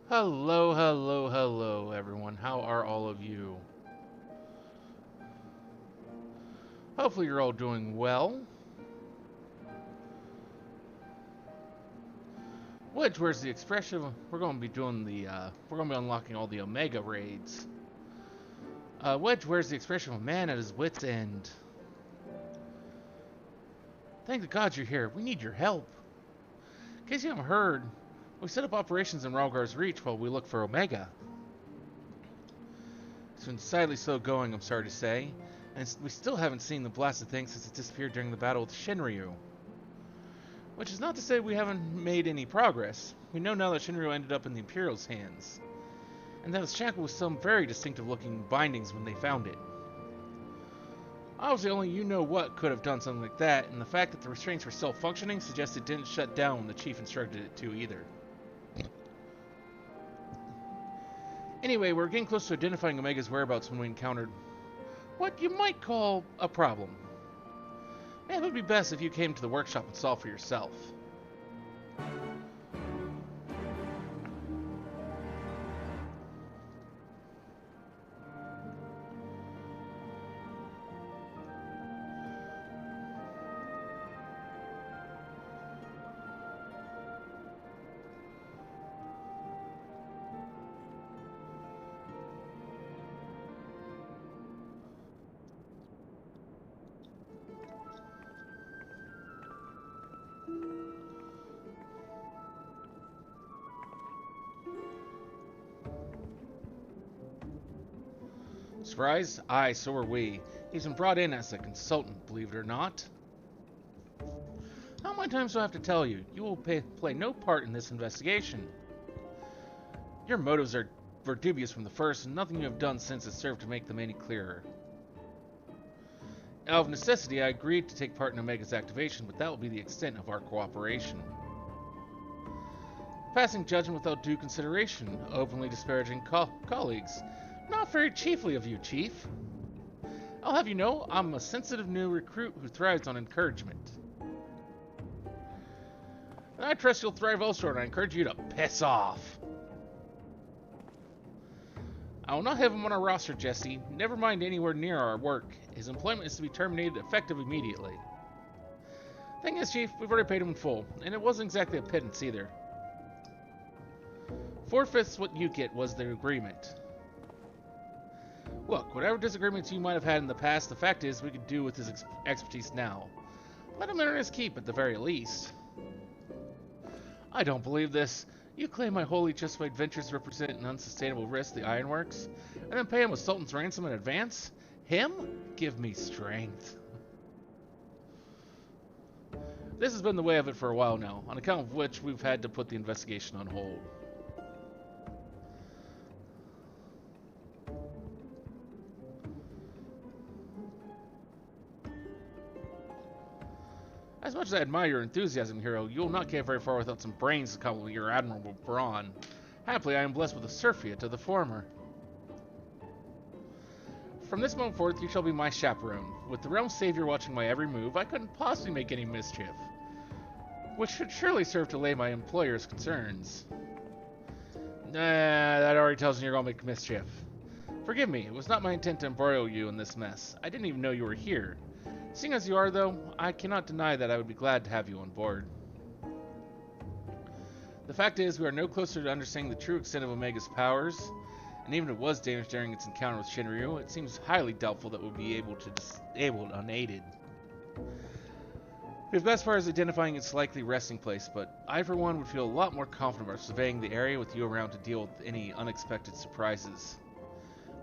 Hello, hello, hello, everyone. How are all of you? Hopefully, you're all doing well. Wedge, where's the expression? We're going to be doing we're going to be unlocking all the Omega raids. Wedge, where's the expression of a man at his wit's end? Thank the gods you're here. We need your help. In case you haven't heard, we set up operations in Ralgar's Reach while we look for Omega. It's been decidedly slow going, I'm sorry to say, and we still haven't seen the blasted thing since it disappeared during the battle with Shinryu. Which is not to say we haven't made any progress. We know now that Shinryu ended up in the Imperial's hands, and that it's shackled with some very distinctive-looking bindings when they found it. Obviously, only you know what could have done something like that, and the fact that the restraints were still functioning suggests it didn't shut down when the Chief instructed it to either. Anyway, we're getting close to identifying Omega's whereabouts when we encountered what you might call a problem. It would be best if you came to the workshop and saw for yourself. Surprised? Aye, so are we. He's been brought in as a consultant, believe it or not. How many times do I have to tell you? You will play no part in this investigation. Your motives were dubious from the first, and nothing you have done since has served to make them any clearer. Out of necessity, I agreed to take part in Omega's activation, but that will be the extent of our cooperation. Passing judgment without due consideration, openly disparaging colleagues. Not very chiefly of you, Chief. I'll have you know, I'm a sensitive new recruit who thrives on encouragement. And I trust you'll thrive elsewhere, and I encourage you to piss off. I will not have him on our roster, Jesse. Never mind anywhere near our work. His employment is to be terminated effective immediately. Thing is, Chief, we've already paid him in full, and it wasn't exactly a pittance either. 4/5 what you get was the agreement. Look, whatever disagreements you might have had in the past, the fact is we could do with his expertise now. Let him earn his keep at the very least. I don't believe this. You claim my wholly justified ventures represent an unsustainable risk to the Ironworks, and then pay him a Sultan's ransom in advance? Him? Give me strength. This has been the way of it for a while now, on account of which we've had to put the investigation on hold. As much as I admire your enthusiasm, hero, you will not get very far without some brains to complement your admirable brawn. Happily, I am blessed with a surfeit of the former. From this moment forth, you shall be my chaperone. With the realm's savior watching my every move, I couldn't possibly make any mischief. Which should surely serve to allay my employer's concerns. Nah, that already tells me you're gonna make mischief. Forgive me, it was not my intent to embroil you in this mess. I didn't even know you were here. Seeing as you are, though, I cannot deny that I would be glad to have you on board. The fact is, we are no closer to understanding the true extent of Omega's powers, and even if it was damaged during its encounter with Shinryu, it seems highly doubtful that we'll be able to disable it unaided. The best part is identifying its likely resting place, but I, for one, would feel a lot more confident about surveying the area with you around to deal with any unexpected surprises.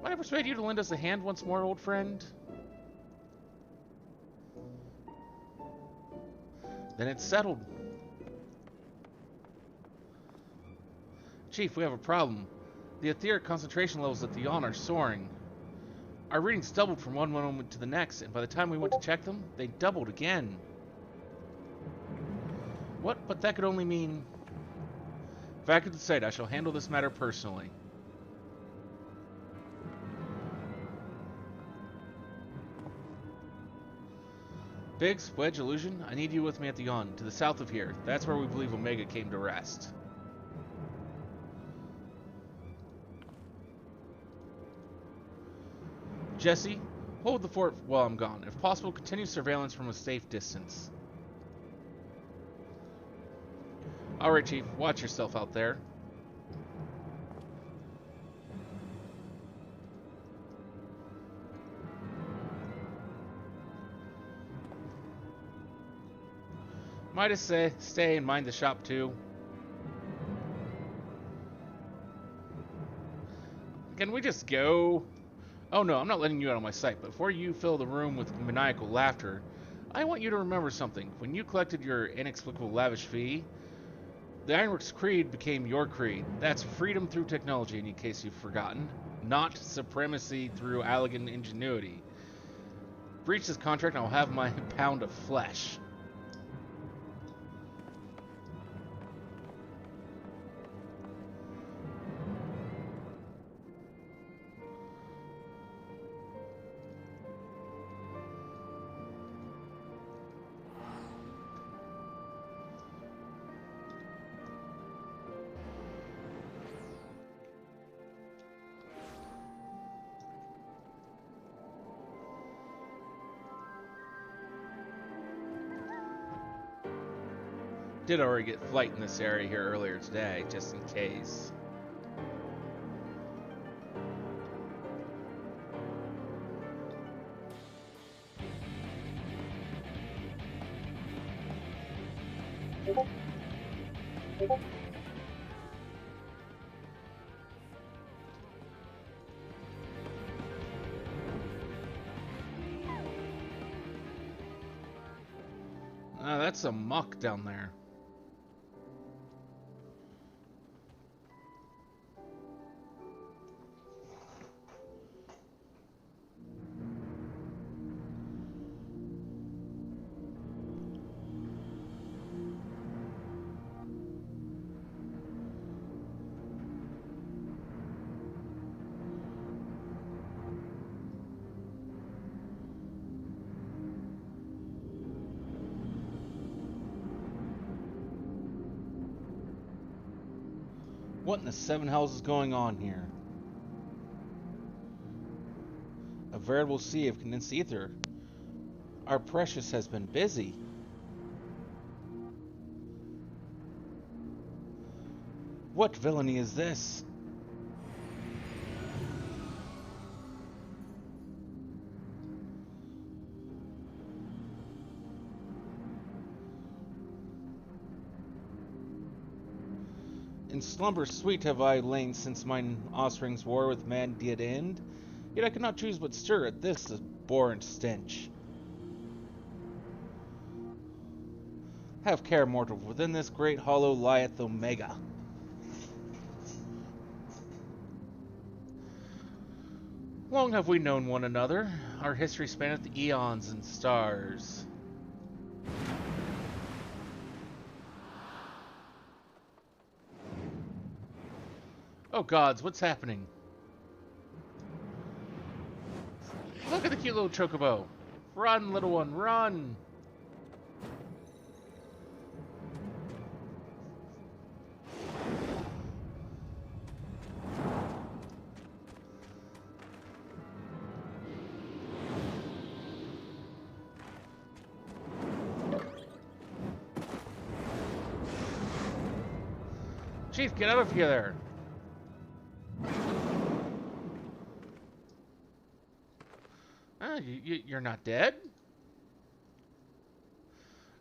Might I persuade you to lend us a hand once more, old friend? Then it's settled. Chief, we have a problem. The etheric concentration levels at the yawn are soaring. Our readings doubled from one moment to the next, and by the time we went to check them, they doubled again. What? But that could only mean... Back at the site, I shall handle this matter personally. Biggs, Wedge, Illusion, I need you with me at the yawn, to the south of here. That's where we believe Omega came to rest. Jesse, hold the fort while I'm gone. If possible, continue surveillance from a safe distance. Alright, Chief. Watch yourself out there. Might I say, stay and mind the shop, too? Can we just go? Oh no, I'm not letting you out of my sight, but before you fill the room with maniacal laughter, I want you to remember something. When you collected your inexplicable lavish fee, the Ironworks Creed became your creed. That's freedom through technology, in case you've forgotten, not supremacy through elegant ingenuity. Breach this contract and I'll have my pound of flesh. Did already get flight in this area here earlier today, just in case. That's a muck down there. What in the seven hells is going on here? A veritable sea of condensed ether. Our precious has been busy. What villainy is this? In slumber sweet have I lain since mine offspring's war with man did end, yet I could not choose but stir at this abhorrent stench. Have care, mortal, within this great hollow lieth Omega. Long have we known one another, our history spanneth eons and stars. Oh gods, what's happening? Look at the cute little chocobo. Run, little one, run! Chief, get out of here there! You're not dead?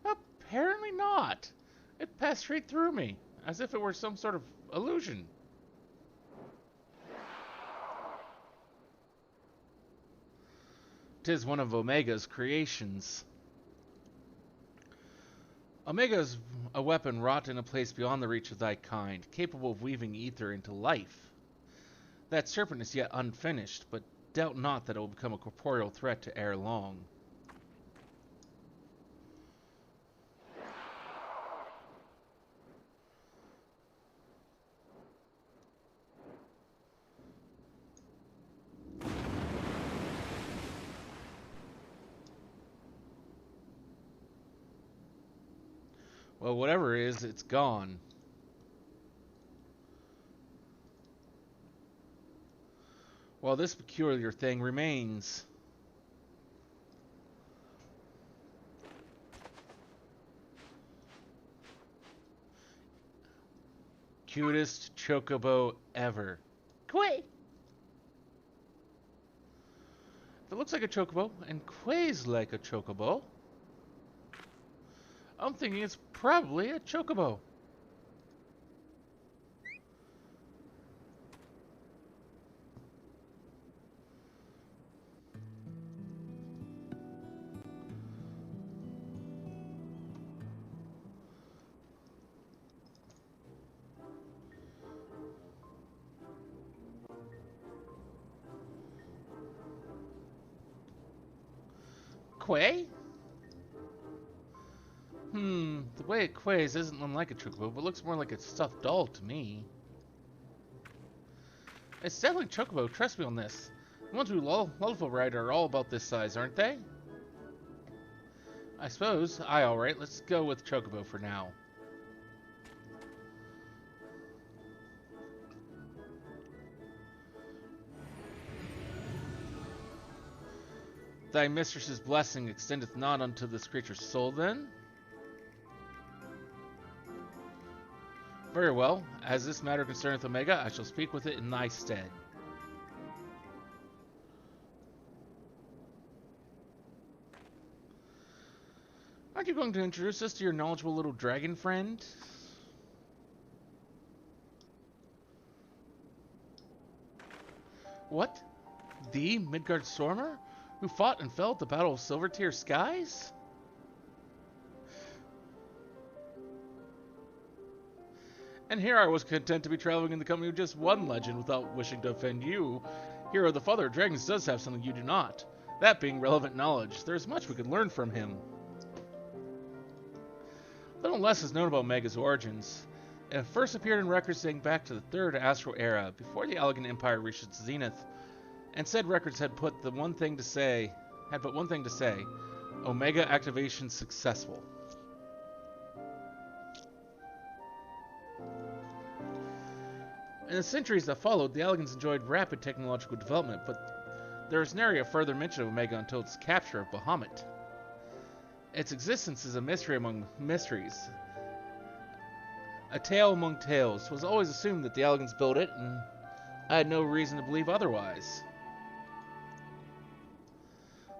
Oh, Apparently not. It passed straight through me, as if it were some sort of illusion. "'Tis one of Omega's creations." "Omega is a weapon wrought in a place beyond the reach of thy kind, capable of weaving ether into life. That serpent is yet unfinished, but doubt not that it will become a corporeal threat to ere long." Well, whatever it is, it's gone. While this peculiar thing remains. Cutest chocobo ever. Quay! If it looks like a chocobo and quays like a chocobo, I'm thinking it's probably a chocobo. Quay? The way it quays isn't unlike a chocobo, but looks more like a stuffed doll to me. It's definitely chocobo, trust me on this. The ones we Lulliful ride are all about this size, aren't they? I suppose. Aye, alright, let's go with chocobo for now. Thy mistress's blessing extendeth not unto this creature's soul, then? Very well. As this matter concerneth Omega, I shall speak with it in thy stead. Aren't you going to introduce us to your knowledgeable little dragon friend? What? The Midgard Stormer? Who fought and fell at the Battle of Silvertear Skies? And here I was content to be traveling in the company of just one legend without wishing to offend you. Hero of the Father of Dragons does have something you do not. That being relevant knowledge. There's much we could learn from him. Little less is known about Omega's origins. It first appeared in records dating back to the Third Astral Era, before the Allegan Empire reached its zenith, and said records had but one thing to say: Omega activation successful. In the centuries that followed, the Allegans enjoyed rapid technological development, but there is nary a further mention of Omega until its capture of Bahamut. Its existence is a mystery among mysteries. A tale among tales. It was always assumed that the Allegans built it, and I had no reason to believe otherwise.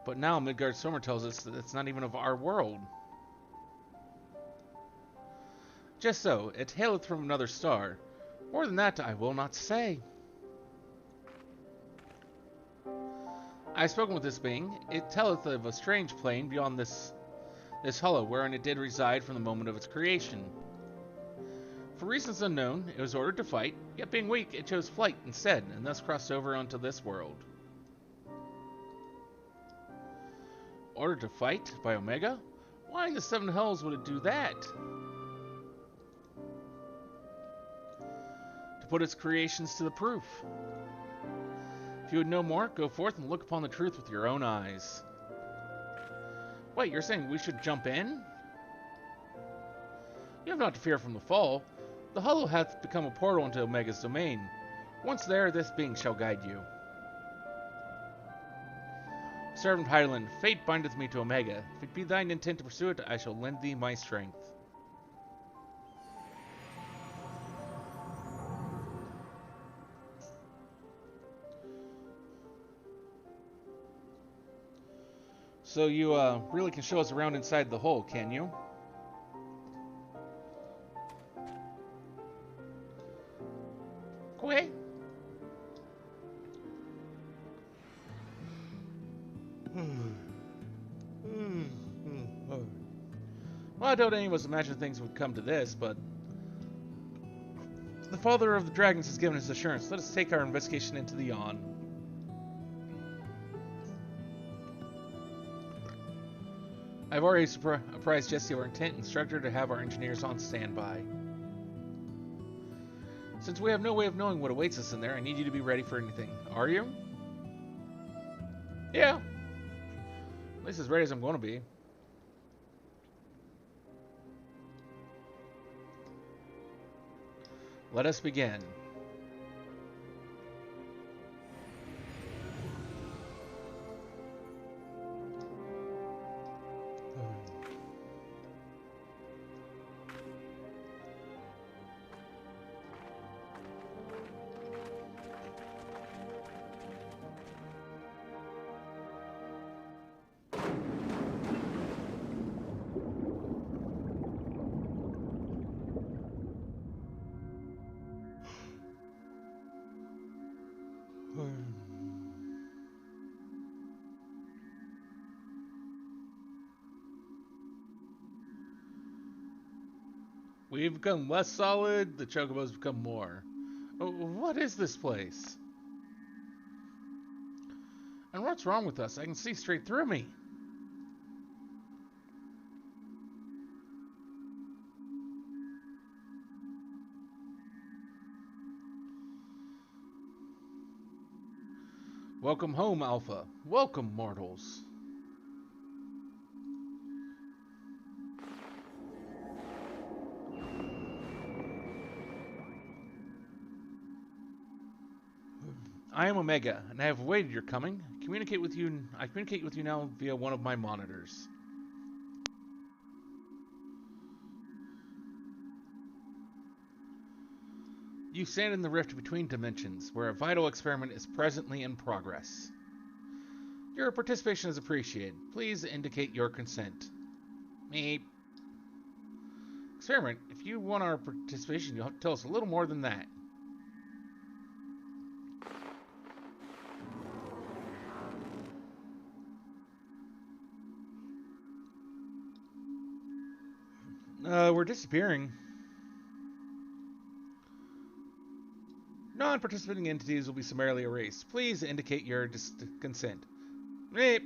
But now Midgard Stormer tells us that it's not even of our world. Just so, it haileth from another star. More than that, I will not say. I have spoken with this being. It telleth of a strange plane beyond this hollow, wherein it did reside from the moment of its creation. For reasons unknown, it was ordered to fight, yet being weak, it chose flight instead, and thus crossed over onto this world. Ordered to fight by Omega? Why in the seven hells would it do that? To put its creations to the proof. If you would know more, go forth and look upon the truth with your own eyes. Wait, you're saying we should jump in? You have not to fear from the fall. The hollow hath become a portal into Omega's domain. Once there, this being shall guide you. Servant Hydaelyn, fate bindeth me to Omega. If it be thine intent to pursue it, I shall lend thee my strength. So you really can show us around inside the hole, can you? away. Well, I doubt any of us imagined things would come to this, but the Father of the Dragons has given us assurance. Let us take our investigation into the Yawn. I've already apprised Jessie of our intent and instructed her to have our engineers on standby. Since we have no way of knowing what awaits us in there, I need you to be ready for anything. Are you? Yeah. At least as ready as I'm going to be. Let us begin. We've become less solid, the Chocobos become more. What is this place? And what's wrong with us? I can see straight through me. Welcome home, Alpha. Welcome, mortals. I am Omega, and I have awaited your coming. I communicate with you now via one of my monitors. You stand in the rift between dimensions, where a vital experiment is presently in progress. Your participation is appreciated. Please indicate your consent. Meep. Experiment, if you want our participation, you'll have to tell us a little more than that. We're disappearing. Non-participating entities will be summarily erased. Please indicate your consent. Meep.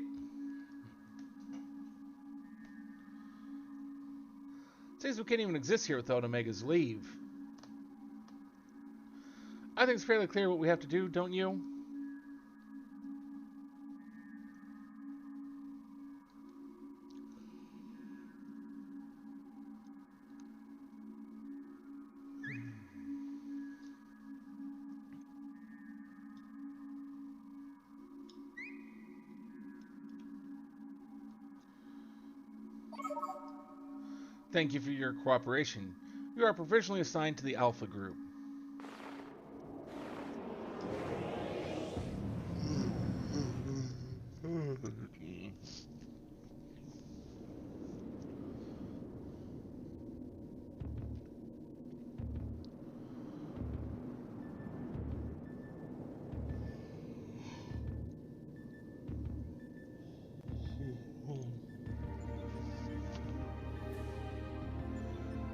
Seems we can't even exist here without Omega's leave. I think it's fairly clear what we have to do, don't you? Thank you for your cooperation. You are provisionally assigned to the Alpha Group.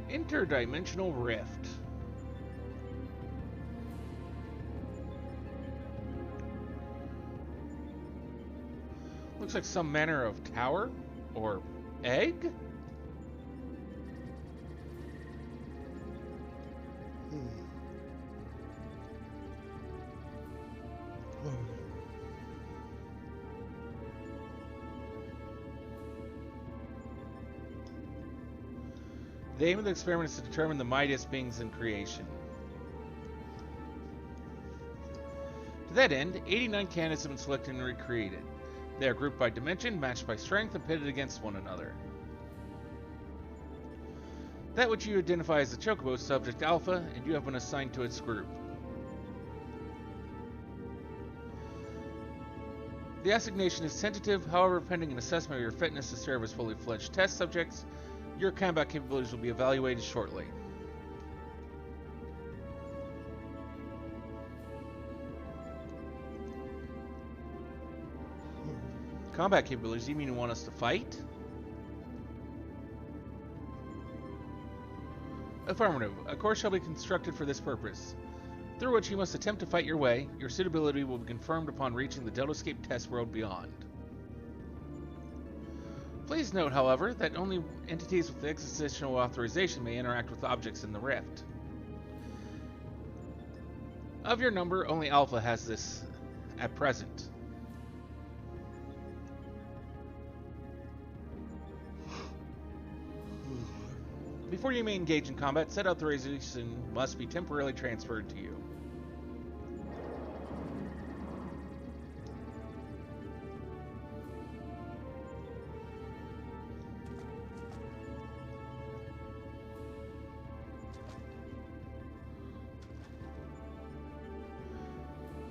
Interdimensional rift. Looks like some manner of tower or egg. The aim of the experiment is to determine the mightiest beings in creation. To that end, 89 candidates have been selected and recreated. They are grouped by dimension, matched by strength, and pitted against one another. That which you identify as the Chocobo is Subject Alpha, and you have been assigned to its group. The assignation is tentative, however, pending an assessment of your fitness to serve as fully fledged test subjects, your combat capabilities will be evaluated shortly. Combat capabilities, you mean you want us to fight? Affirmative. A course shall be constructed for this purpose, through which you must attempt to fight your way. Your suitability will be confirmed upon reaching the Deltascape test world beyond. Please note, however, that only entities with existential authorization may interact with objects in the rift. Of your number, only Alpha has this at present. Before you may engage in combat, said authorization must be temporarily transferred to you.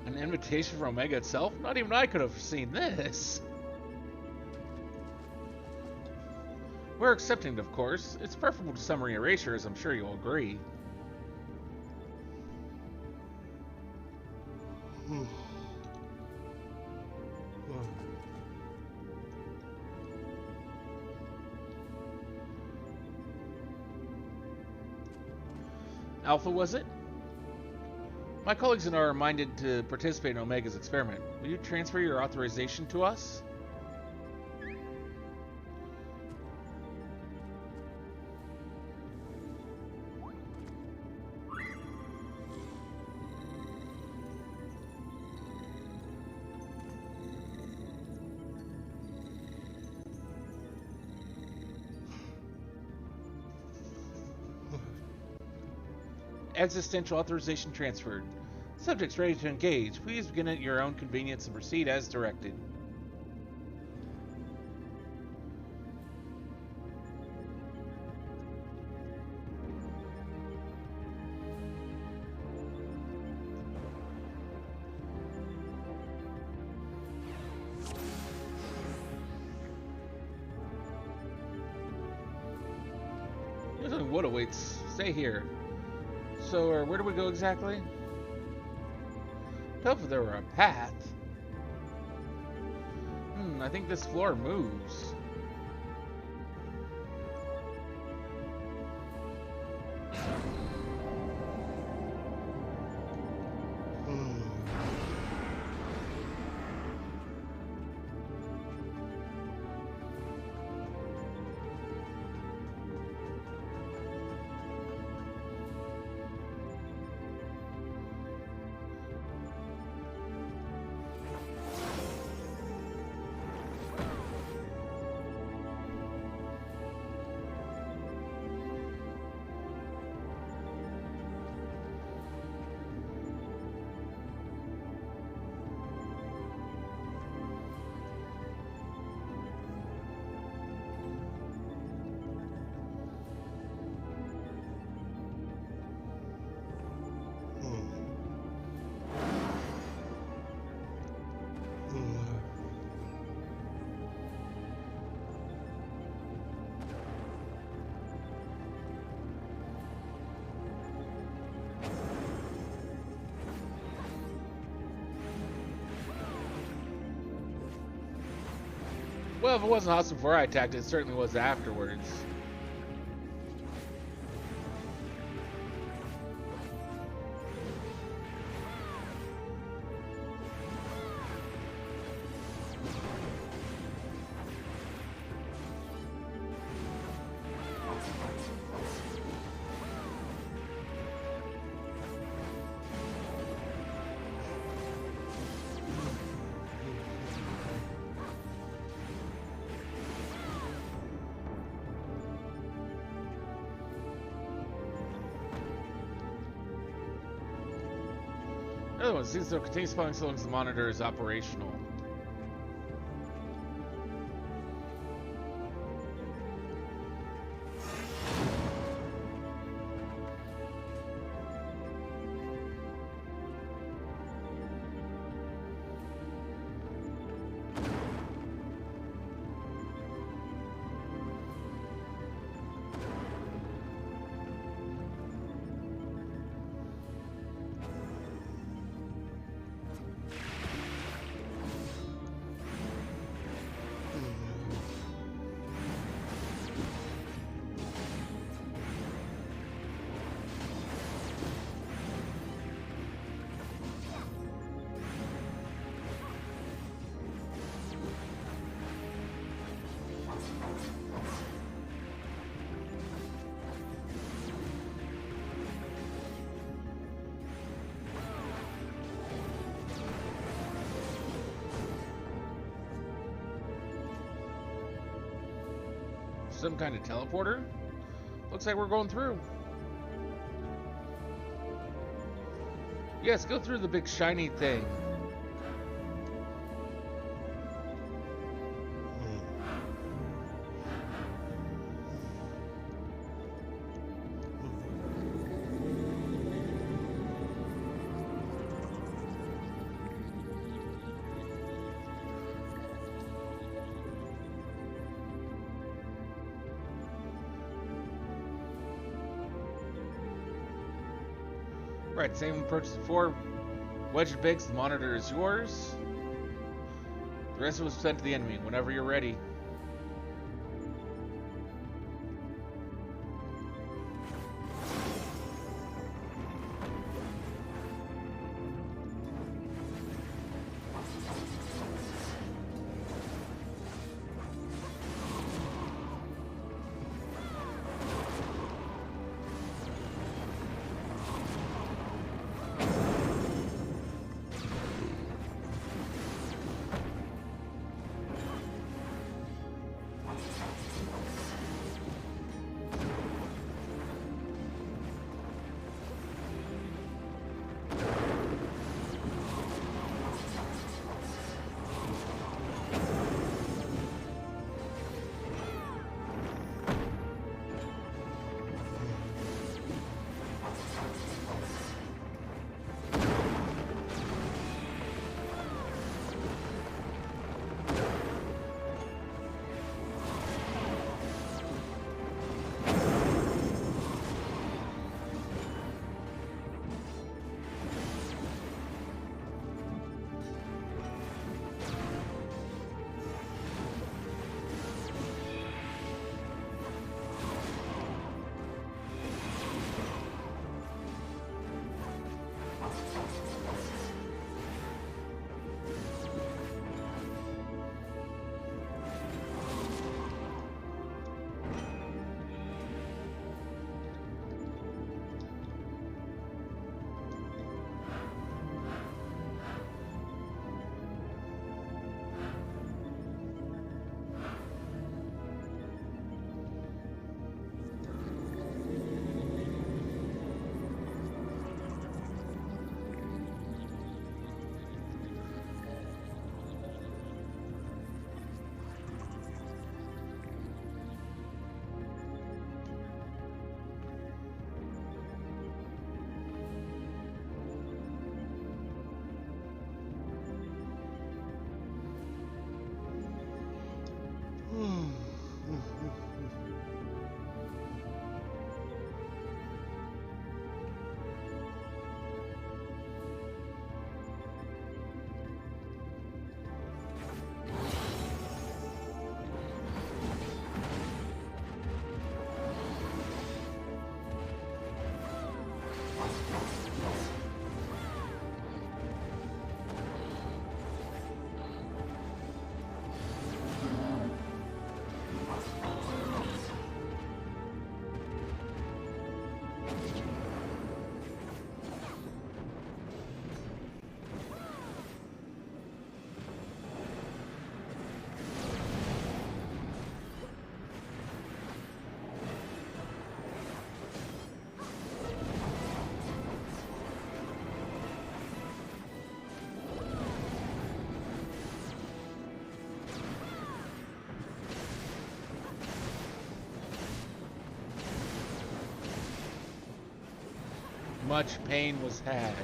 An invitation from Omega itself? Not even I could have seen this. We're accepting it, of course. It's preferable to summary erasure, as I'm sure you'll agree. Alpha, was it? My colleagues and I are minded to participate in Omega's experiment. Will you transfer your authorization to us? Existential authorization transferred. Subjects ready to engage. Please begin at your own convenience and proceed as directed. There's only what awaits. Stay here. So, where do we go exactly? If there were a path. I think this floor moves. Well, if it wasn't awesome before I attacked, it certainly was afterwards. Oh, it seems to continue spawning so long as the monitor is operational. some kind of teleporter? Looks like we're going through. Yes, go through the big shiny thing. Right, same approach as before. Wedge Biggs, the monitor is yours. The rest was sent to the enemy whenever you're ready. Much pain was had.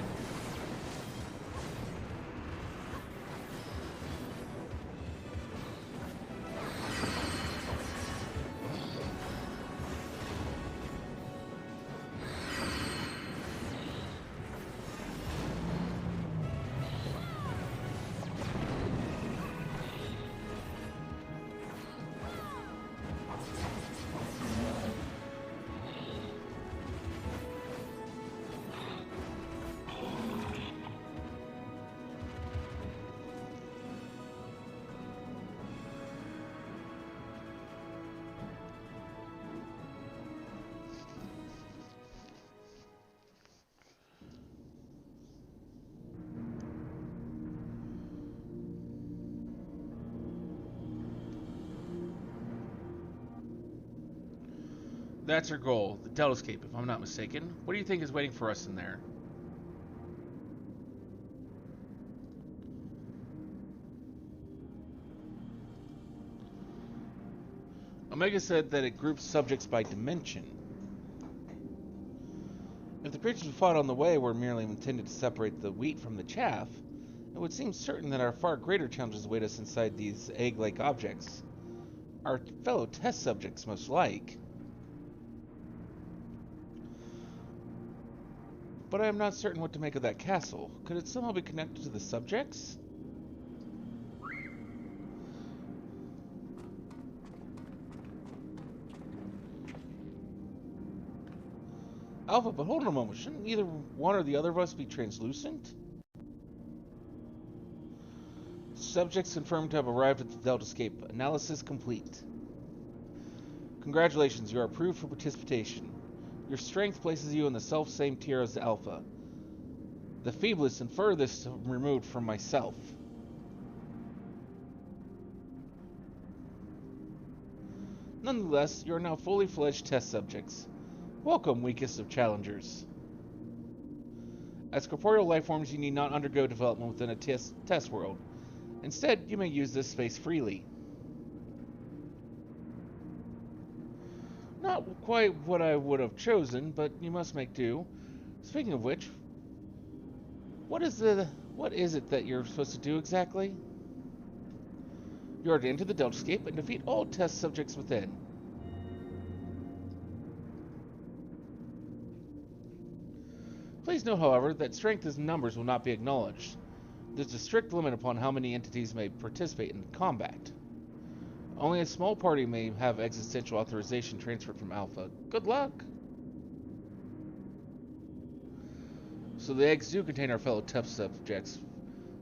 That's our goal, the Deltascape, if I'm not mistaken. What do you think is waiting for us in there? Omega said that it groups subjects by dimension. If the creatures we fought on the way were merely intended to separate the wheat from the chaff, it would seem certain that our far greater challenges await us inside these egg-like objects. Our fellow test subjects, most like. But I am not certain what to make of that castle. Could it somehow be connected to the subjects? Alpha, but hold on a moment. Shouldn't either one or the other of us be translucent? Subjects confirmed to have arrived at the Deltascape. Analysis complete. Congratulations, you are approved for participation. Your strength places you in the self-same tier as Alpha. The feeblest and furthest removed from myself. Nonetheless, you are now fully fledged test subjects. Welcome, weakest of challengers. As corporeal lifeforms, you need not undergo development within a test world. Instead, you may use this space freely. Not quite what I would have chosen, but you must make do. Speaking of which, what is it that you're supposed to do exactly? You are to enter the Deltascape and defeat all test subjects within. Please note, however, that strength as numbers will not be acknowledged. There's a strict limit upon how many entities may participate in combat. Only a small party may have existential authorization transferred from Alpha. Good luck! So the eggs do contain our fellow test subjects.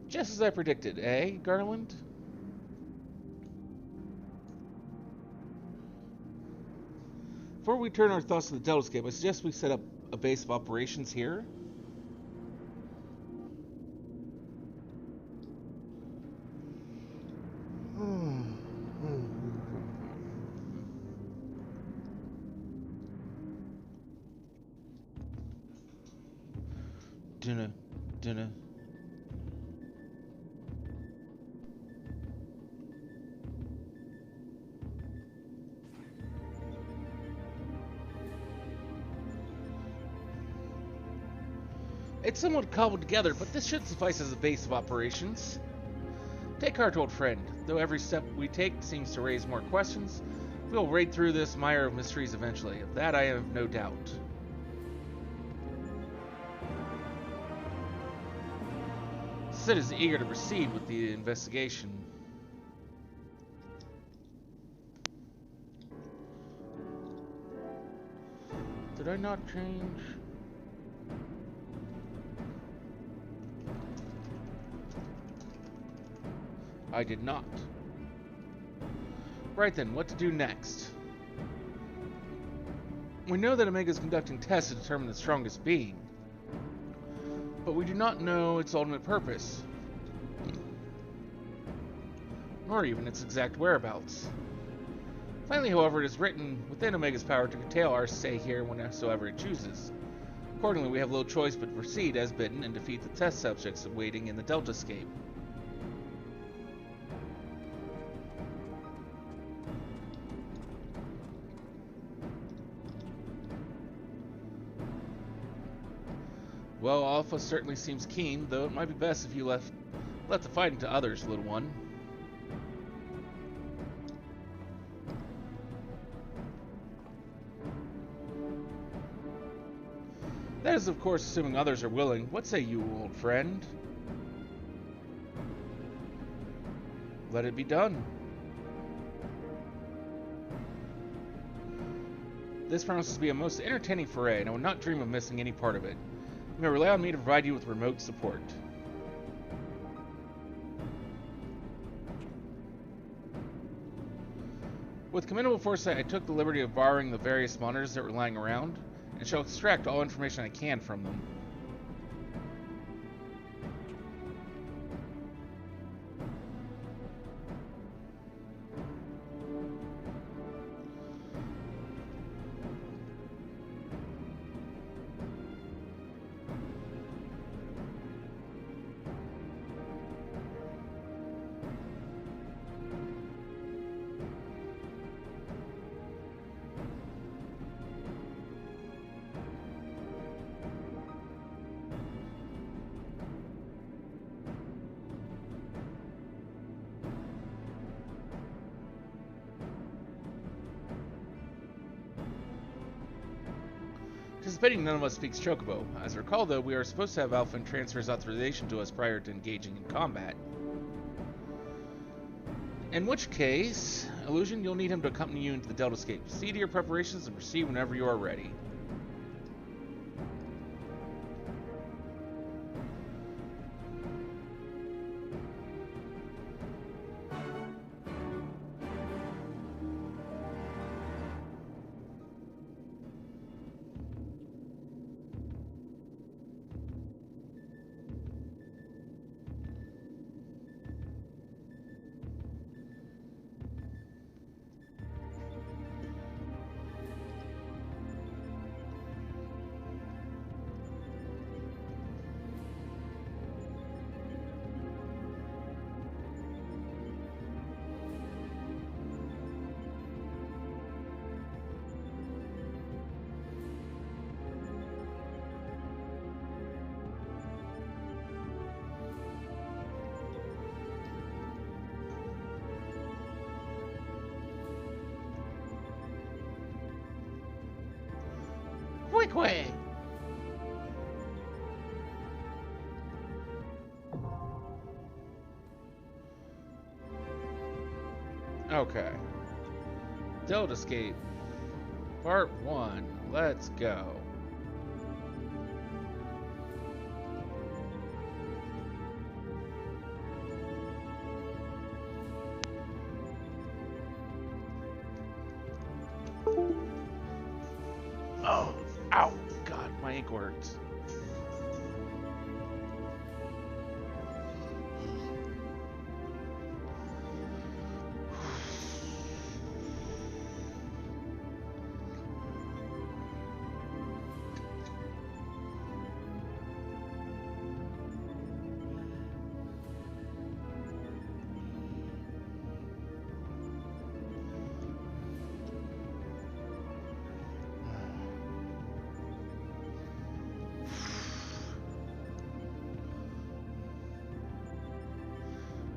Just as I predicted, eh, Garland? Before we turn our thoughts to the Deltascape, I suggest we set up a base of operations here. Dinner. It's somewhat cobbled together, but this should suffice as a base of operations. Take heart, old friend. Though every step we take seems to raise more questions, we'll wade through this mire of mysteries eventually. Of that I have no doubt. Sid is eager to proceed with the investigation. Did I not change? I did not. Right then, what to do next? We know that Omega is conducting tests to determine the strongest being, but we do not know its ultimate purpose, nor even its exact whereabouts. Finally, however, it is written within Omega's power to curtail our stay here whensoever it chooses. Accordingly, we have little choice but to proceed as bidden and defeat the test subjects waiting in the Deltascape. Well, Alpha certainly seems keen, though it might be best if you left the fighting to others, little one. That is, of course, assuming others are willing. What say you, old friend? Let it be done. This promises to be a most entertaining foray, and I would not dream of missing any part of it. You may rely on me to provide you with remote support. With commendable foresight, I took the liberty of borrowing the various monitors that were lying around, and shall extract all information I can from them. Anticipating none of us speaks Chocobo. As I recall, though, we are supposed to have Alphen transfer his authorization to us prior to engaging in combat. In which case, Illusion, you'll need him to accompany you into the Deltascape. See to your preparations and proceed whenever you are ready. Quick way! Okay. Deltascape. Part 1. Let's go. Oh, ow, God, my ankle hurts.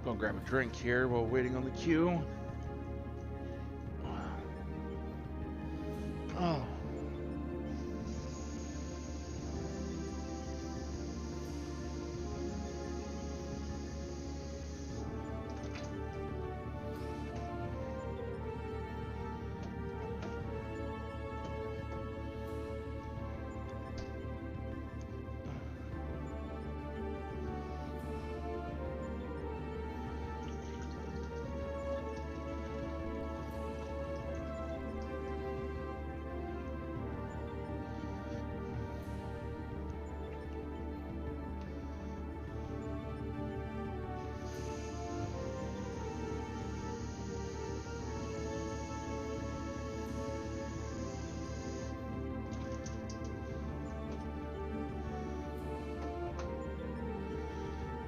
Gonna grab a drink here while waiting on the queue. Oh.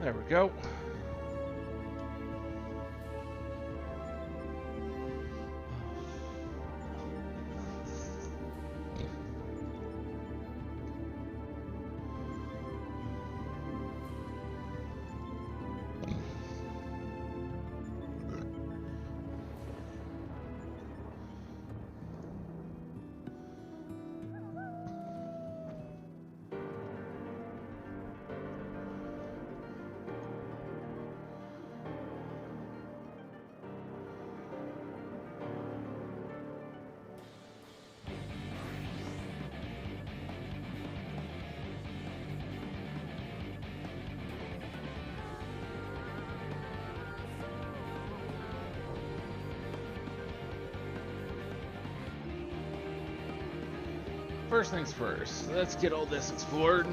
There we go. First things first, let's get all this explored.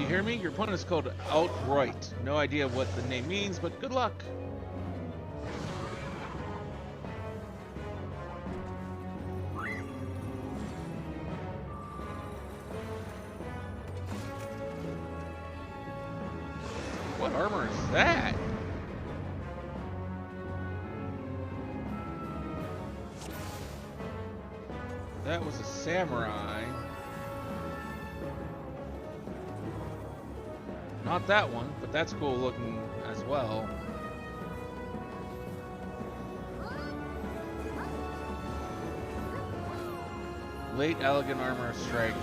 you hear me? Your opponent is called Outright. No idea what the name means, but good luck. What armor is that? That was a samurai. Not that one, but that's cool looking as well. Late elegant armor strike.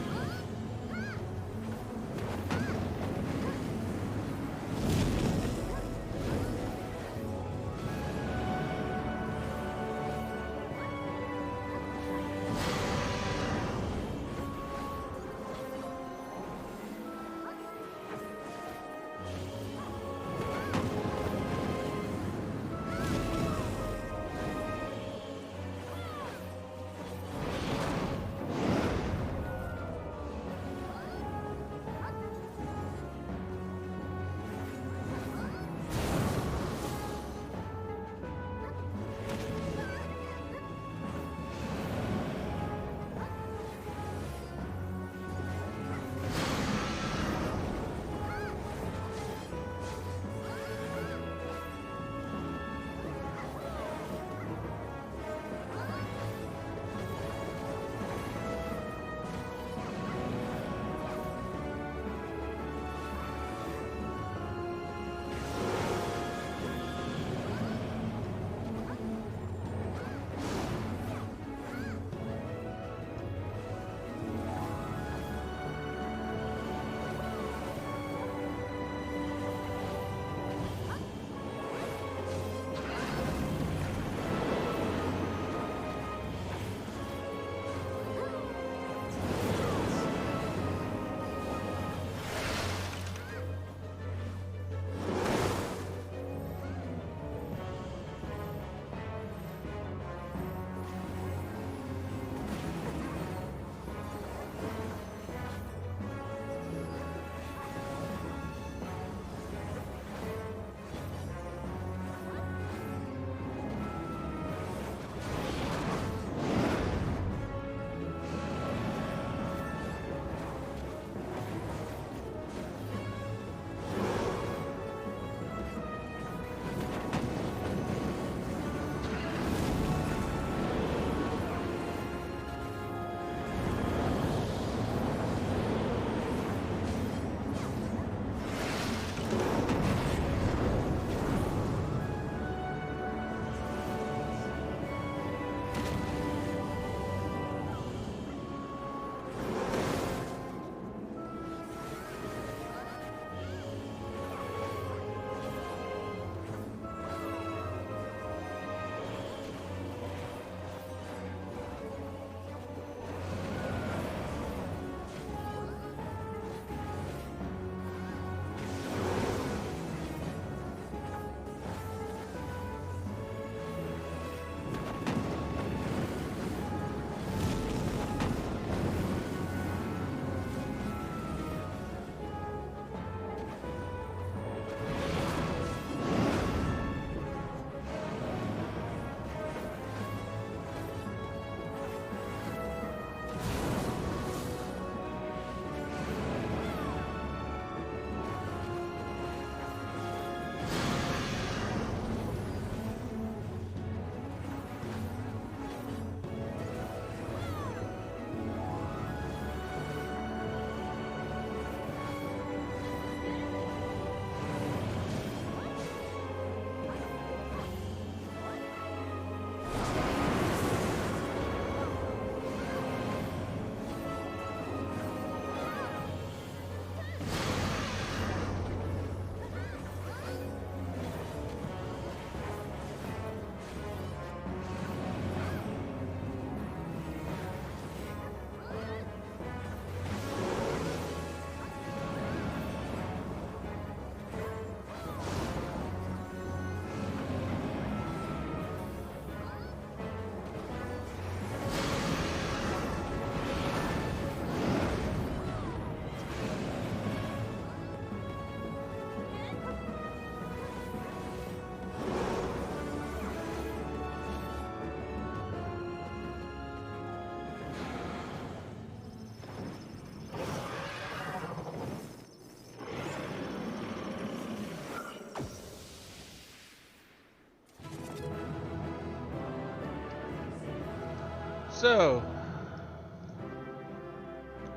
So,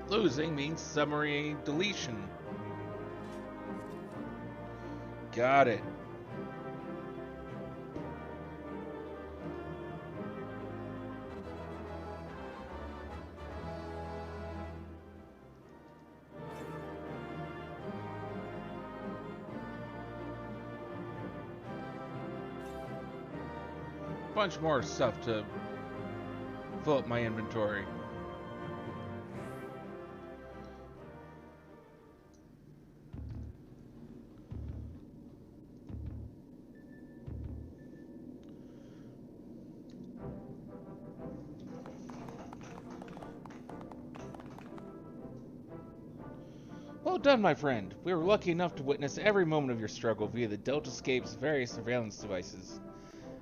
losing means summary deletion. Got it. Bunch more stuff to fill up my inventory. Well done, my friend. We were lucky enough to witness every moment of your struggle via the Deltascape's various surveillance devices.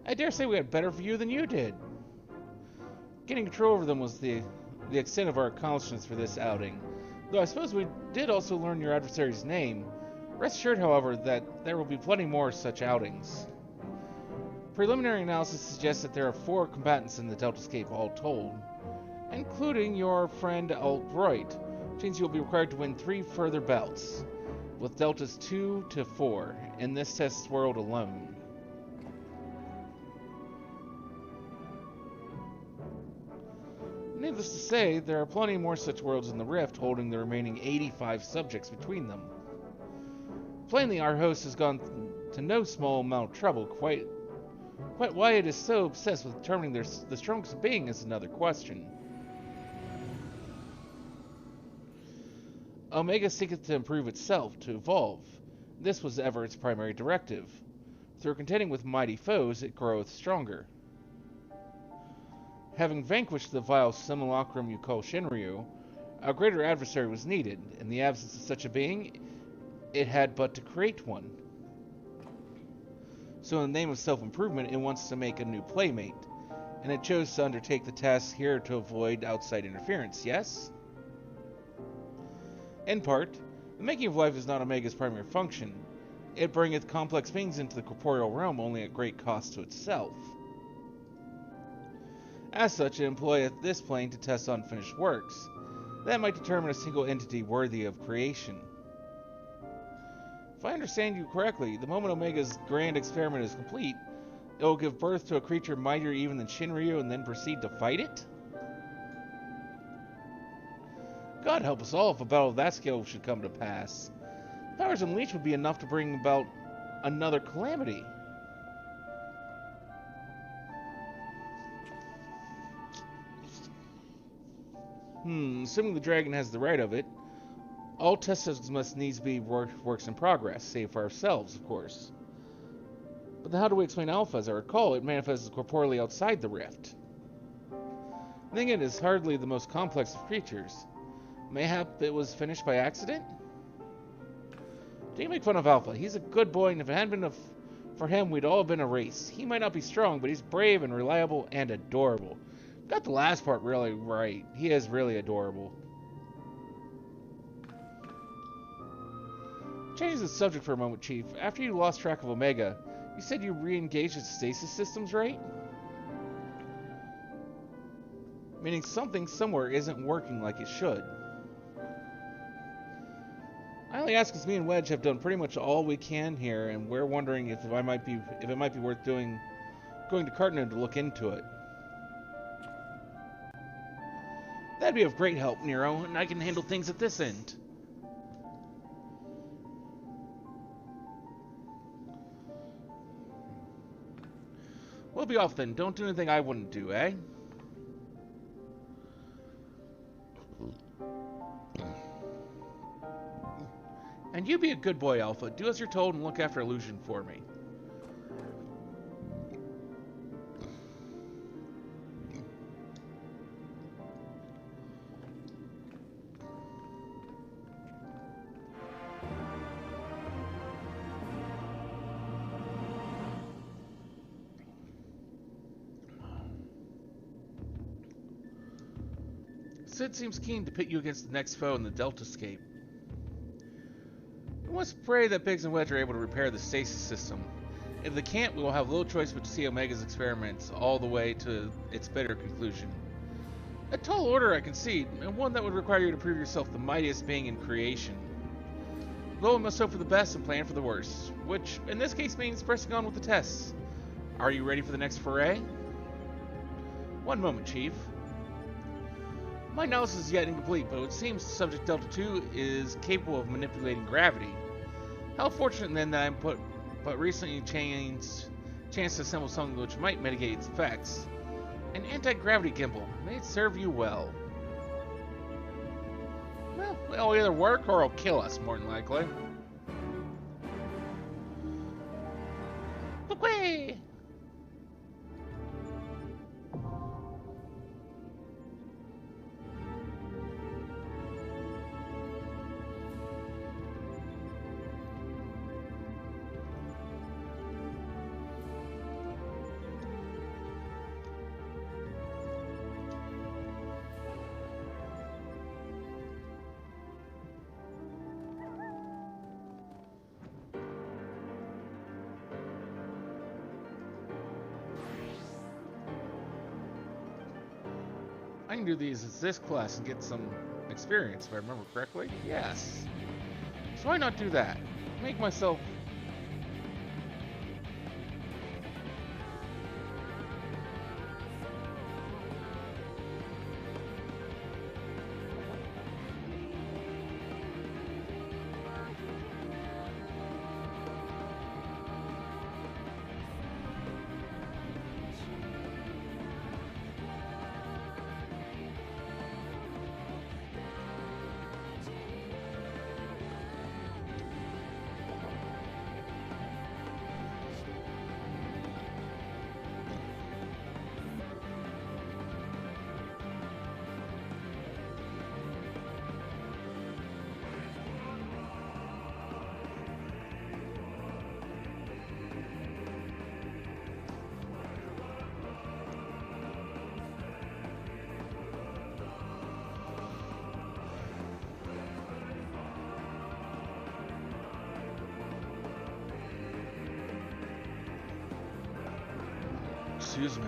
I dare say we had better view than you did. Getting control over them was the extent of our accomplishments for this outing. Though I suppose we did also learn your adversary's name. Rest assured, however, that there will be plenty more such outings. Preliminary analysis suggests that there are 4 combatants in the Deltascape all told, including your friend Alt-Royd, which means you'll be required to win 3 further bouts, with deltas 2 to 4, in this test world alone. Needless to say, there are plenty more such worlds in the Rift, holding the remaining 85 subjects between them. Plainly, our host has gone to no small amount of trouble. Quite why it is so obsessed with determining the strongest being is another question. Omega seeketh to improve itself, to evolve. This was ever its primary directive. Through contending with mighty foes, it groweth stronger. Having vanquished the vile simulacrum you call Shinryu, a greater adversary was needed. In the absence of such a being, it had but to create one. So in the name of self-improvement, it wants to make a new playmate, and it chose to undertake the task here to avoid outside interference, yes? In part, the making of life is not Omega's primary function. It bringeth complex beings into the corporeal realm only at great cost to itself. As such, it employeth this plane to test unfinished works, that might determine a single entity worthy of creation. If I understand you correctly, the moment Omega's grand experiment is complete, it will give birth to a creature mightier even than Shinryu and then proceed to fight it? God help us all if a battle of that scale should come to pass. Powers unleashed would be enough to bring about another calamity. Assuming the dragon has the right of it, all tests must needs be works in progress, save for ourselves, of course. But then how do we explain Alpha? As I recall, it manifests corporeally outside the rift. Then it is hardly the most complex of creatures. Mayhap it was finished by accident? Don't make fun of Alpha. He's a good boy, and if it hadn't been for him, we'd all have been a race. He might not be strong, but he's brave and reliable and adorable. Got the last part really right. He is really adorable. Changing the subject for a moment, Chief. After you lost track of Omega, you said you re-engaged its stasis systems, right? Meaning something somewhere isn't working like it should. I only ask because me and Wedge have done pretty much all we can here, and we're wondering if it might be worth going to Cartano to look into it. That'd be of great help, Nero, and I can handle things at this end. We'll be off then. Don't do anything I wouldn't do, eh? And you be a good boy, Alpha. Do as you're told and look after Illusion for me. Sid seems keen to pit you against the next foe in the Deltascape. We must pray that Biggs and Wedge are able to repair the stasis system. If they can't, we will have little choice but to see Omega's experiments all the way to its bitter conclusion. A tall order, I concede, and one that would require you to prove yourself the mightiest being in creation. Though we must hope for the best and plan for the worst, which in this case means pressing on with the tests. Are you ready for the next foray? One moment, Chief. My analysis is yet incomplete, but it seems Subject Delta 2 is capable of manipulating gravity. How fortunate then that I'm but recently chance to assemble something which might mitigate its effects. An anti-gravity gimbal. May it serve you well. Well, it'll either work or it'll kill us, more than likely. Away! I can do these as this class and get some experience, if I remember correctly. Yes. So why not do that? Make myself... Excuse me.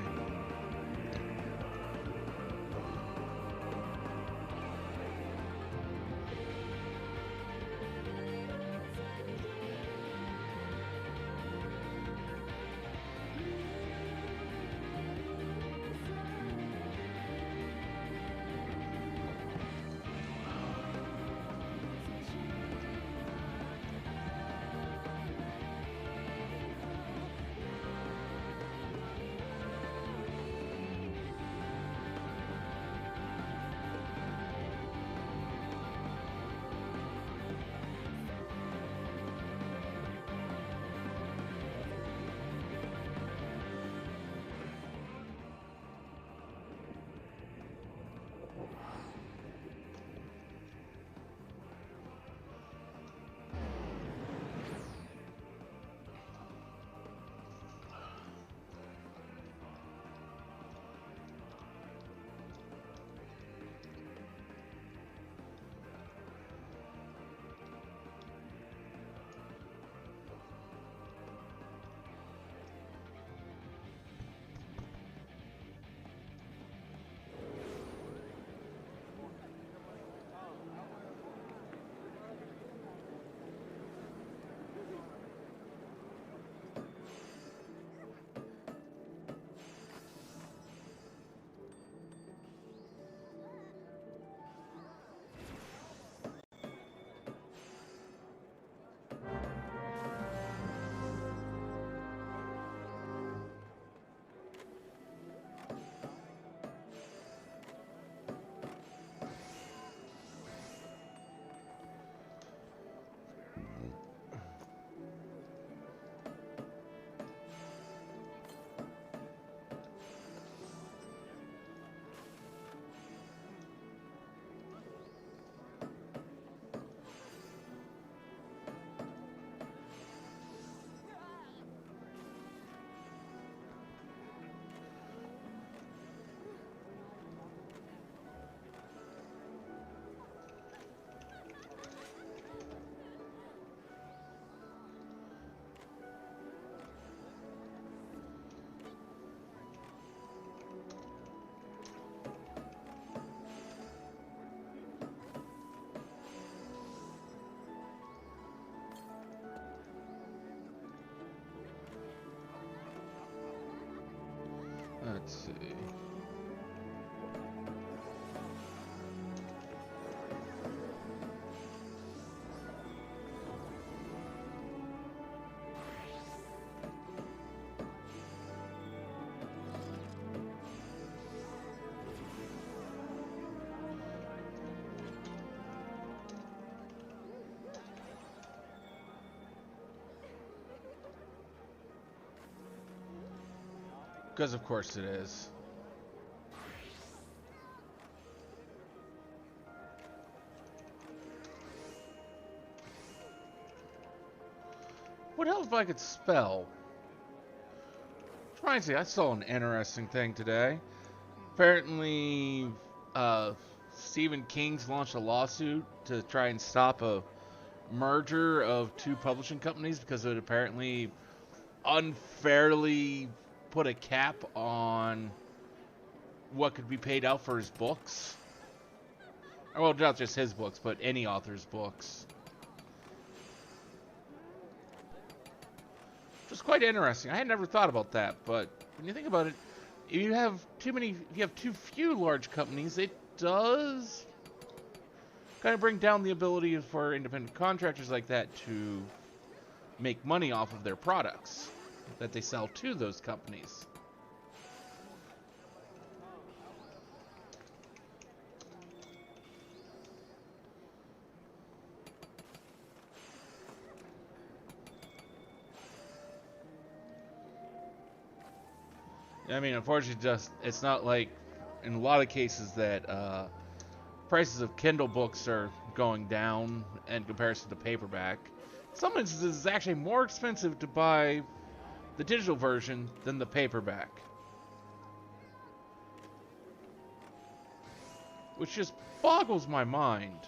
Let's see. Because of course it is. What else if I could spell? Reminds me, I saw an interesting thing today. Apparently, Stephen King's launched a lawsuit to try and stop a merger of two publishing companies because it apparently unfairly put a cap on what could be paid out for his books. Well, not just his books, but any author's books. Which is quite interesting. I had never thought about that, but when you think about it, if you have too few large companies, it does kind of bring down the ability for independent contractors like that to make money off of their products that they sell to those companies. I mean, unfortunately, it's not like in a lot of cases that prices of Kindle books are going down in comparison to paperback. In some instances, it's actually more expensive to buy the digital version than the paperback. Which just boggles my mind.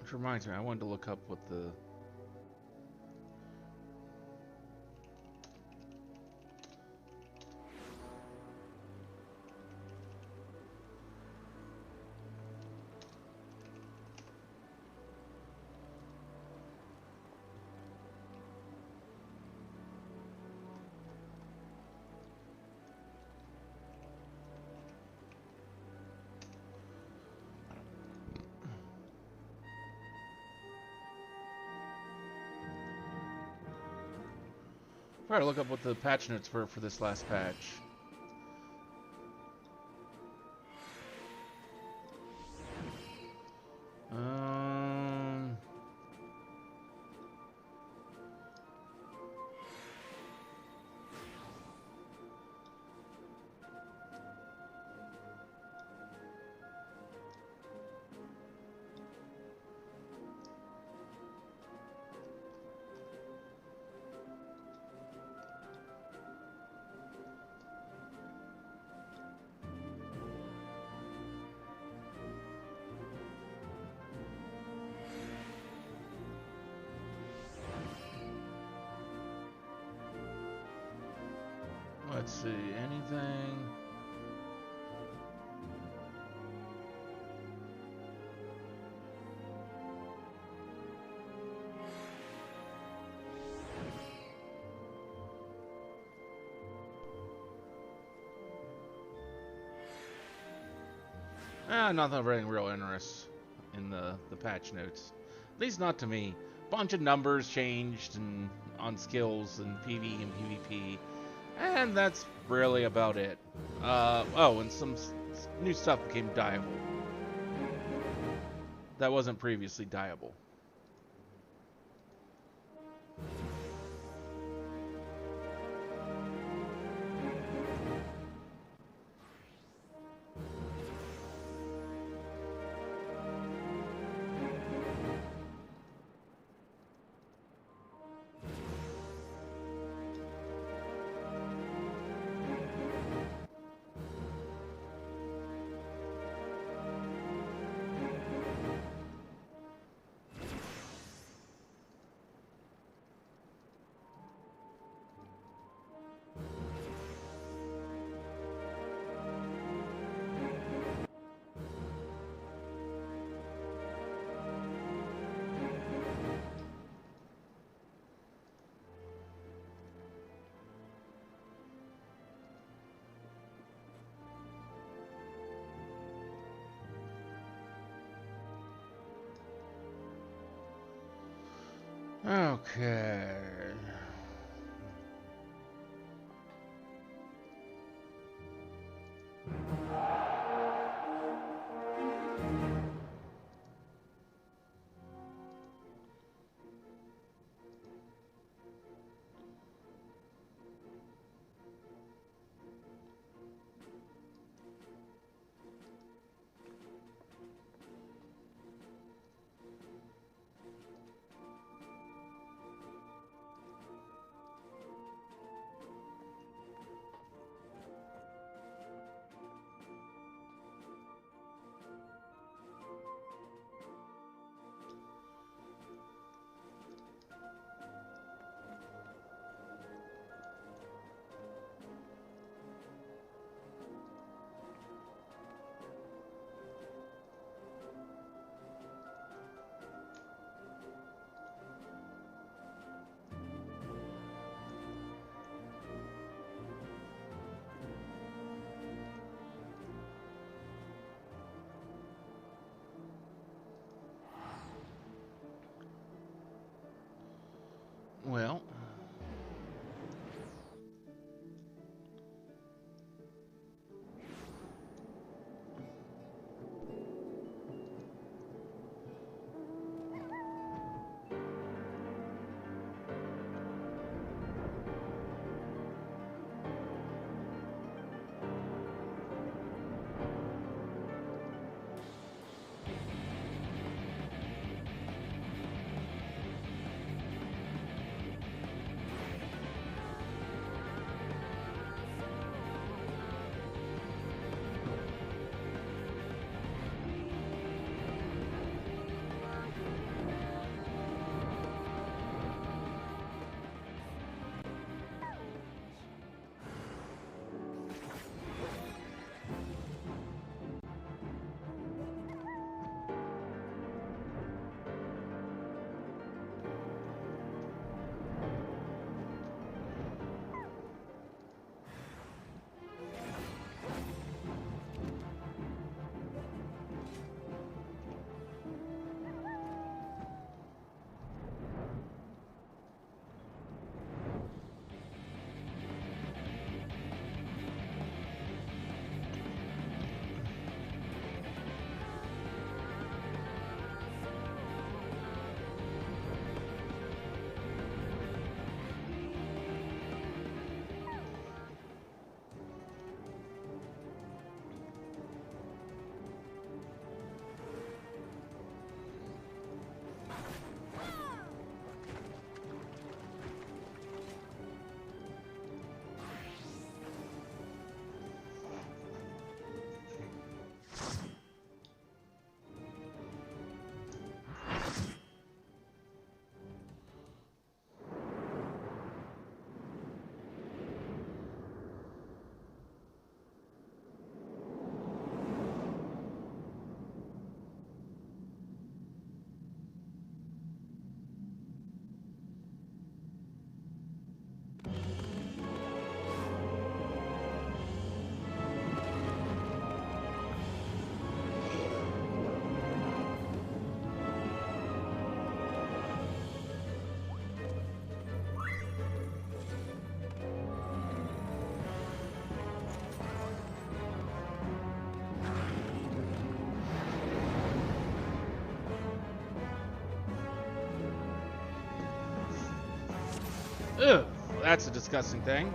Which reminds me, I wanted to look up what the... Alright, look up what the patch notes were for this last patch. Let's see, anything? Nothing of anything real interest in the patch notes. At least not to me. Bunch of numbers changed and on skills and PvE and PvP, and that's really about it. Oh, and some new stuff became dyeable. That wasn't previously dyeable. Okay. that's a disgusting thing.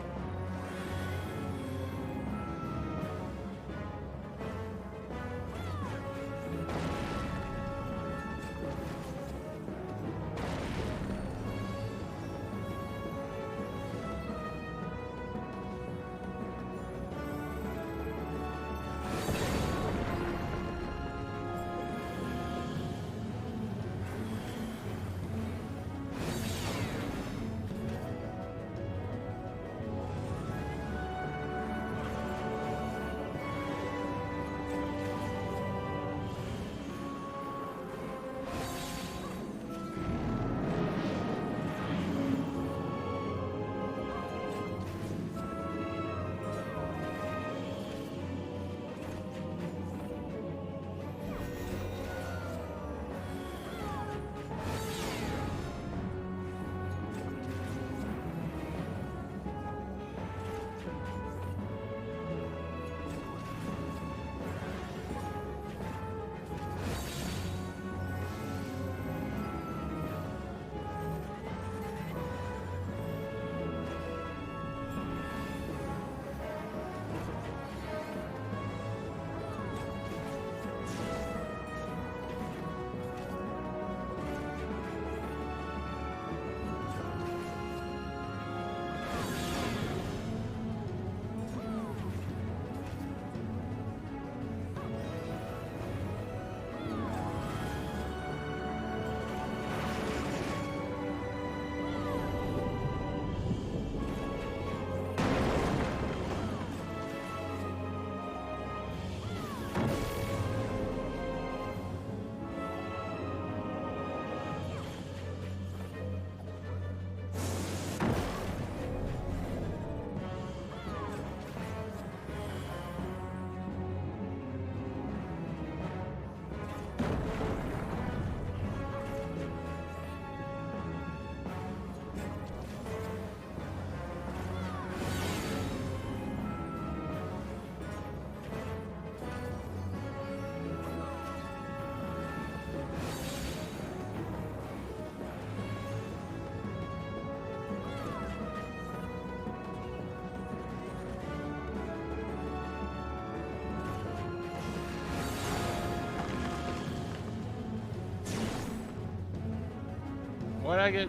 Why'd I get...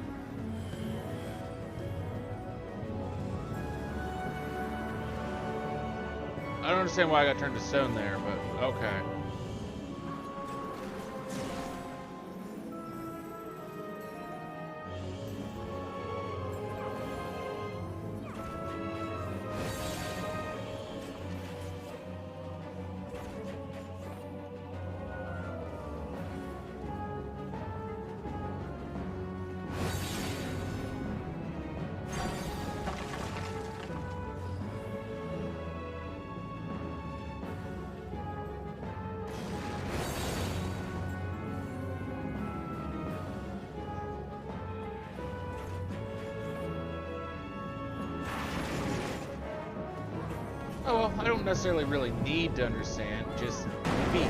I don't understand why I got turned to stone there, but okay. Oh well, I don't necessarily really need to understand, just be.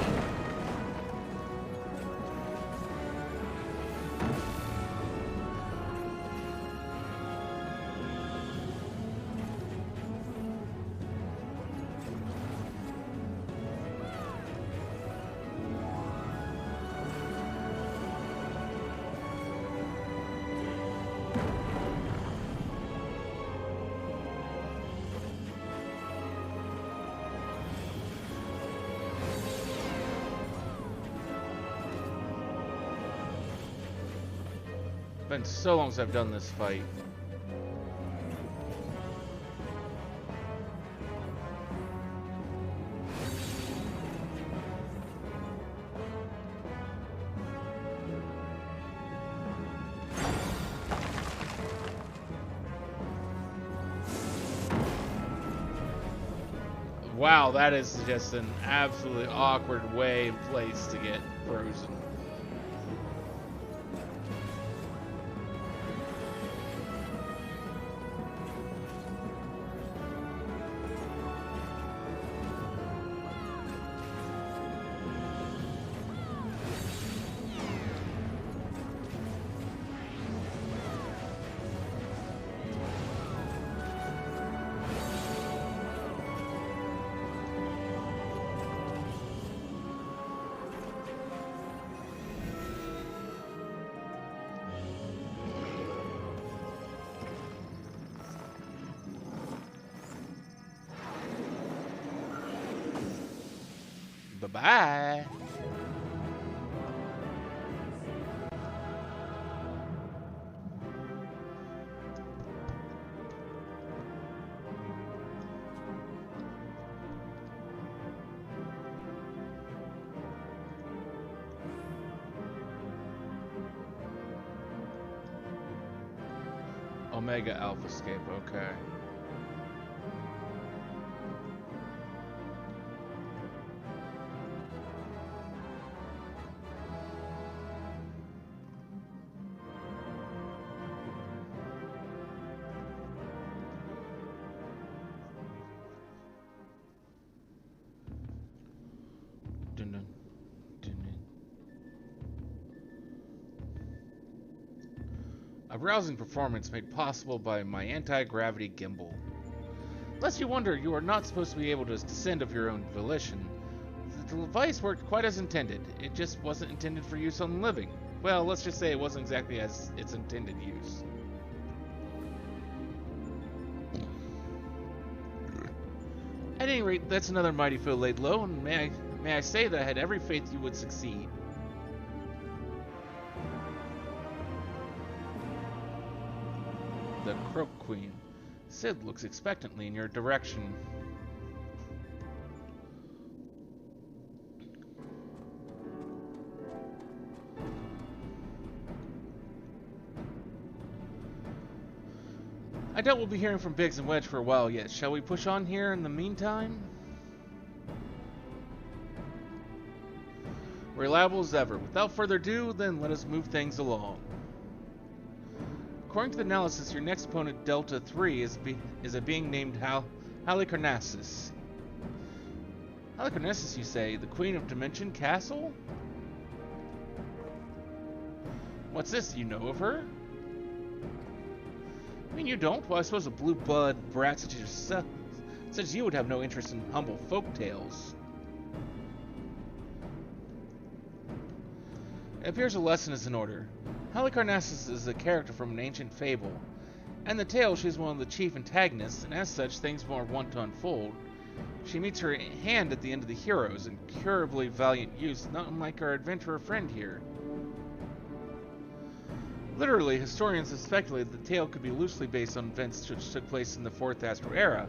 Been so long since I've done this fight. Wow, that is just an absolutely awkward way and place to get frozen. Bye-bye. Omega Alpha Scape, okay. Dun, dun, dun, dun. A rousing performance made possible by my anti-gravity gimbal. Lest you wonder, you are not supposed to be able to descend of your own volition. The device worked quite as intended. It just wasn't intended for use on the living. Well, let's just say it wasn't exactly as its intended use. At any rate, that's another mighty foe laid low, and may I say that I had every faith you would succeed. The Croak Queen. Sid looks expectantly in your direction. I doubt we'll be hearing from Biggs and Wedge for a while yet. Shall we push on here in the meantime? Reliable as ever. Without further ado, then let us move things along. According to the analysis, your next opponent, Delta 3, is a being named Halicarnassus. Halicarnassus, you say? The Queen of Dimension Castle? What's this? You know of her? I mean, you don't? Well, I suppose a blue blood brat such as you would have no interest in humble folk tales. It appears a lesson is in order. Halicarnassus is a character from an ancient fable. And the tale, she's one of the chief antagonists, and as such, things are wont to unfold. She meets her hand at the end of the heroes, incurably valiant youths, not unlike our adventurer friend here. Literally, historians have speculated the tale could be loosely based on events which took place in the Fourth Astral Era.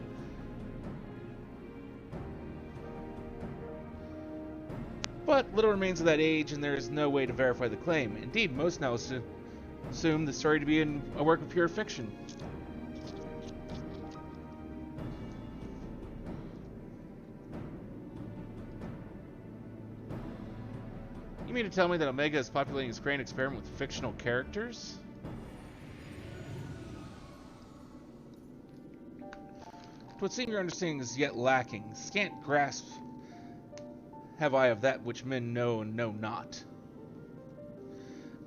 But little remains of that age, and there is no way to verify the claim. Indeed, most now assume the story to be a work of pure fiction. You mean to tell me that Omega is populating its grand experiment with fictional characters? Twould seem your understanding is yet lacking. Scant grasp have I of that which men know and know not.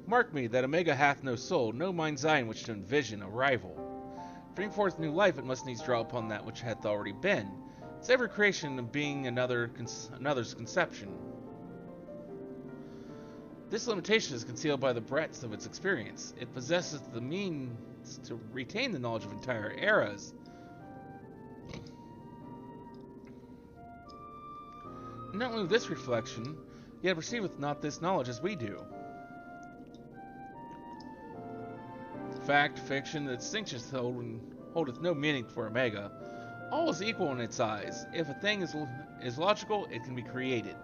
Mark me, that Omega hath no soul, no mind's eye in which to envision a rival. Bring forth new life, it must needs draw upon that which hath already been. Its every creation of being another's conception. This limitation is concealed by the breadth of its experience. It possesses the means to retain the knowledge of entire eras. Not only this reflection, yet perceiveth not this knowledge as we do. Fact, fiction, the distinctions holdeth no meaning for Omega. All is equal in its eyes. If a thing is logical, it can be created.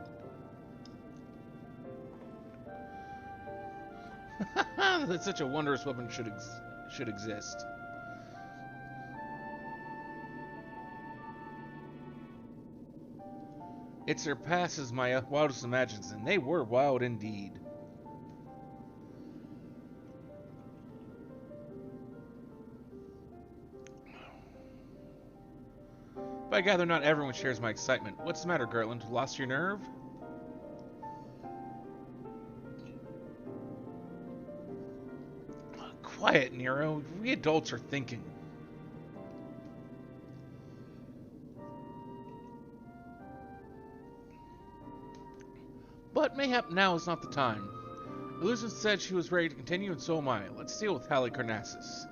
That such a wondrous weapon should exist. It surpasses my wildest imaginations, and they were wild indeed. But I gather not everyone shares my excitement. What's the matter, Gertland? Lost your nerve? Quiet, Nero. We adults are thinking. But mayhap now is not the time. Illusion said she was ready to continue, and so am I. Let's deal with Halicarnassus.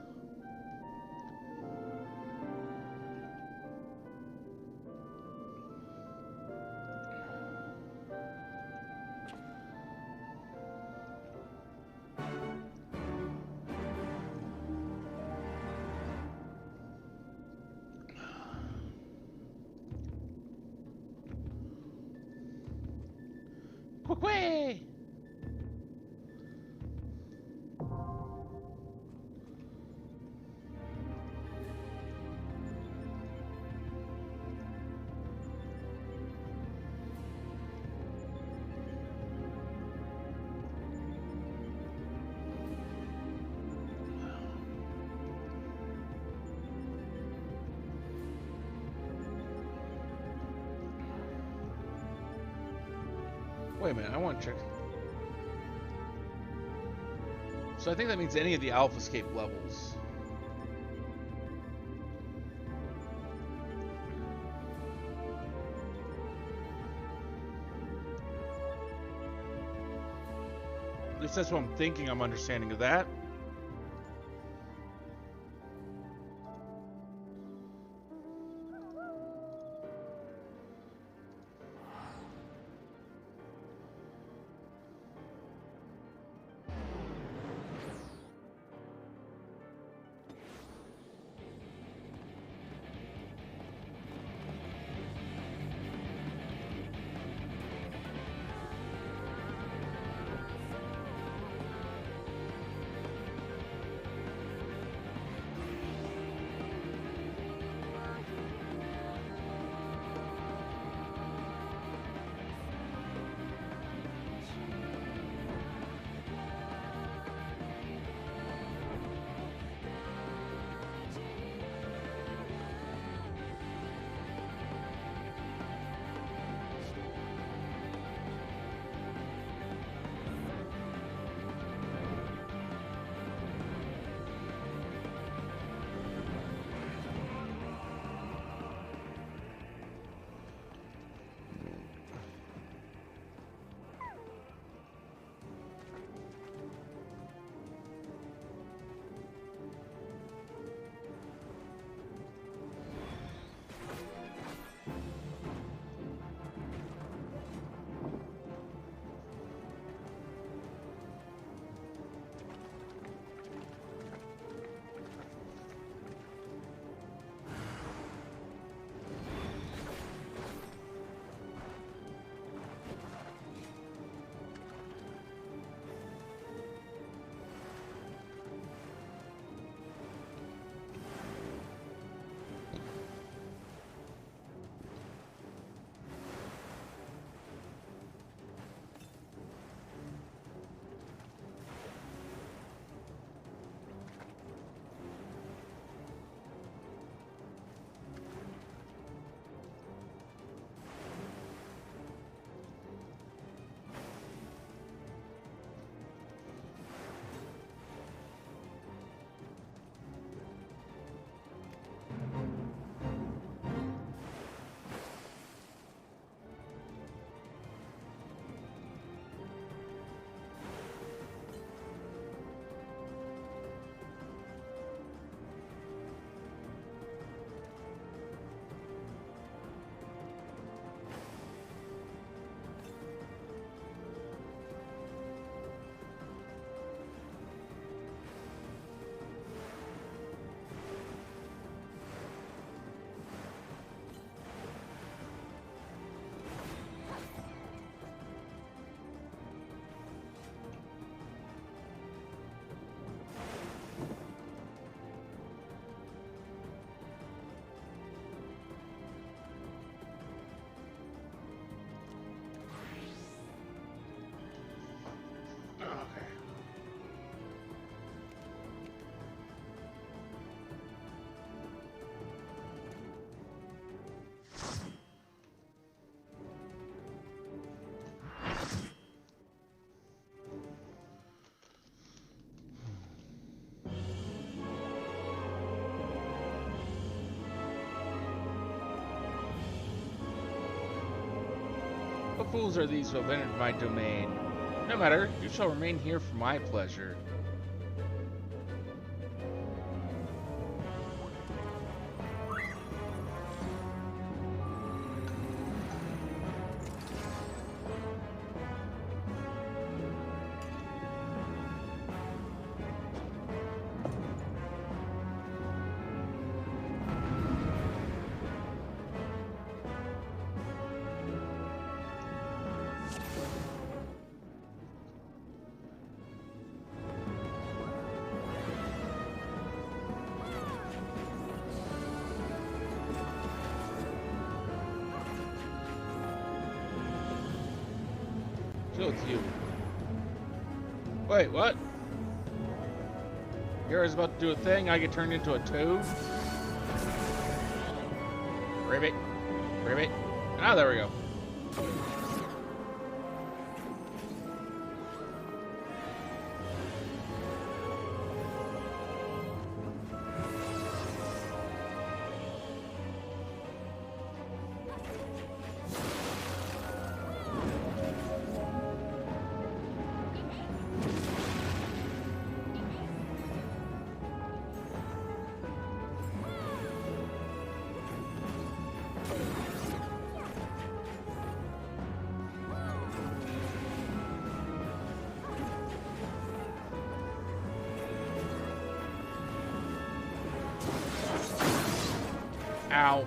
Quick! Wait a minute, I want to check. So I think that means any of the AlphaScape levels. At least that's what I'm thinking I'm understanding of that. What fools are these who have entered my domain? No matter, you shall remain here for my pleasure. So it's you. Wait, what? Hero's about to do a thing, I get turned into a toad? Ribbit. Ribbit. Ah, there we go. Ow.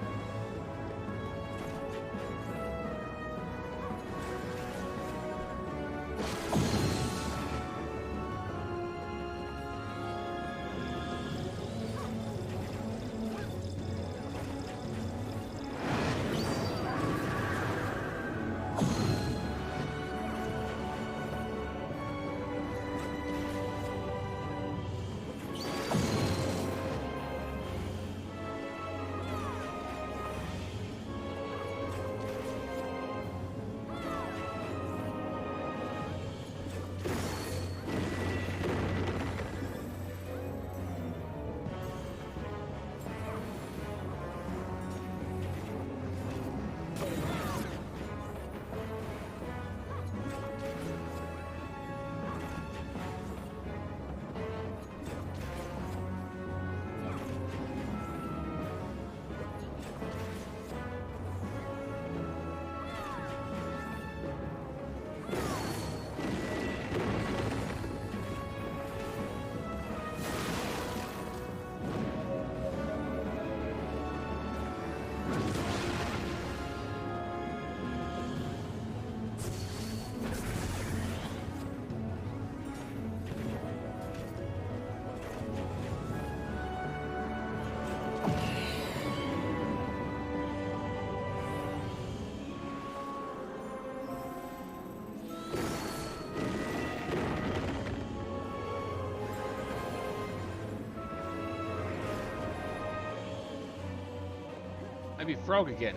I'd be frog again.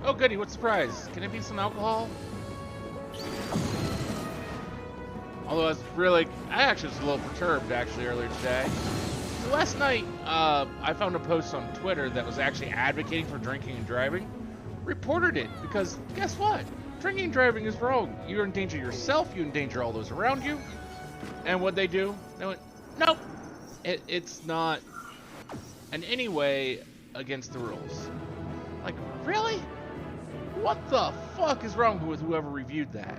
Oh goody, what's the prize? Can it be some alcohol? Although I actually was a little perturbed actually earlier today. Last night, I found a post on Twitter that was actually advocating for drinking and driving. Reported it because guess what? Drinking and driving is wrong. You endanger yourself, you endanger all those around you. And what they do? They went, nope, it's not in any way against the rules. Like, really? What the fuck is wrong with whoever reviewed that?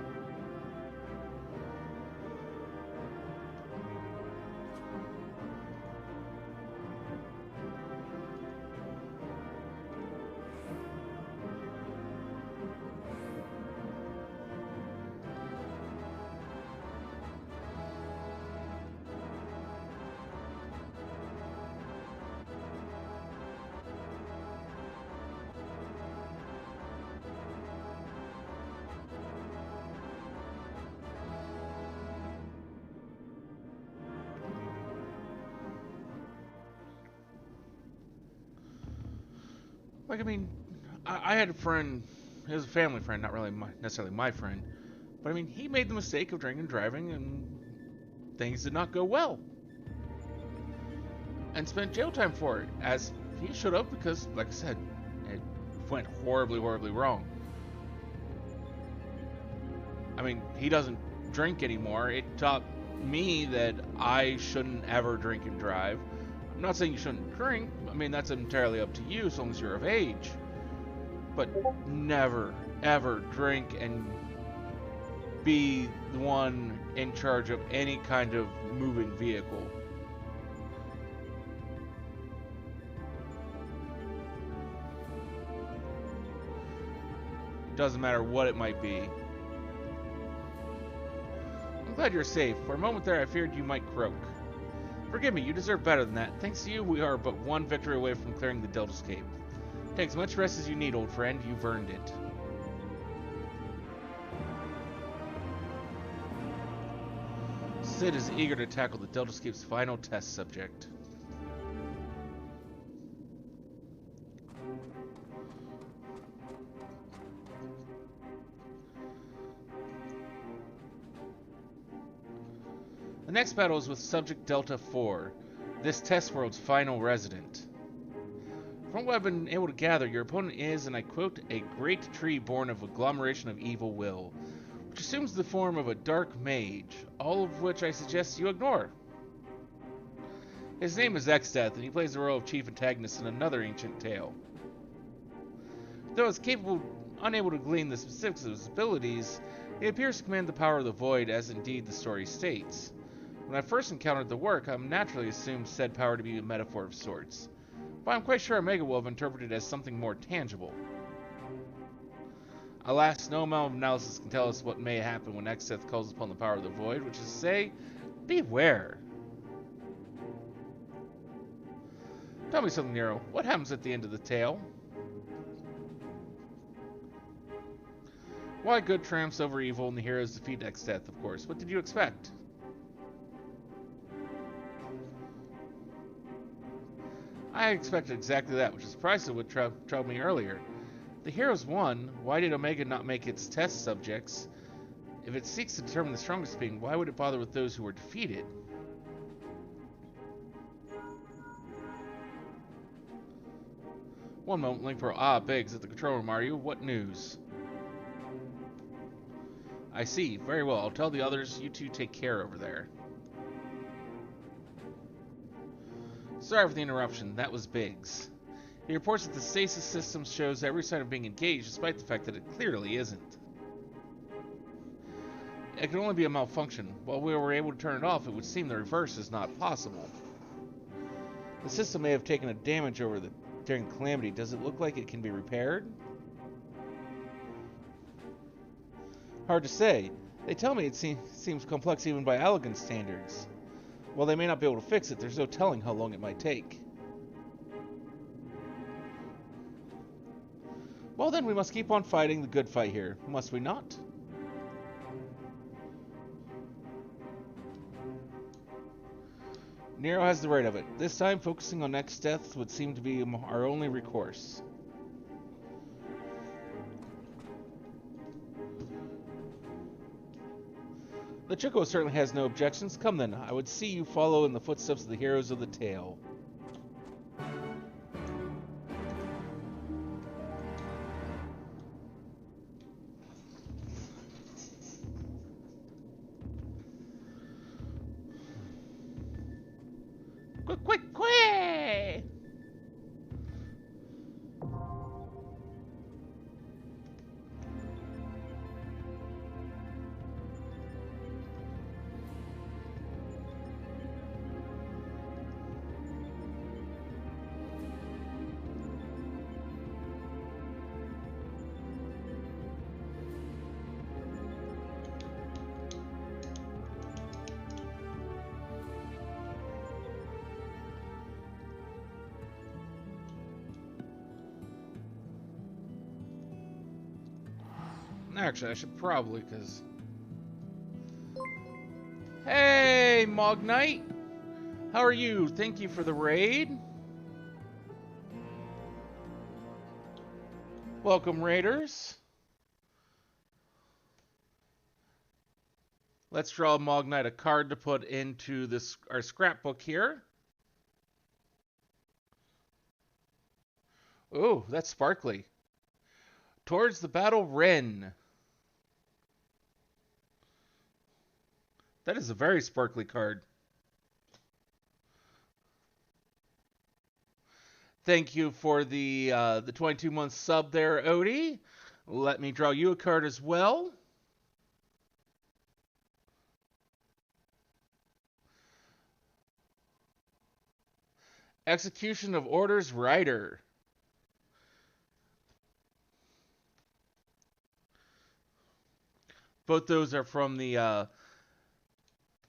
Like, I mean, I had a friend, he was a family friend, not really necessarily my friend, but I mean, he made the mistake of drinking and driving, and things did not go well. And spent jail time for it, as he should have, because, like I said, it went horribly, horribly wrong. I mean, he doesn't drink anymore. It taught me that I shouldn't ever drink and drive. I'm not saying you shouldn't drink. I mean, that's entirely up to you as long as you're of age. But never, ever drink and be the one in charge of any kind of moving vehicle. Doesn't matter what it might be. I'm glad you're safe. For a moment there, I feared you might croak. Forgive me, you deserve better than that. Thanks to you, we are but one victory away from clearing the Deltascape. Take as much rest as you need, old friend. You've earned it. Sid is eager to tackle the Deltascape's final test subject. The next battle is with Subject Delta 4, this test world's final resident. From what I've been able to gather, your opponent is, and I quote, a great tree born of agglomeration of evil will, which assumes the form of a dark mage, all of which I suggest you ignore. His name is Exdeath, and he plays the role of chief antagonist in another ancient tale. Though it's unable to glean the specifics of his abilities, he appears to command the power of the void, as indeed the story states. When I first encountered the work, I naturally assumed said power to be a metaphor of sorts, but I'm quite sure Omega will have interpreted it as something more tangible. Alas, no amount of analysis can tell us what may happen when Exdeath calls upon the power of the void, which is to say, beware. Tell me something, Nero. What happens at the end of the tale? Why good triumphs over evil and the heroes defeat Exdeath, of course. What did you expect? I expected exactly that, which is precisely what troubled me earlier. The heroes won. Why did Omega not make its test subjects? If it seeks to determine the strongest being, why would it bother with those who were defeated? One moment, Link Pro. Ah, Biggs, at the control room, are you? What news? I see. Very well. I'll tell the others. You two take care over there. Sorry for the interruption. That was Biggs. He reports that the stasis system shows every sign of being engaged, despite the fact that it clearly isn't. It can only be a malfunction. While we were able to turn it off, it would seem the reverse is not possible. The system may have taken a damage during the calamity. Does it look like it can be repaired? Hard to say. They tell me it seems complex even by Allegan standards. While they may not be able to fix it, there's no telling how long it might take. Well then, we must keep on fighting the good fight here, must we not? Nero has the right of it. This time, focusing on Exdeath would seem to be our only recourse. The Choco certainly has no objections. Come then, I would see you follow in the footsteps of the heroes of the tale. Quick, quick, quick! Actually, I should probably, because... Hey, Mog Knight! How are you? Thank you for the raid. Welcome, Raiders. Let's draw Mognight a card to put into this our scrapbook here. Ooh, that's sparkly. Towards the Battle Wrenn. That is a very sparkly card. Thank you for the 22-month sub there, Odie. Let me draw you a card as well. Execution of Orders Rider. Both those are from the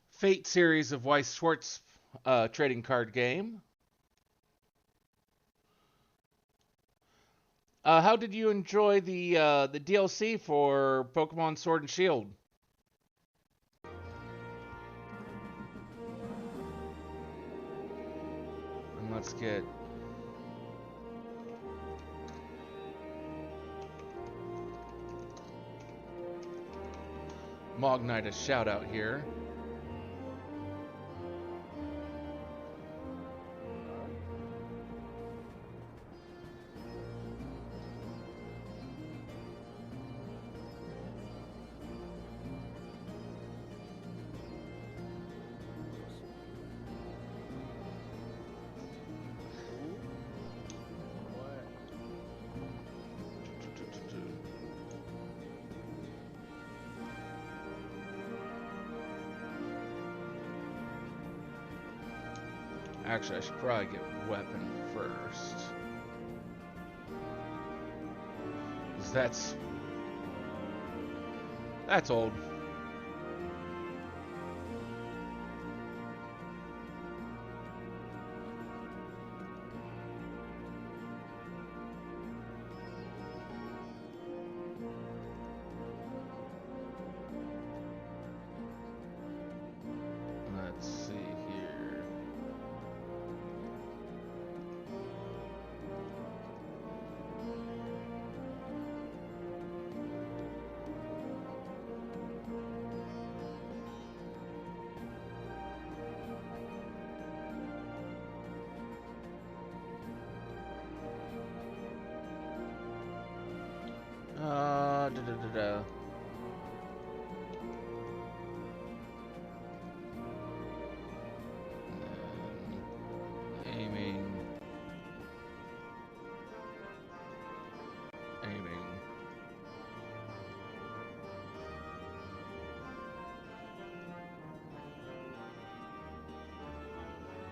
Fate series of Weiss Schwarz trading card game. How did you enjoy the DLC for Pokemon Sword and Shield? And let's get Mognight a shout out here. Actually, I should probably get weapon first. 'Cause that's old. Let's see here. Da, da, da, da. Aiming.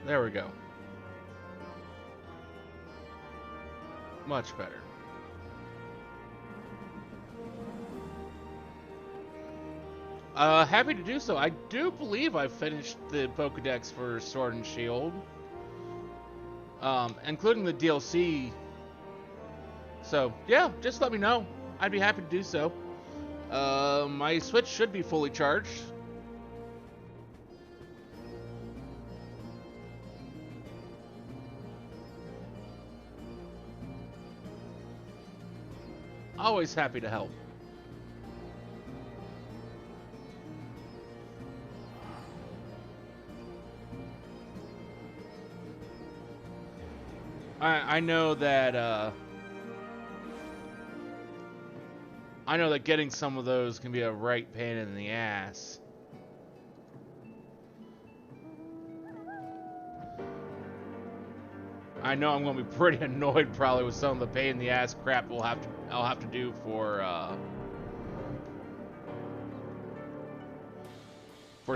There we go. Much better. Happy to do so. I do believe I finished the Pokedex for Sword and Shield. Including the DLC. So, yeah, just let me know. I'd be happy to do so. My Switch should be fully charged. Always happy to help. I know that getting some of those can be a right pain in the ass. I know I'm going to be pretty annoyed probably with some of the pain in the ass crap I'll have to do for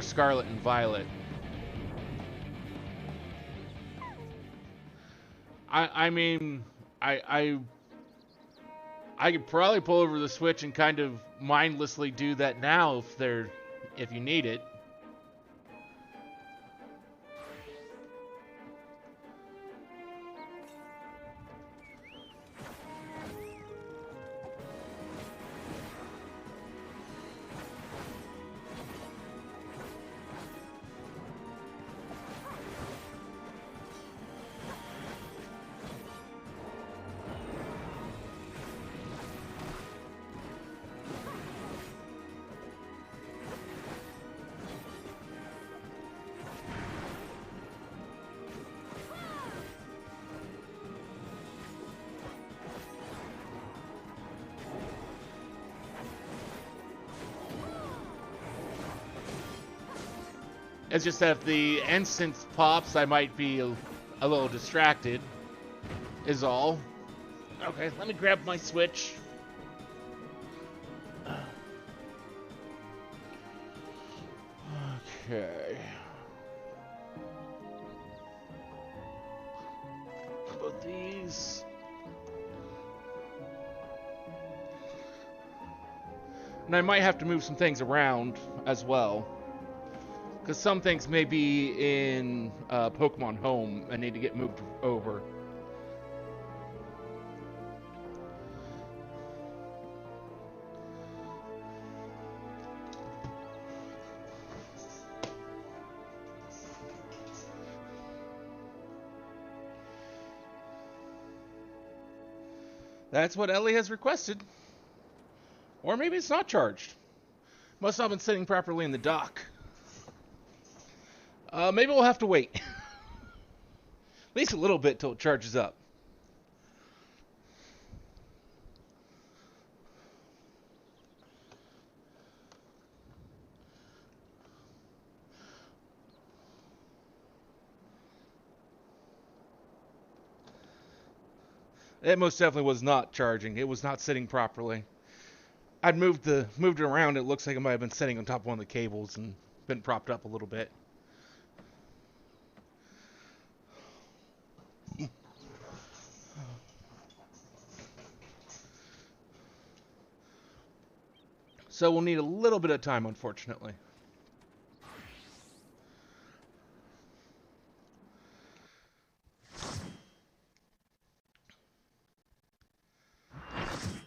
Scarlet and Violet. I mean, I could probably pull over the Switch and kind of mindlessly do that now if you need it. It's just that if the instance pops, I might be a little distracted, is all. Okay, let me grab my Switch. Okay. Put these. And I might have to move some things around as well. Because some things may be in Pokemon Home and need to get moved over. That's what Ellie has requested. Or maybe it's not charged. Must not have been sitting properly in the dock. Maybe we'll have to wait. At least a little bit till it charges up. It most definitely was not charging. It was not sitting properly. I'd moved it around. It looks like it might have been sitting on top of one of the cables and been propped up a little bit. So we'll need a little bit of time, unfortunately.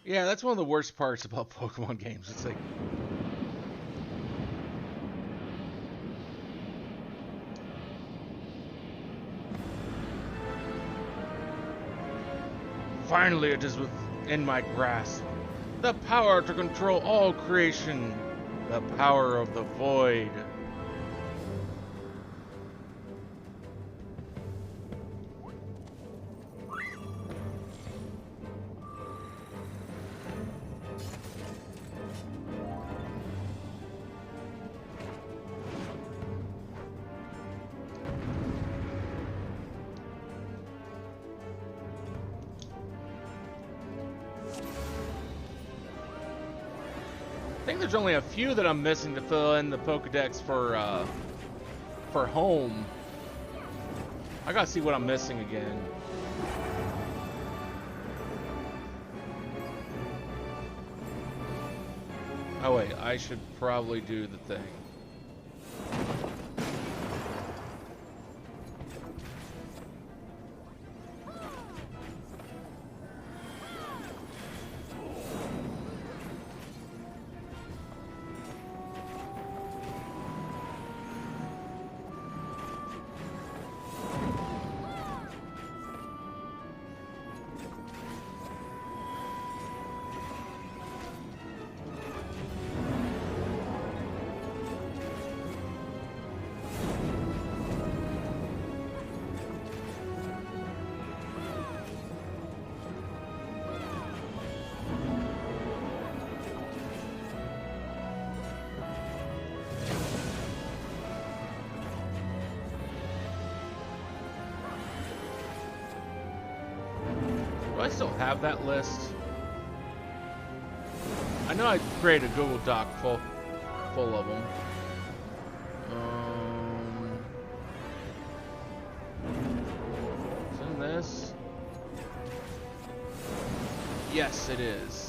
Yeah, that's one of the worst parts about Pokemon games. It's like... Finally, it is within my grasp. The power to control all creation. The power of the void. I think there's only a few that I'm missing to fill in the Pokedex for home. I gotta see what I'm missing again. Oh wait, I should probably do the thing. Do I still have that list? I know I created a Google Doc full of them. Is it in this? Yes, it is.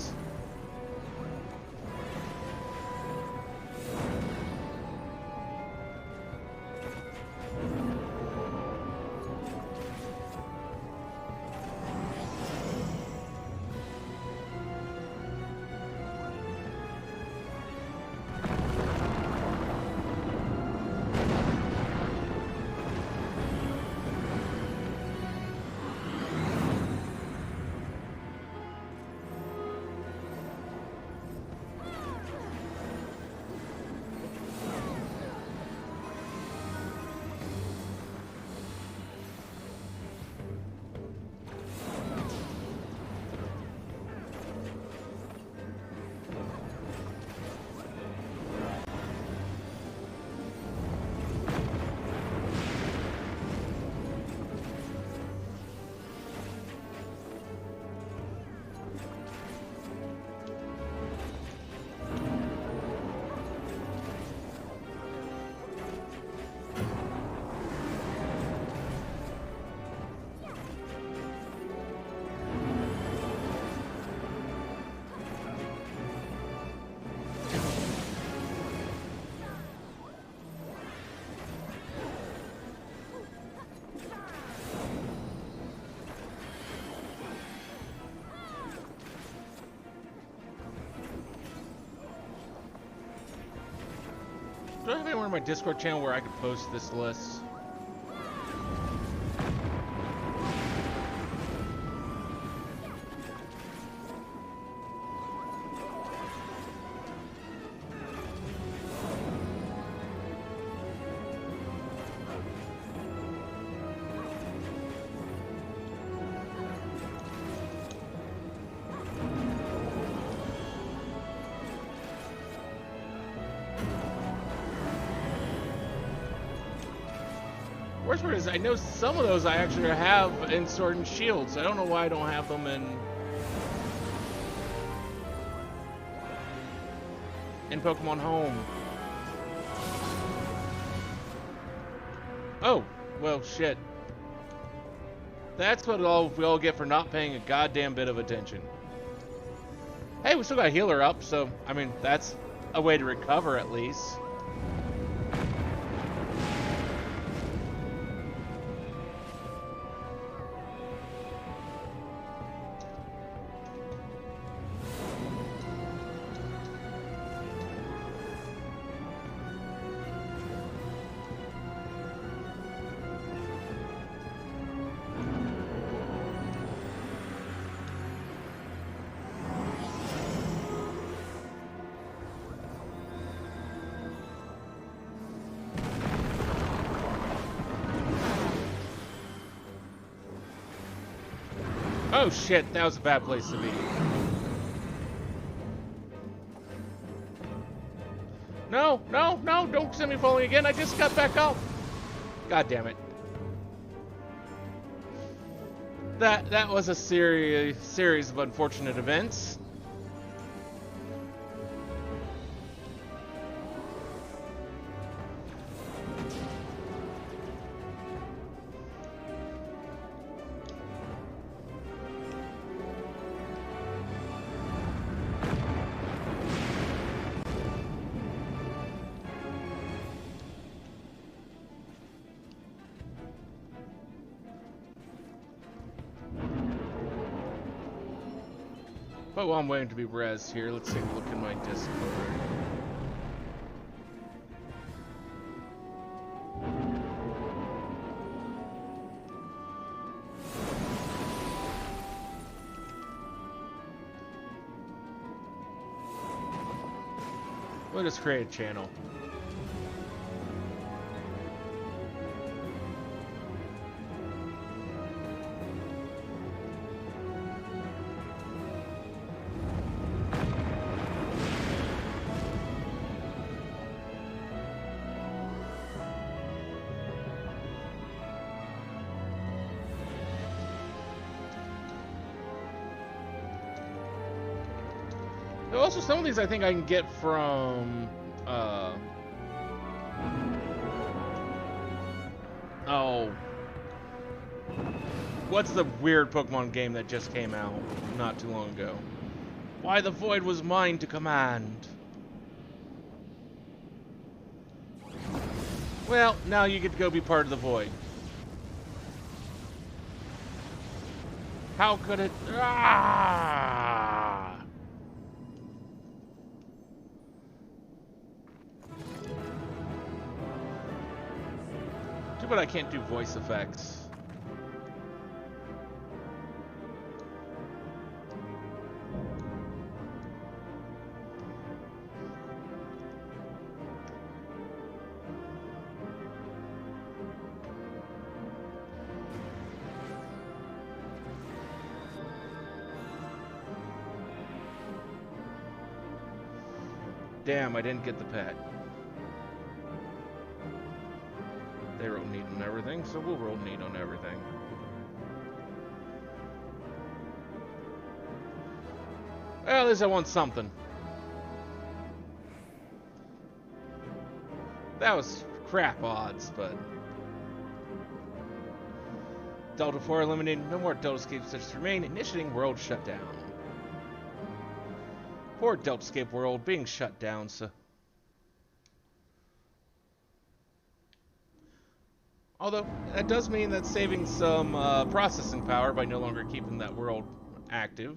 Do I have anywhere in my Discord channel where I could post this list? Worst part is, I know some of those I actually have in Sword and Shield, so I don't know why I don't have them in Pokemon Home. Oh, well, shit. That's what we all get for not paying a goddamn bit of attention. Hey, we still got a healer up, so, I mean, that's a way to recover at least. Oh shit, that was a bad place to be. No, no, no, don't send me falling again. I just got back up. God damn it. That was a series of unfortunate events. But while I'm waiting to be res here, let's take a look in my Discord. We'll just create a channel. Also, some of these I think I can get from, oh, what's the weird Pokemon game that just came out not too long ago? Why the Void was mine to command. Well, now you get to go be part of the Void. How could it? Ah! But I can't do voice effects. Damn, I didn't get the pet. They roll neat on everything, so we'll roll neat on everything. Well, at least I want something. That was crap odds, but... Delta 4 eliminated. No more Deltascape such remain. Initiating world shutdown. Poor Deltascape world being shut down, so... Although, that does mean that's saving some processing power by no longer keeping that world active.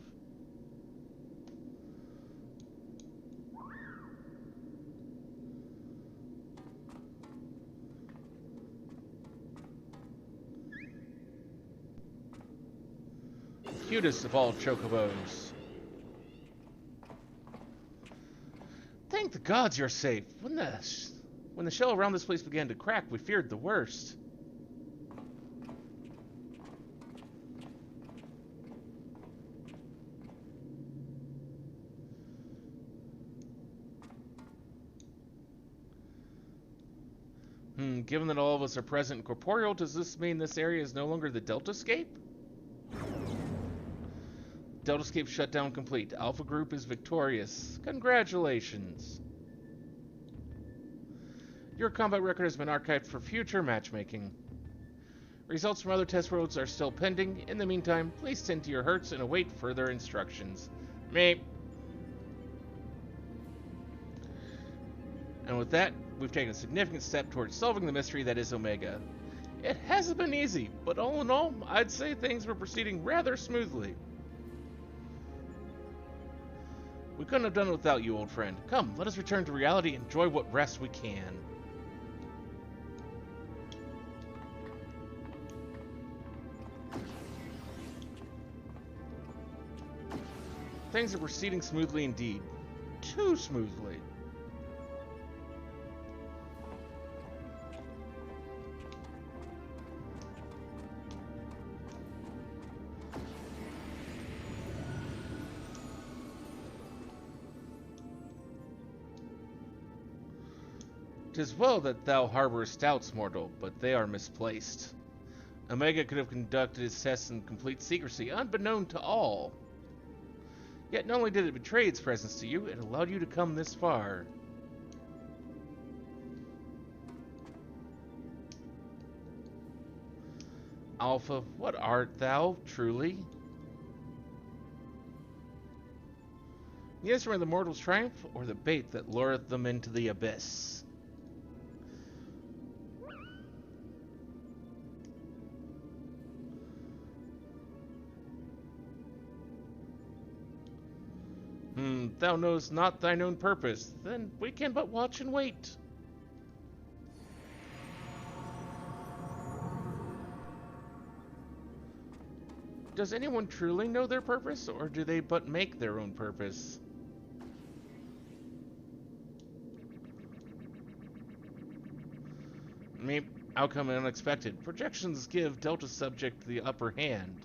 cutest of all chocobos. Thank the gods you're safe. When the shell around this place began to crack, we feared the worst. Given that all of us are present and corporeal, does this mean this area is no longer the Deltascape? Deltascape shutdown complete. Alpha Group is victorious. Congratulations. Your combat record has been archived for future matchmaking. Results from other test worlds are still pending. In the meantime, please tend to your hurts and await further instructions. Meep. And with that, we've taken a significant step towards solving the mystery that is Omega. It hasn't been easy, but all in all, I'd say things were proceeding rather smoothly. We couldn't have done it without you, old friend. Come, let us return to reality and enjoy what rest we can. Things are proceeding smoothly indeed. Too smoothly. "'Tis well that thou harborest doubts, mortal, but they are misplaced. Omega could have conducted his tests in complete secrecy, unbeknown to all. Yet not only did it betray its presence to you, it allowed you to come this far. Alpha, what art thou, truly? The instrument of the mortal's triumph, or the bait that lureth them into the abyss?" Thou knowest not thine own purpose. Then we can but watch and wait. Does anyone truly know their purpose, or do they but make their own purpose? Outcome unexpected. Projections give Delta subject the upper hand.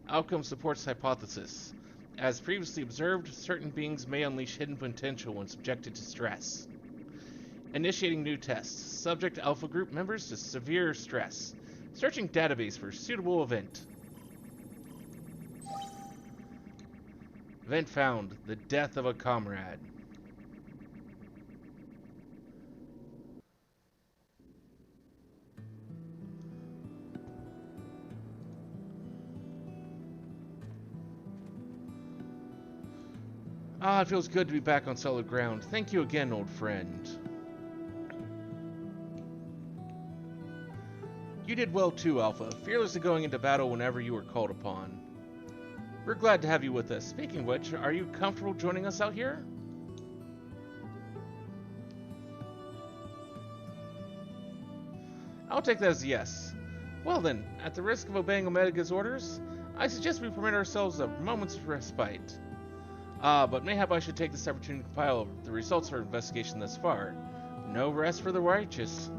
Outcome supports hypothesis. As previously observed, certain beings may unleash hidden potential when subjected to stress. Initiating new tests. Subject Alpha Group members to severe stress. Searching database for suitable event. Event found. The death of a comrade. Ah, it feels good to be back on solid ground. Thank you again, old friend. You did well too, Alpha, fearlessly going into battle whenever you were called upon. We're glad to have you with us. Speaking of which, are you comfortable joining us out here? I'll take that as a yes. Well then, at the risk of obeying Omega's orders, I suggest we permit ourselves a moment's respite. But mayhap I should take this opportunity to compile the results of our investigation thus far. No rest for the righteous.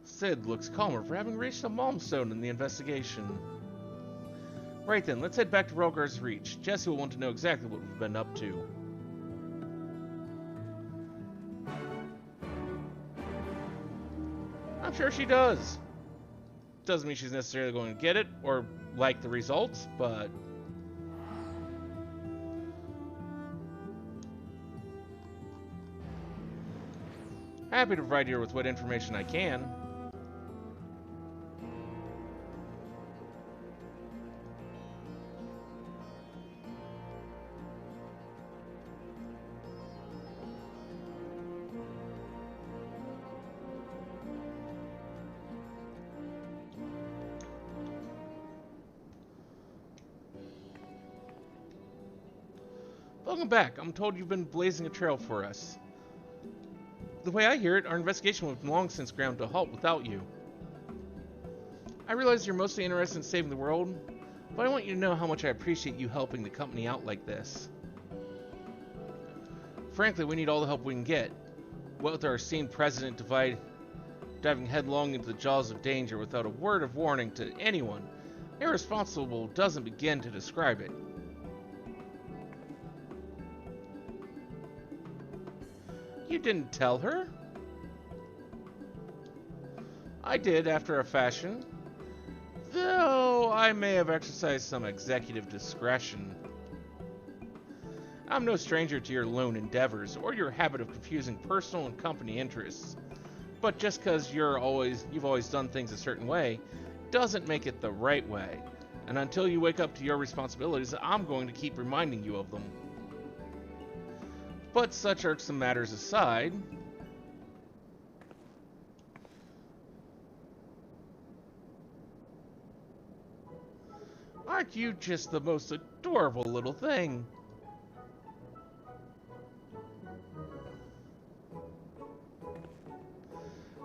Sid looks calmer for having reached a milestone in the investigation. Right then, let's head back to Relgar's Reach. Jessie will want to know exactly what we've been up to. I'm sure she does. Doesn't mean she's necessarily going to get it or like the results, but happy to provide you with what information I can. Welcome back. I'm told you've been blazing a trail for us. The way I hear it, our investigation would have long since ground to a halt without you. I realize you're mostly interested in saving the world, but I want you to know how much I appreciate you helping the company out like this. Frankly, we need all the help we can get. What with our esteemed president diving headlong into the jaws of danger without a word of warning to anyone, irresponsible doesn't begin to describe it. You didn't tell her? I did, after a fashion. Though I may have exercised some executive discretion. I'm no stranger to your lone endeavors, or your habit of confusing personal and company interests. But just because you've always done things a certain way, doesn't make it the right way. And until you wake up to your responsibilities, I'm going to keep reminding you of them. But such irksome matters aside, aren't you just the most adorable little thing?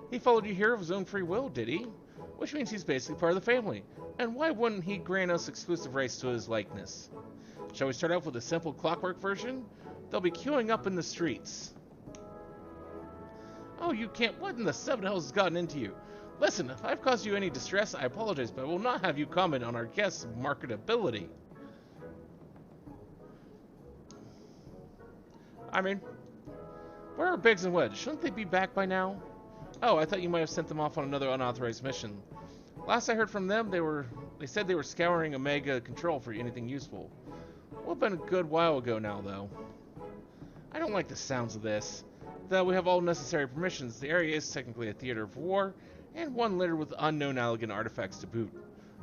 He followed you here of his own free will, did he? Which means he's basically part of the family. And why wouldn't he grant us exclusive rights to his likeness? Shall we start off with a simple clockwork version? They'll be queuing up in the streets. Oh, you can't. What in the seven hells has gotten into you? Listen, if I've caused you any distress, I apologize, but I will not have you comment on our guest's marketability. I mean, where are Biggs and Wedge? Shouldn't they be back by now? Oh, I thought you might have sent them off on another unauthorized mission. Last I heard from them, they said they were scouring Omega Control for anything useful. Well, been a good while ago now, though. I don't like the sounds of this. Though we have all necessary permissions, the area is technically a theater of war, and one littered with unknown elegant artifacts to boot.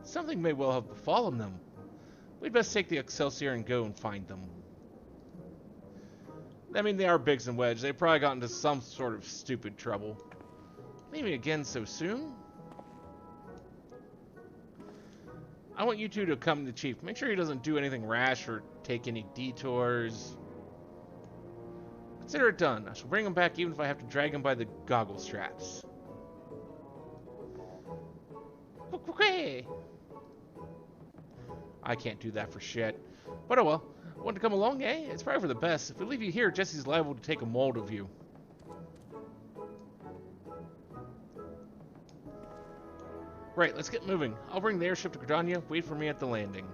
Something may well have befallen them. We'd best take the Excelsior and go and find them. I mean, they are Biggs and Wedge. They probably got into some sort of stupid trouble. Maybe again so soon? I want you two to accompany the chief. Make sure he doesn't do anything rash or take any detours. Consider it done. I shall bring him back even if I have to drag him by the goggle straps. Okay. I can't do that for shit. But oh well. Want to come along, eh? It's probably for the best. If we leave you here, Jesse's liable to take a mold of you. Right, let's get moving. I'll bring the airship to Gridania. Wait for me at the landing.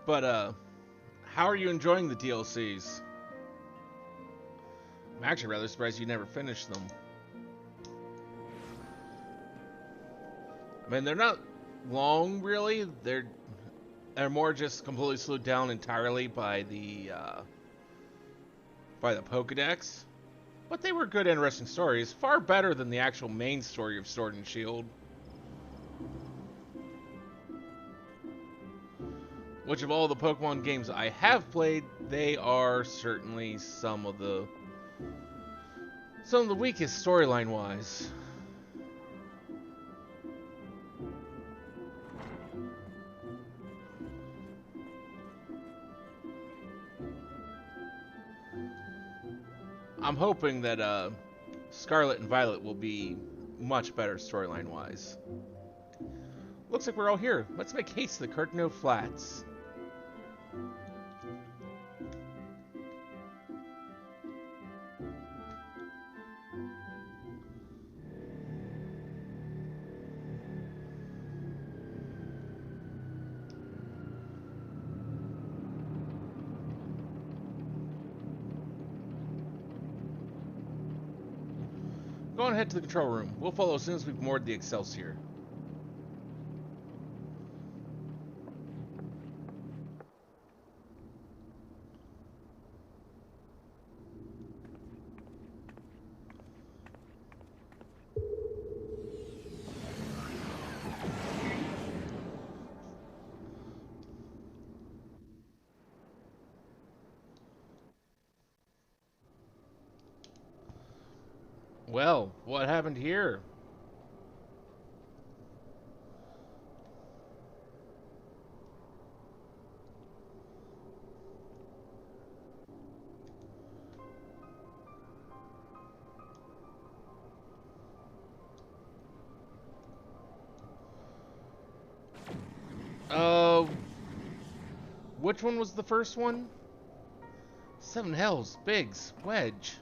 But, how are you enjoying the DLCs? I'm actually rather surprised you never finished them. I mean, they're not long, really. They're more just completely slowed down entirely by the Pokédex. But they were good, interesting stories. Far better than the actual main story of Sword and Shield. Which of all the Pokemon games I have played, they are certainly some of the weakest storyline-wise. I'm hoping that Scarlet and Violet will be much better storyline-wise. Looks like we're all here. Let's make haste to the Cartano Flats. Go on ahead to the control room. We'll follow as soon as we've moored the Excelsior. Well, what happened here? Which one was the first one? Seven Hells, Biggs, Wedge.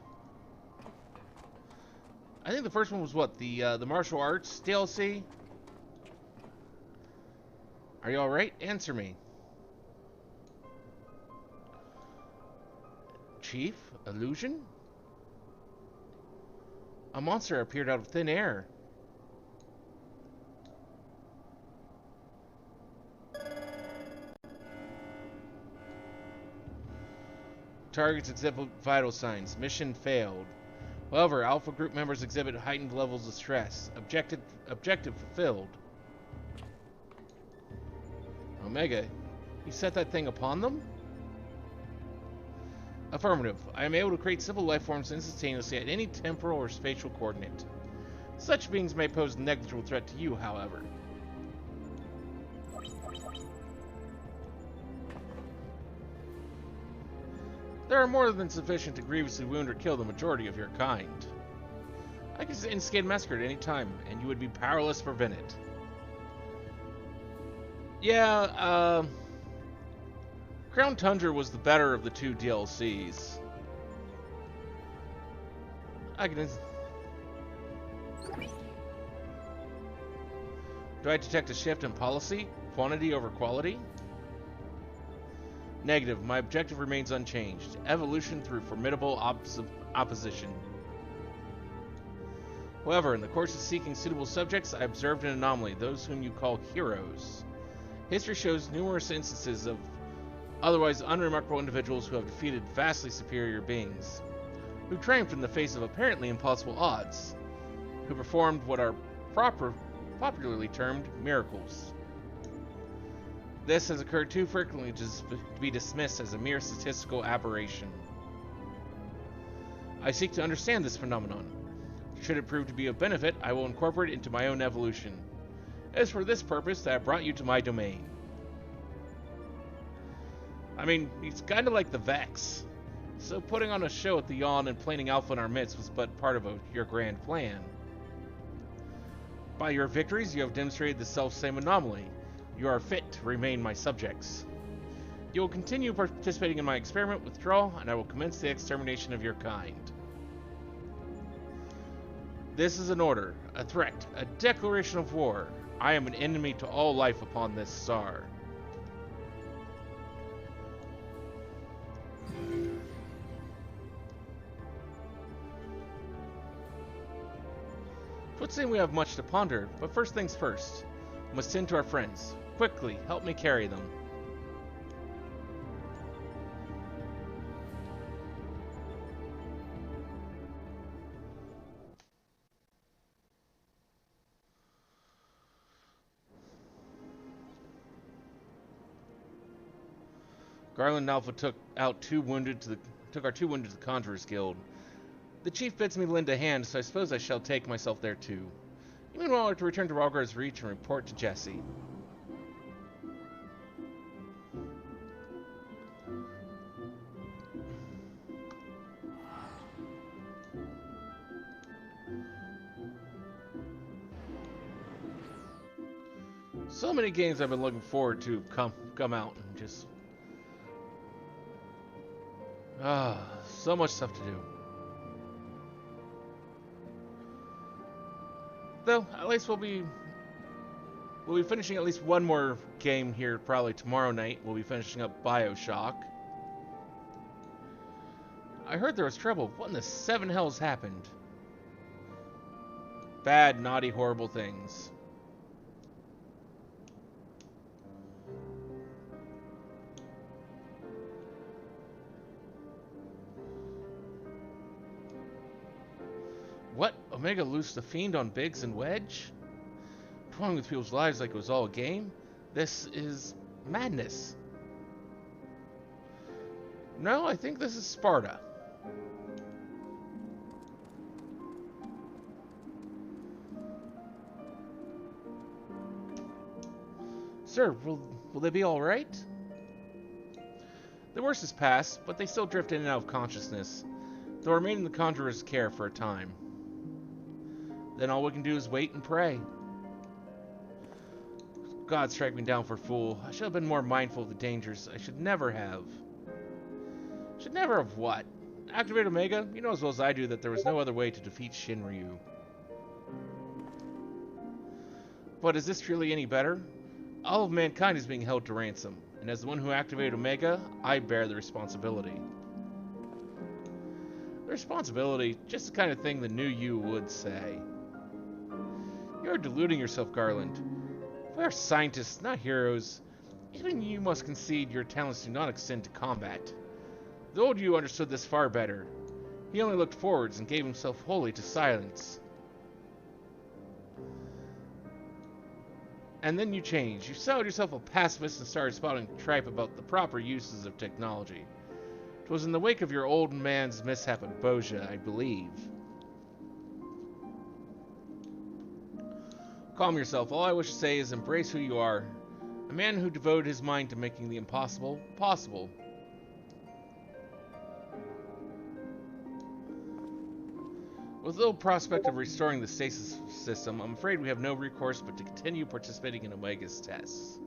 I think the first one was what? The martial arts DLC? Are you alright? Answer me. Chief? Illusion? A monster appeared out of thin air. Targets exhibit vital signs. Mission failed. However, Alpha Group members exhibit heightened levels of stress. Objective fulfilled. Omega, you set that thing upon them? Affirmative. I am able to create simple life forms instantaneously at any temporal or spatial coordinate. Such beings may pose a negligible threat to you, however. There are more than sufficient to grievously wound or kill the majority of your kind. I can instigate a massacre at any time, and you would be powerless to prevent it. Yeah, Crown Tundra was the better of the two DLCs. Do I detect a shift in policy? Quantity over quality? Negative. My objective remains unchanged. Evolution through formidable opposition. However, in the course of seeking suitable subjects, I observed an anomaly, those whom you call heroes. History shows numerous instances of otherwise unremarkable individuals who have defeated vastly superior beings, who triumphed in the face of apparently impossible odds, who performed what are popularly termed miracles. This has occurred too frequently to be dismissed as a mere statistical aberration. I seek to understand this phenomenon. Should it prove to be of benefit, I will incorporate it into my own evolution. It is for this purpose that I brought you to my domain. I mean, he's kind of like the Vex. So putting on a show at the Yawn and planting Alpha in our midst was but part of your grand plan. By your victories, you have demonstrated the self-same anomaly. You are fit to remain my subjects. You will continue participating in my experiment, withdraw, and I will commence the extermination of your kind. This is an order, a threat, a declaration of war. I am an enemy to all life upon this star. It would seem we have much to ponder, but first things first. We must tend to our friends. Quickly, help me carry them. Garland and Alpha took our two wounded to the Conjurer's Guild. The chief bids me lend a hand, so I suppose I shall take myself there too. Meanwhile, I have to return to Rhalgr's Reach and report to Jesse. So many games I've been looking forward to come out and just so much stuff to do. Though at least we'll be finishing at least one more game here probably tomorrow night. We'll be finishing up BioShock. I heard there was trouble. What in the seven hells happened? Bad, naughty, horrible things. What? Omega loosed the fiend on Biggs and Wedge? Toying with people's lives like it was all a game? This is madness. No, I think this is Sparta. Sir, will they be alright? The worst is past, but they still drift in and out of consciousness. They'll remain in the Conjurer's care for a time. Then all we can do is wait and pray. God strike me down for a fool. I should have been more mindful of the dangers. I should never have. Should never have what? Activate Omega? You know as well as I do that there was no other way to defeat Shinryu. But is this truly any better? All of mankind is being held to ransom, and as the one who activated Omega, I bear the responsibility. The responsibility, just the kind of thing the new you would say. You're deluding yourself, Garland. We are scientists, not heroes. Even you must concede your talents do not extend to combat. The old you understood this far better. He only looked forwards and gave himself wholly to silence. And then you changed. You styled yourself a pacifist and started spouting tripe about the proper uses of technology. It was in the wake of your old man's mishap at Boja, I believe. Calm yourself. All I wish to say is embrace who you are. A man who devoted his mind to making the impossible possible. With little prospect of restoring the stasis system, I'm afraid we have no recourse but to continue participating in Omega's tests.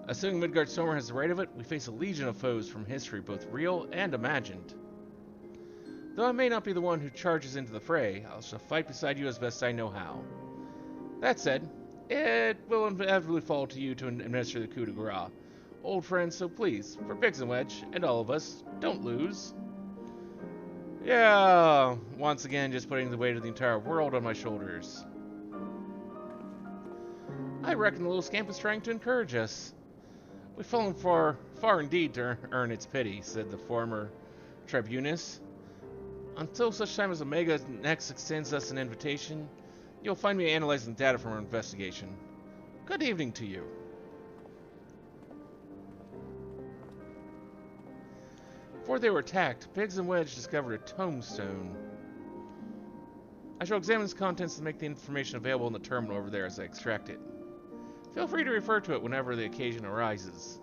Assuming Midgardsormr has the right of it, we face a legion of foes from history, both real and imagined. Though I may not be the one who charges into the fray, I shall fight beside you as best I know how. That said, it will inevitably fall to you to administer the coup de grace. Old friends, so please, for Biggs and Wedge, and all of us, don't lose. Yeah, once again, just putting the weight of the entire world on my shoulders. I reckon the little scamp is trying to encourage us. We've fallen far indeed to earn its pity, said the former tribunus. Until such time as Omega next extends us an invitation, you'll find me analyzing data from our investigation. Good evening to you. Before they were attacked, Biggs and Wedge discovered a tombstone. I shall examine its contents and make the information available in the terminal over there as I extract it. Feel free to refer to it whenever the occasion arises.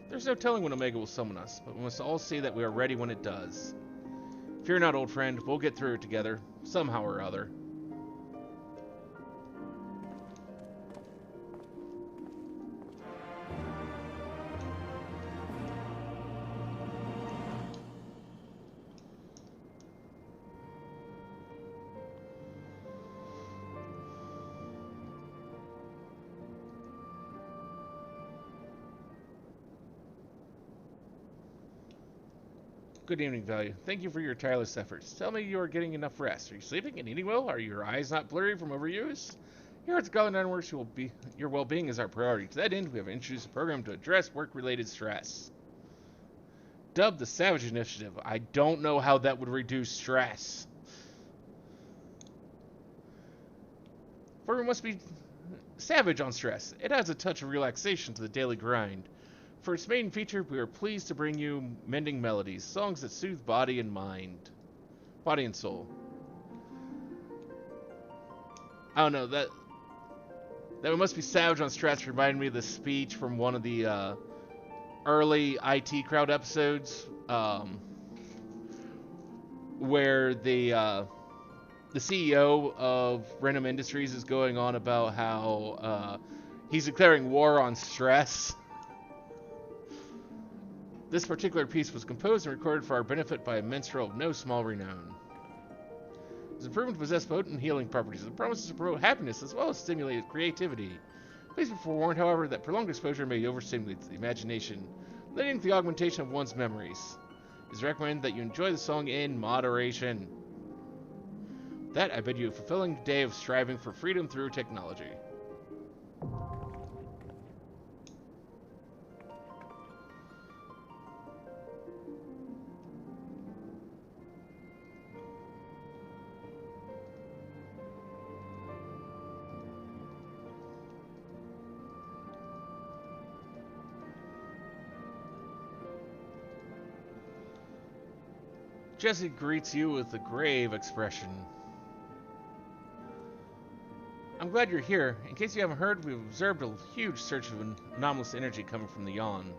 There's no telling when Omega will summon us, but we must all see that we are ready when it does. Fear not, old friend, we'll get through it together, somehow or other. Good evening, Value. Thank you for your tireless efforts. Tell me you are getting enough rest. Are you sleeping and eating well? Are your eyes not blurry from overuse? Here at the Garland Ironworks, your well-being is our priority. To that end, we have introduced a program to address work-related stress. Dubbed the Savage Initiative. I don't know how that would reduce stress. For we must be savage on stress. It adds a touch of relaxation to the daily grind. For its main feature, we are pleased to bring you Mending Melodies, songs that soothe body and mind. Body and soul. I don't know, that we must be savage on stress reminded me of the speech from one of the early IT Crowd episodes, where the CEO of Random Industries is going on about how he's declaring war on stress. This particular piece was composed and recorded for our benefit by a minstrel of no small renown. It is proven to possess potent healing properties and promises to promote happiness as well as stimulate creativity. Please be forewarned, however, that prolonged exposure may overstimulate the imagination, leading to the augmentation of one's memories. It is recommended that you enjoy the song in moderation. With that, I bid you a fulfilling day of striving for freedom through technology. Jesse greets you with a grave expression. I'm I'm glad you're here. In case you haven't heard, we've observed a huge surge of anomalous energy coming from the Yawn.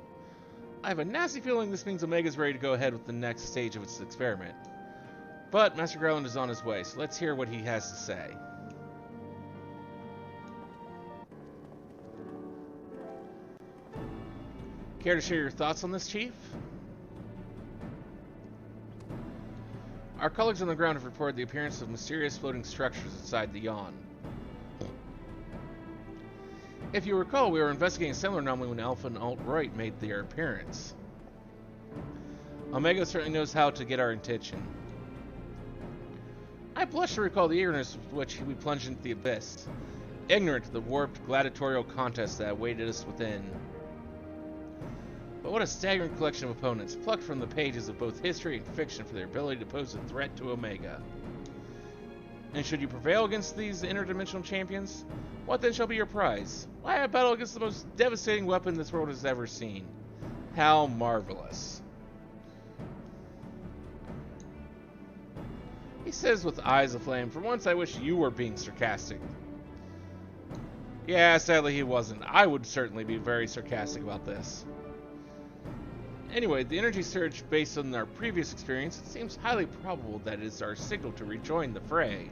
I have a nasty feeling this means Omega's ready to go ahead with the next stage of its experiment. But Master Garland is on his way, so let's hear what he has to say. Care to share your thoughts on this, Chief? Our colleagues on the ground have reported the appearance of mysterious floating structures inside the Yawn. If you recall, we were investigating a similar anomaly when Alpha and Alt-Right made their appearance. Omega certainly knows how to get our attention. I blush to recall the eagerness with which we plunged into the abyss, ignorant of the warped gladiatorial contest that awaited us within. But what a staggering collection of opponents, plucked from the pages of both history and fiction for their ability to pose a threat to Omega. And should you prevail against these interdimensional champions, what then shall be your prize? Why, a battle against the most devastating weapon this world has ever seen. How marvelous. He says with eyes aflame, for once I wish you were being sarcastic. Yeah, sadly he wasn't. I would certainly be very sarcastic about this. Anyway, the energy surge, based on our previous experience, it seems highly probable that it is our signal to rejoin the fray.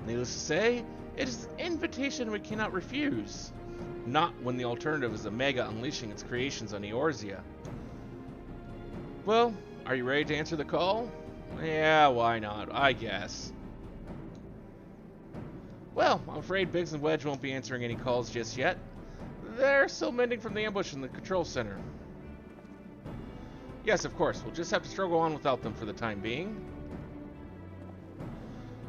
Needless to say, it is an invitation we cannot refuse. Not when the alternative is Omega unleashing its creations on Eorzea. Well, are you ready to answer the call? Yeah, why not? I guess. Well, I'm afraid Biggs and Wedge won't be answering any calls just yet. They're still mending from the ambush in the control center. Yes, of course. We'll just have to struggle on without them for the time being.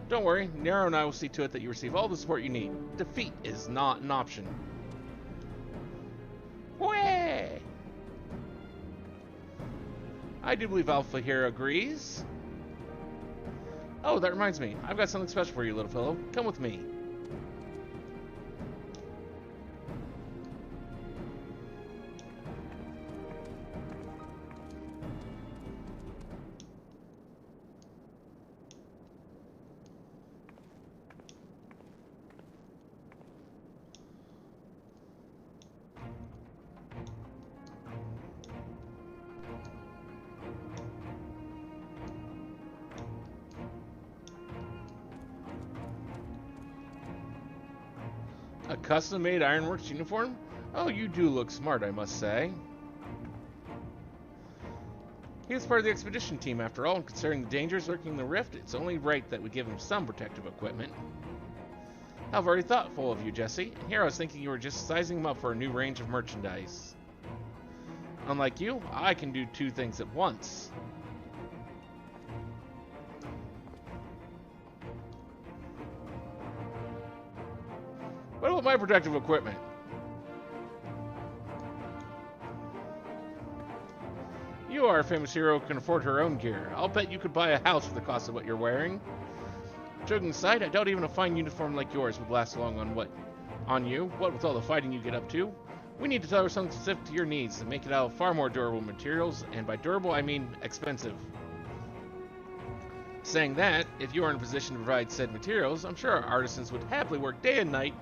Don't worry. Nero and I will see to it that you receive all the support you need. Defeat is not an option. Whee! I do believe Alpha here agrees. Oh, that reminds me. I've got something special for you, little fellow. Come with me. A custom-made Ironworks uniform? Oh, you do look smart, I must say. He is part of the expedition team, after all, and considering the dangers lurking in the rift, it's only right that we give him some protective equipment. How very thoughtful of you, Jesse. Here I was thinking you were just sizing him up for a new range of merchandise. Unlike you, I can do two things at once. What about my protective equipment? You are a famous hero who can afford her own gear. I'll bet you could buy a house for the cost of what you're wearing. Joking aside, I doubt even a fine uniform like yours would last long on you. What with all the fighting you get up to? We need to tailor something specific to your needs and make it out of far more durable materials, and by durable I mean expensive. Saying that, if you are in a position to provide said materials, I'm sure our artisans would happily work day and night,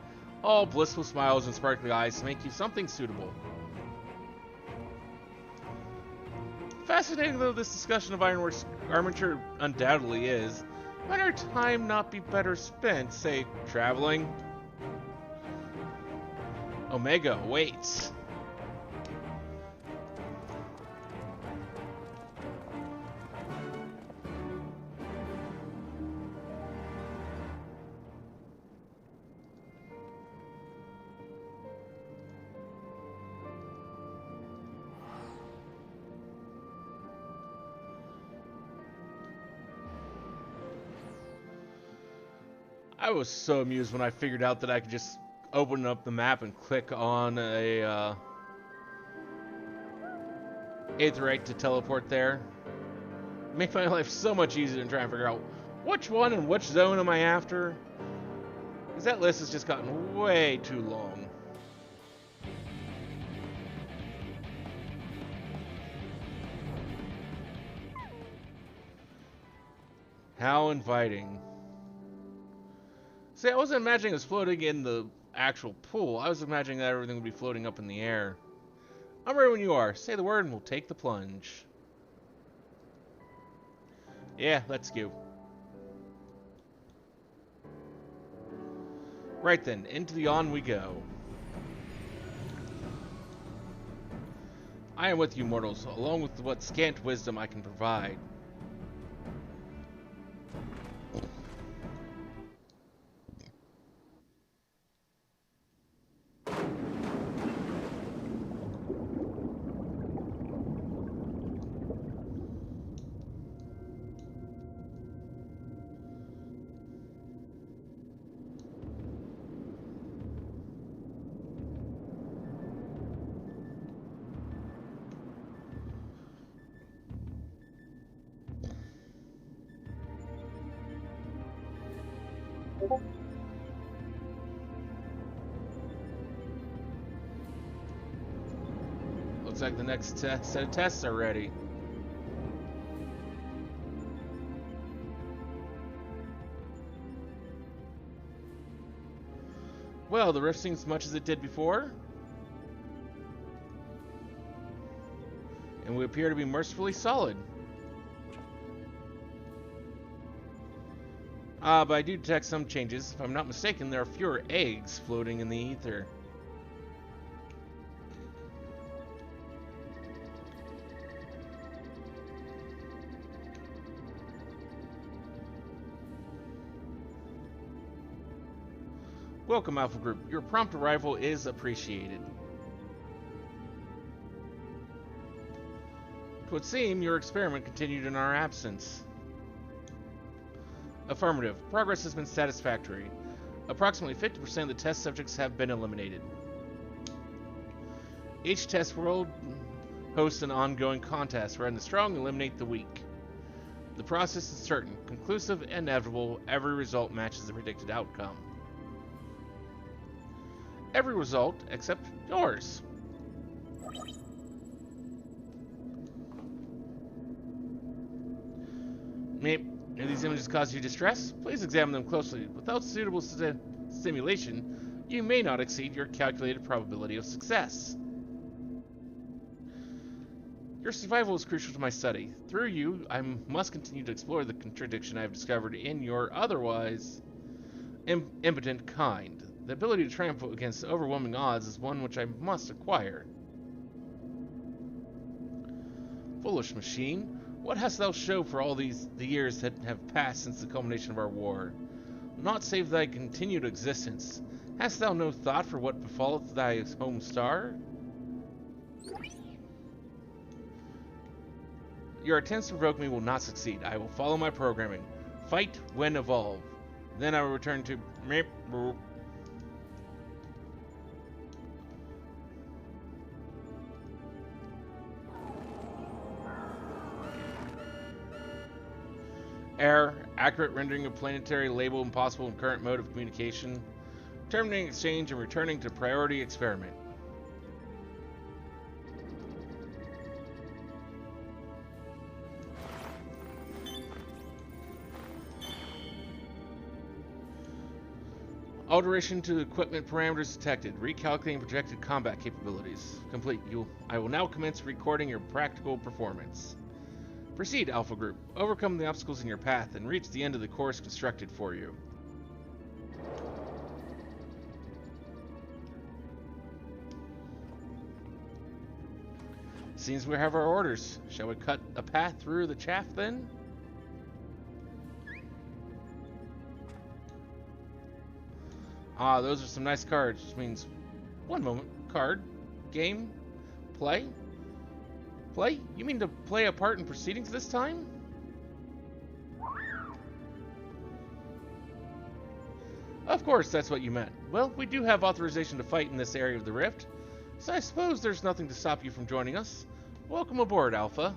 all blissful smiles and sparkling eyes to make you something suitable. Fascinating though this discussion of Ironworks armature undoubtedly is, might our time not be better spent, say, traveling? Omega awaits. I was so amused when I figured out that I could just open up the map and click on a Aetheryte to teleport there. Make my life so much easier than trying to figure out which one and which zone am I after. Because that list has just gotten way too long. How inviting. See, I wasn't imagining it was floating in the actual pool. I was imagining that everything would be floating up in the air. I'm ready when you are. Say the word and we'll take the plunge. Yeah, let's go. Right then, into the yawn we go. I am with you, mortals, along with what scant wisdom I can provide. Looks like the next set of tests are ready. Well, the rift seems much as it did before. And we appear to be mercifully solid. But I do detect some changes. If I'm not mistaken, there are fewer eggs floating in the ether. Welcome, Alpha Group. Your prompt arrival is appreciated. It would seem your experiment continued in our absence. Affirmative. Progress has been satisfactory. Approximately 50% of the test subjects have been eliminated. Each test world hosts an ongoing contest wherein the strong eliminate the weak. The process is certain, conclusive, and inevitable. Every result matches the predicted outcome. Every result except yours. If these images cause you distress, please examine them closely. Without suitable stimulation, you may not exceed your calculated probability of success. Your survival is crucial to my study. Through you, I must continue to explore the contradiction I have discovered in your otherwise impotent kind. The ability to triumph against overwhelming odds is one which I must acquire. Foolish machine, what hast thou shown for all the years that have passed since the culmination of our war? Not save thy continued existence. Hast thou no thought for what befalleth thy home star? Your attempts to provoke me will not succeed. I will follow my programming. Fight, win, evolve. Then I will return to... Error. Accurate rendering of planetary label impossible in current mode of communication. Terminating exchange and returning to priority experiment. Alteration to equipment parameters detected. Recalculating projected combat capabilities. Complete. I will now commence recording your practical performance. Proceed, Alpha Group. Overcome the obstacles in your path and reach the end of the course constructed for you. Seems we have our orders. Shall we cut a path through the chaff then? Ah, those are some nice cards, which means... One moment. Card. Game. Play. Play? You mean to play a part in proceedings this time? Of course, that's what you meant. Well, we do have authorization to fight in this area of the rift, so I suppose there's nothing to stop you from joining us. Welcome aboard, Alpha.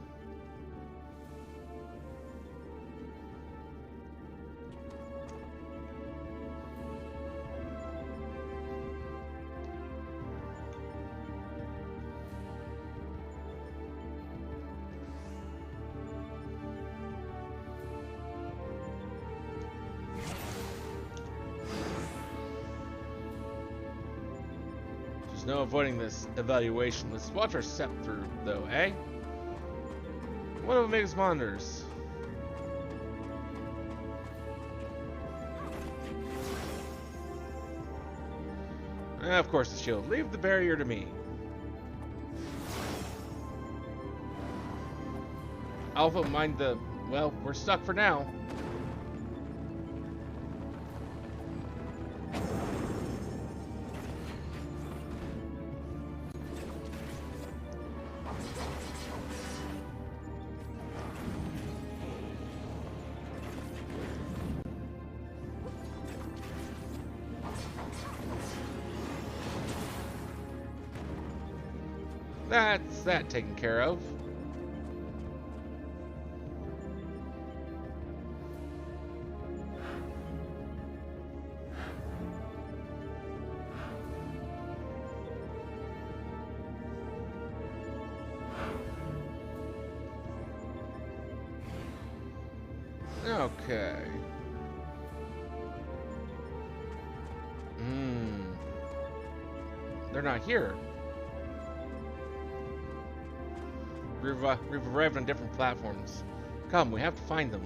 no avoiding this evaluation. Let's watch our step through, though, eh? One of Omega's monitors. Of course, the shield. Leave the barrier to me. Alpha, mind the... Well, we're stuck for now. That's that taken care of. Okay. They're not here. We've arrived on different platforms. Come, we have to find them.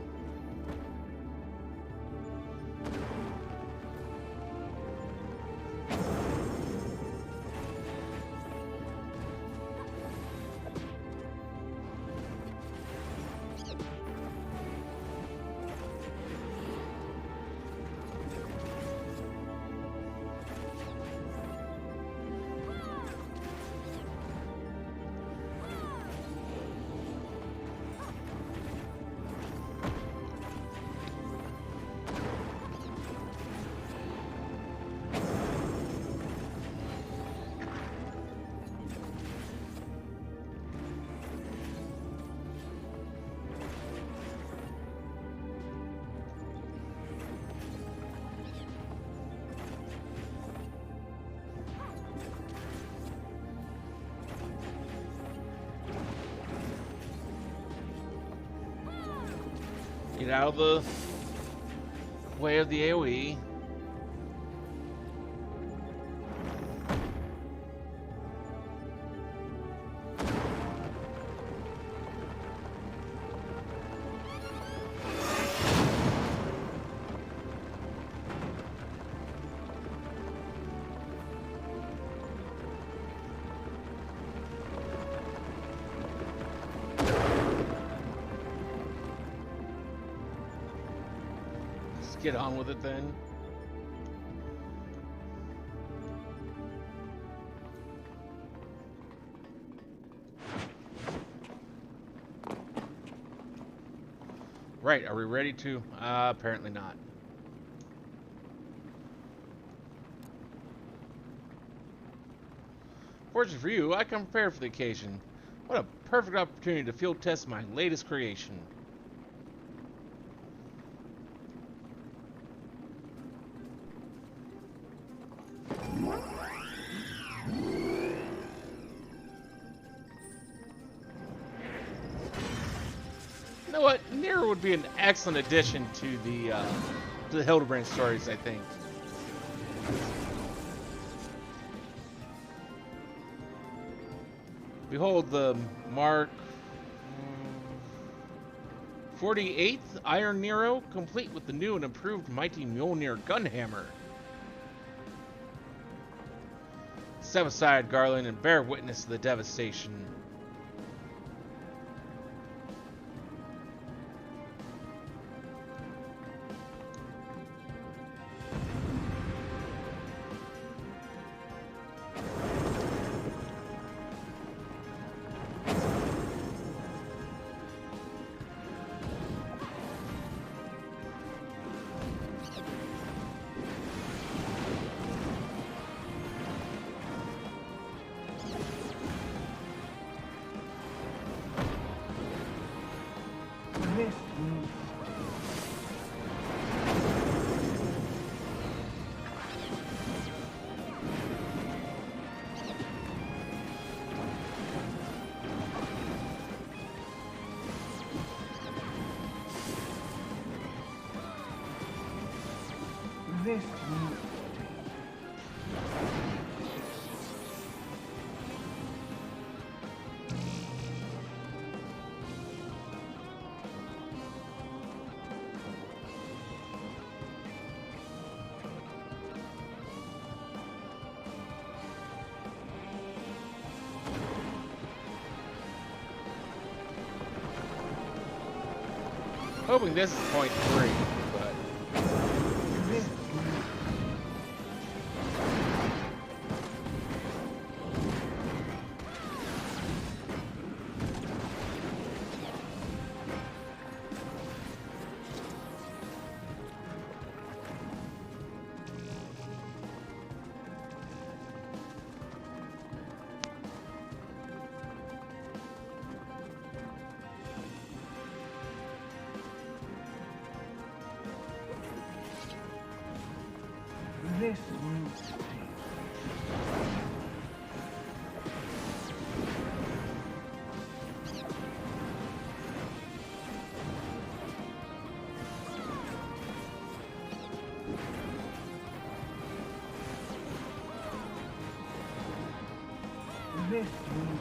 Get out of the way of the AoE. Get on with it then. Right, are we ready to? Apparently not. Fortunately for you, I come prepared for the occasion. What a perfect opportunity to field test my latest creation. You know what? Nero would be an excellent addition to the Hildebrand stories, I think. Behold the Mark 48th Iron Nero, complete with the new and improved Mighty Mjolnir Gunhammer. Step aside, Garland, and bear witness to the devastation. hoping this is point 3, but... This route. This route.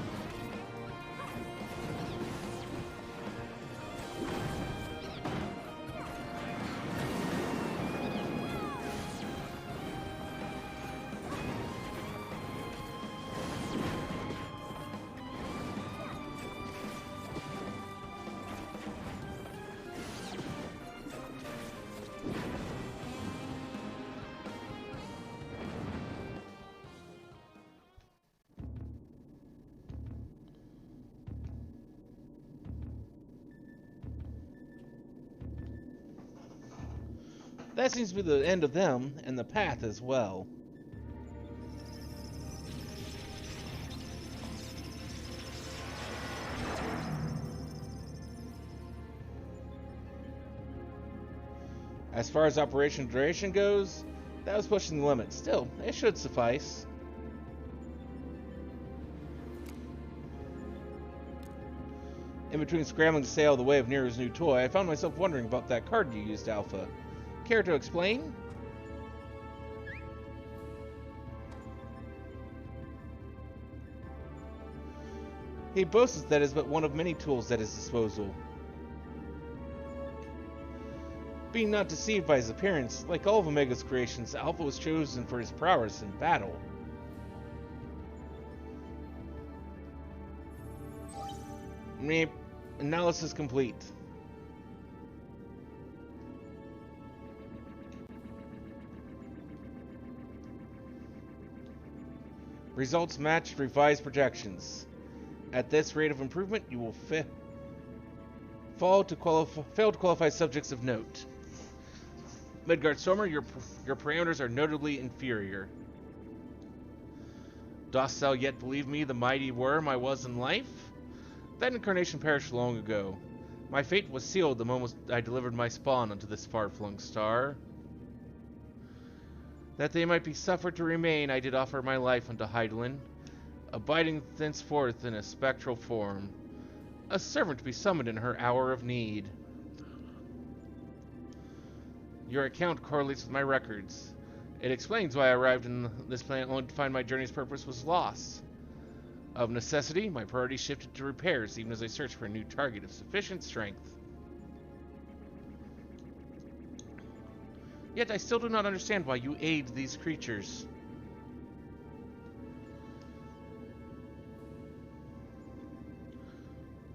That seems to be the end of them, and the path as well. As far as operation duration goes, that was pushing the limit. Still, it should suffice. In between scrambling to stay out of the way of Nero's new toy, I found myself wondering about that card you used, Alpha. Care to explain? He boasts that is but one of many tools at his disposal. Being not deceived by his appearance, like all of Omega's creations, Alpha was chosen for his prowess in battle. Meep. Analysis complete. Results matched revised projections. At this rate of improvement, you will fail to qualify subjects of note. Midgard Stormer, your parameters are notably inferior. Dost thou yet believe me the mighty worm I was in life? That incarnation perished long ago. My fate was sealed the moment I delivered my spawn unto this far-flung star. That they might be suffered to remain, I did offer my life unto Hydaelyn, abiding thenceforth in a spectral form, a servant to be summoned in her hour of need. Your account correlates with my records. It explains why I arrived in this planet only to find my journey's purpose was lost. Of necessity, my priority shifted to repairs, even as I searched for a new target of sufficient strength. Yet I still do not understand why you aid these creatures.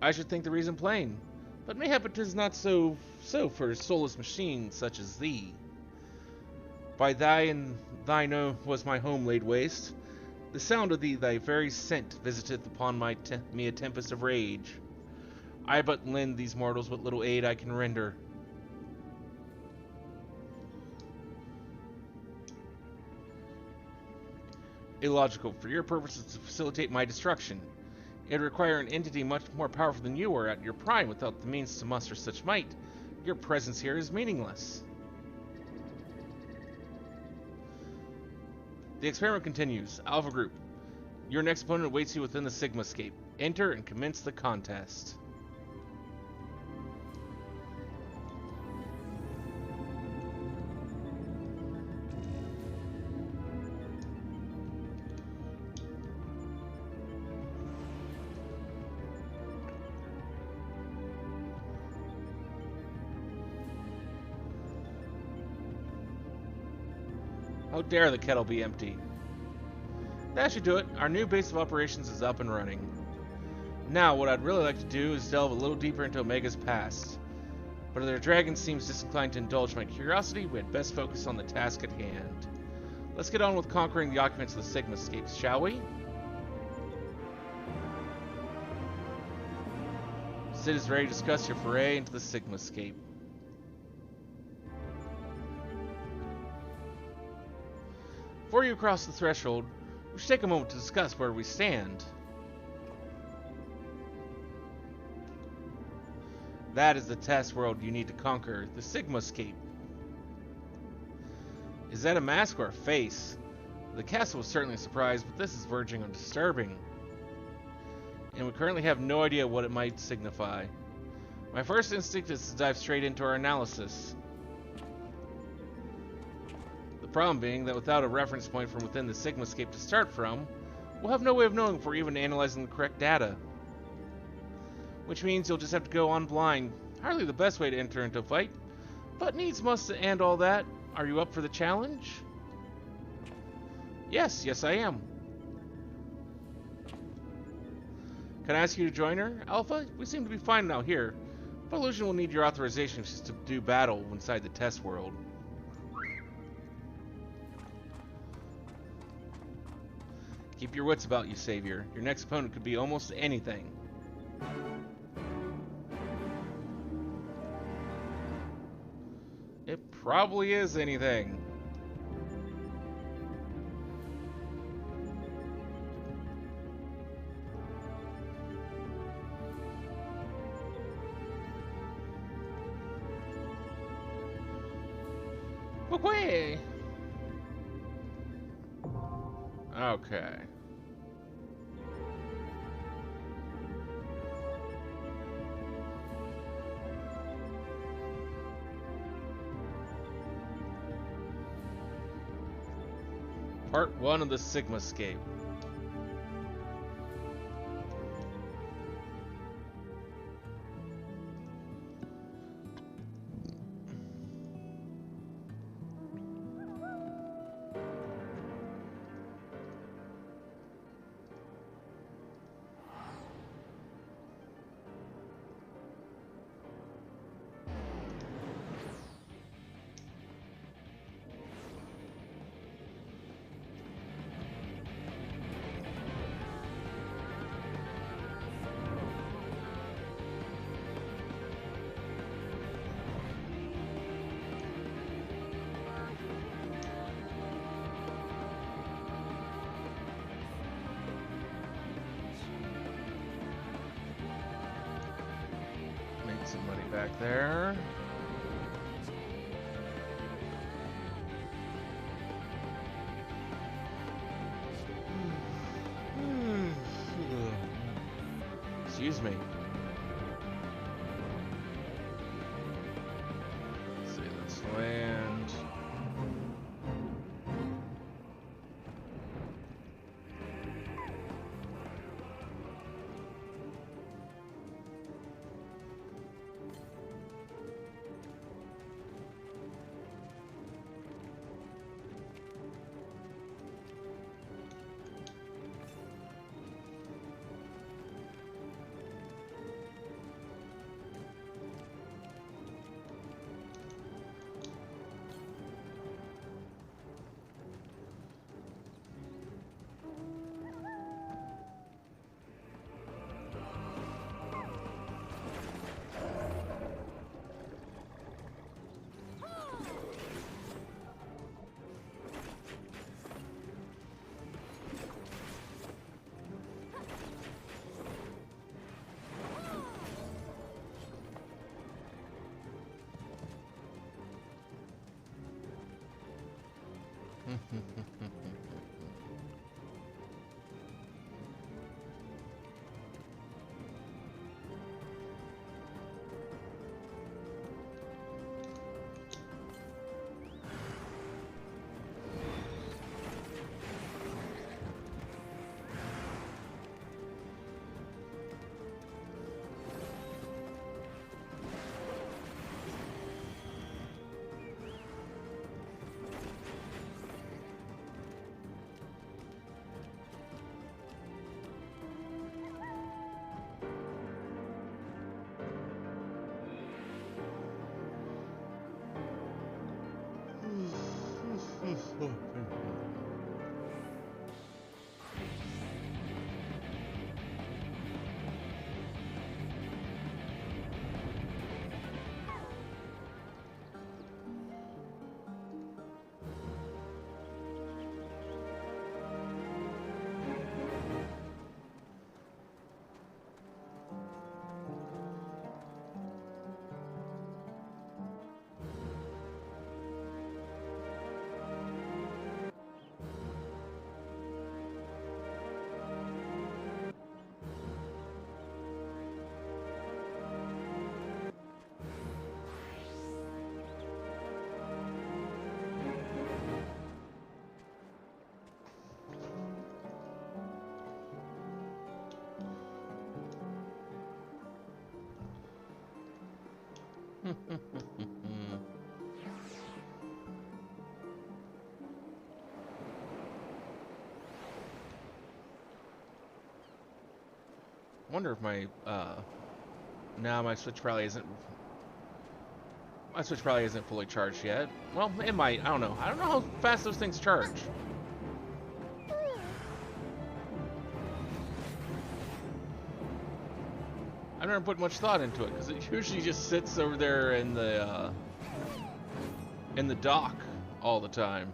I should think the reason plain, but mayhap it is not so for a soulless machine such as thee. By thy and thine was my home laid waste. The sound of thee, thy very scent, visiteth upon me a tempest of rage. I but lend these mortals what little aid I can render. Illogical, for your purpose is to facilitate my destruction. It would require an entity much more powerful than you are at your prime without the means to muster such might. Your presence here is meaningless. The experiment continues. Alpha Group, your next opponent awaits you within the Sigmascape. Enter and commence the contest. How dare the kettle be empty? That should do it. Our new base of operations is up and running. Now, what I'd really like to do is delve a little deeper into Omega's past. But if their dragon seems disinclined to indulge my curiosity, we had best focus on the task at hand. Let's get on with conquering the occupants of the Sigmascapes, shall we? Sid is ready to discuss your foray into the Sigmascape. Before you cross the threshold, we should take a moment to discuss where we stand. That is the test world you need to conquer, the Sigmascape. Is that a mask or a face? The castle was certainly a surprise, but this is verging on disturbing. And we currently have no idea what it might signify. My first instinct is to dive straight into our analysis. The problem being that without a reference point from within the Sigmascape to start from, we'll have no way of knowing if we're even analyzing the correct data. Which means you'll just have to go on blind. Hardly the best way to enter into a fight, but needs must and all that. Are you up for the challenge? Yes, I am. Can I ask you to join her, Alpha? We seem to be fine now here, but Illusion will need your authorization just to do battle inside the test world. Keep your wits about you, Savior. Your next opponent could be almost anything. It probably is anything. Okay. Okay. Part 1 of the Sigmascape. Somebody back there. Excuse me. Let's see, let's land. Wonder if my now my Switch probably isn't. My Switch probably isn't fully charged yet. Well, it might. I don't know. I don't know how fast those things charge. I've never put much thought into it because it usually just sits over there in the dock all the time.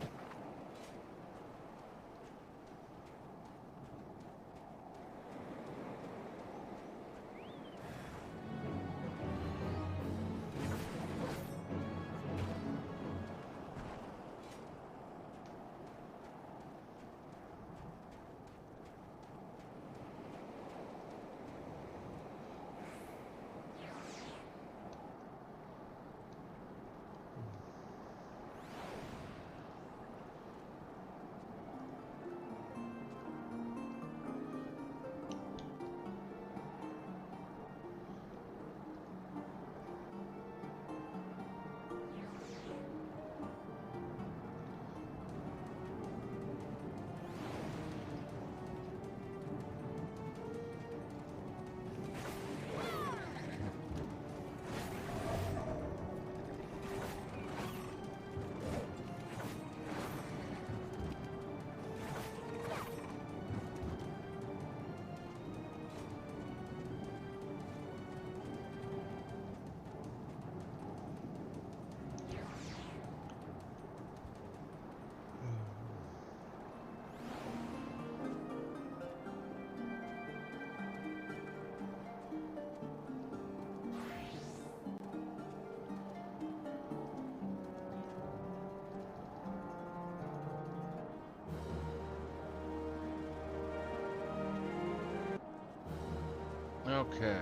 Okay.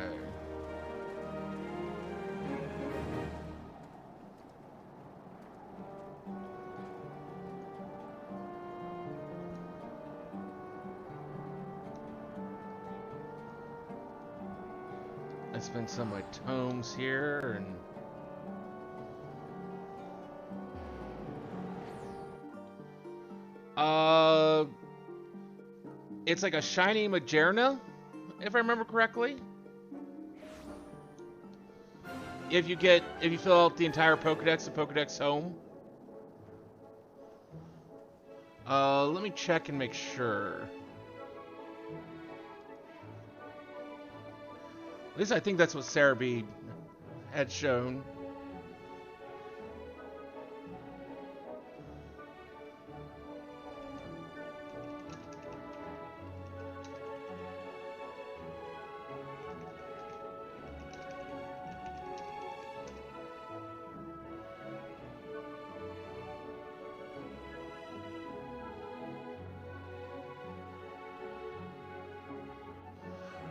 I spent some of my tomes here and it's like a shiny Majerna, if I remember correctly. If you fill out the entire Pokedex of Pokedex Home. Let me check and make sure. At least I think that's what Cerebi had shown.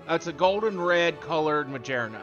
That's a golden red colored Majerna.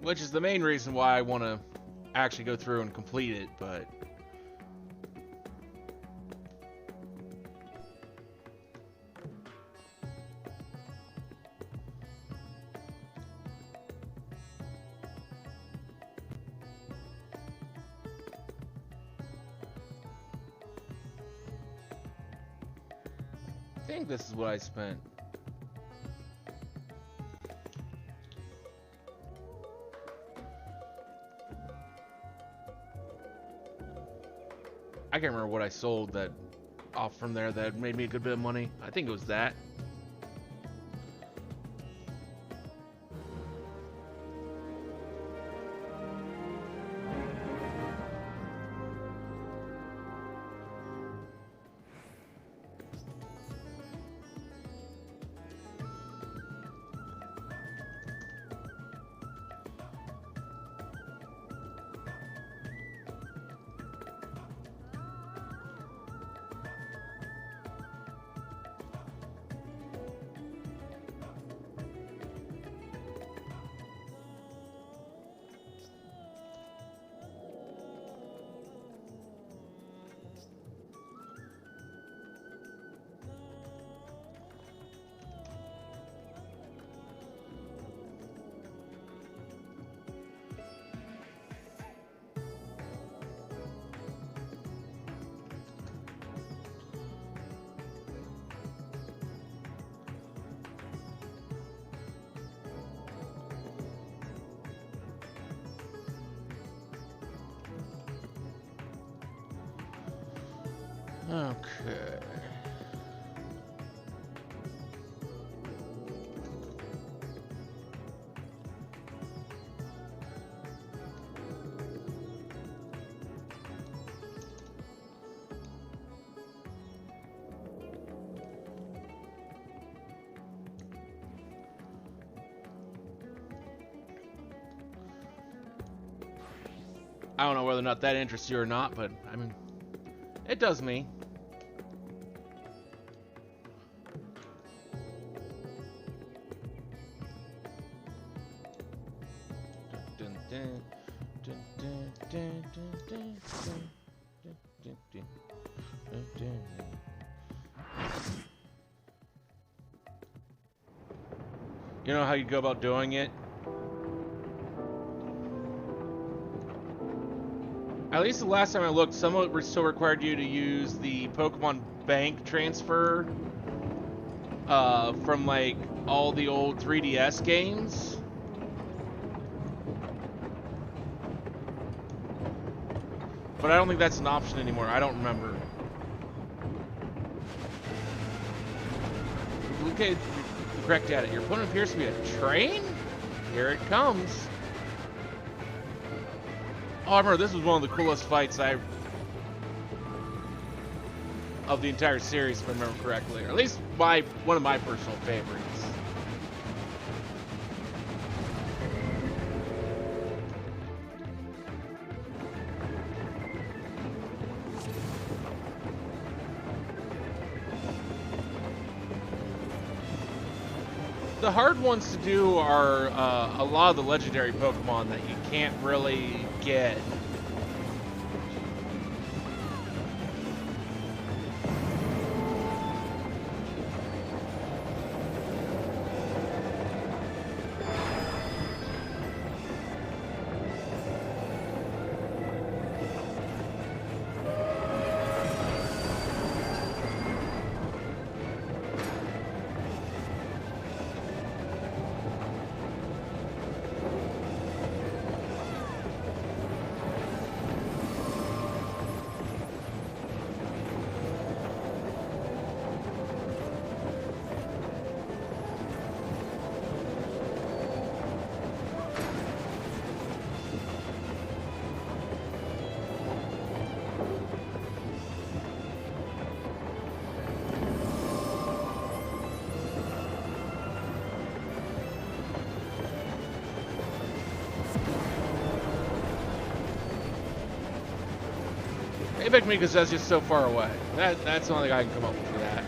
Which is the main reason why I want to actually go through and complete it, but... think this is what I spent. I can't remember what I sold that off from there that made me a good bit of money. I think it was that. Okay. I don't know whether or not that interests you or not, but I mean, it does me. You know how you go about doing it? At least the last time I looked, some of it still required you to use the Pokemon Bank transfer from like all the old 3DS games. But I don't think that's an option anymore. I don't remember. Look at correct at it. Your opponent appears to be a train? Here it comes. Oh, I remember this was one of the coolest fights of the entire series, if I remember correctly. Or at least one of my personal favorites. The hard ones to do are a lot of the legendary Pokemon that you can't really get. Maybe because that's just so far away. That's the only thing I can come up with for that.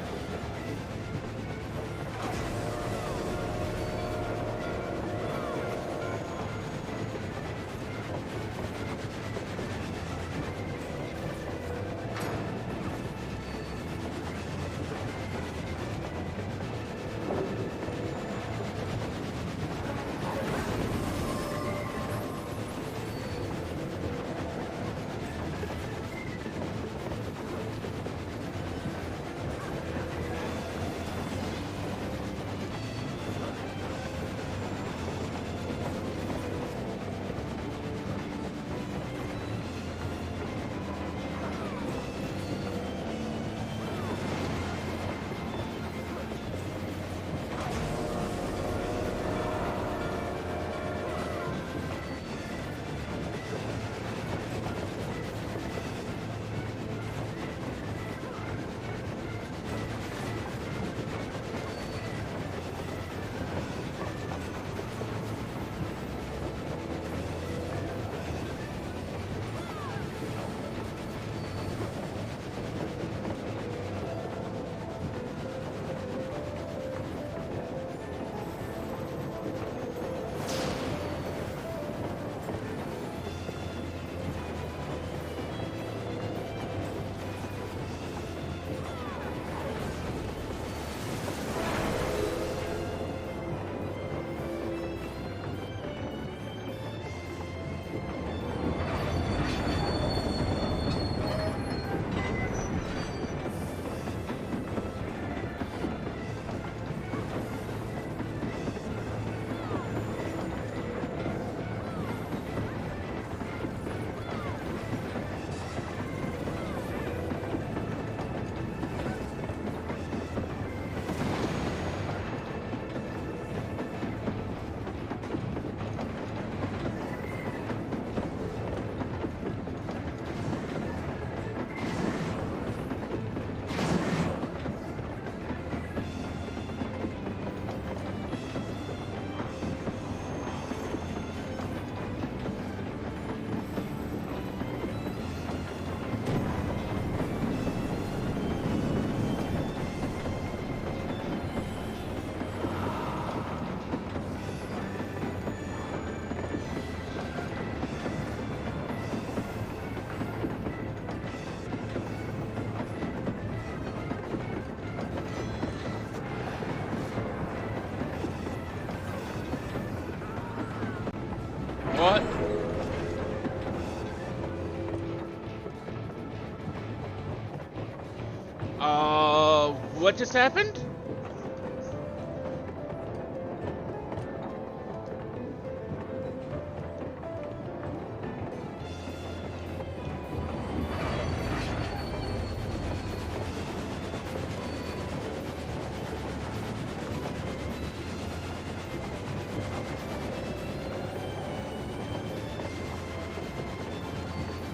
What just happened?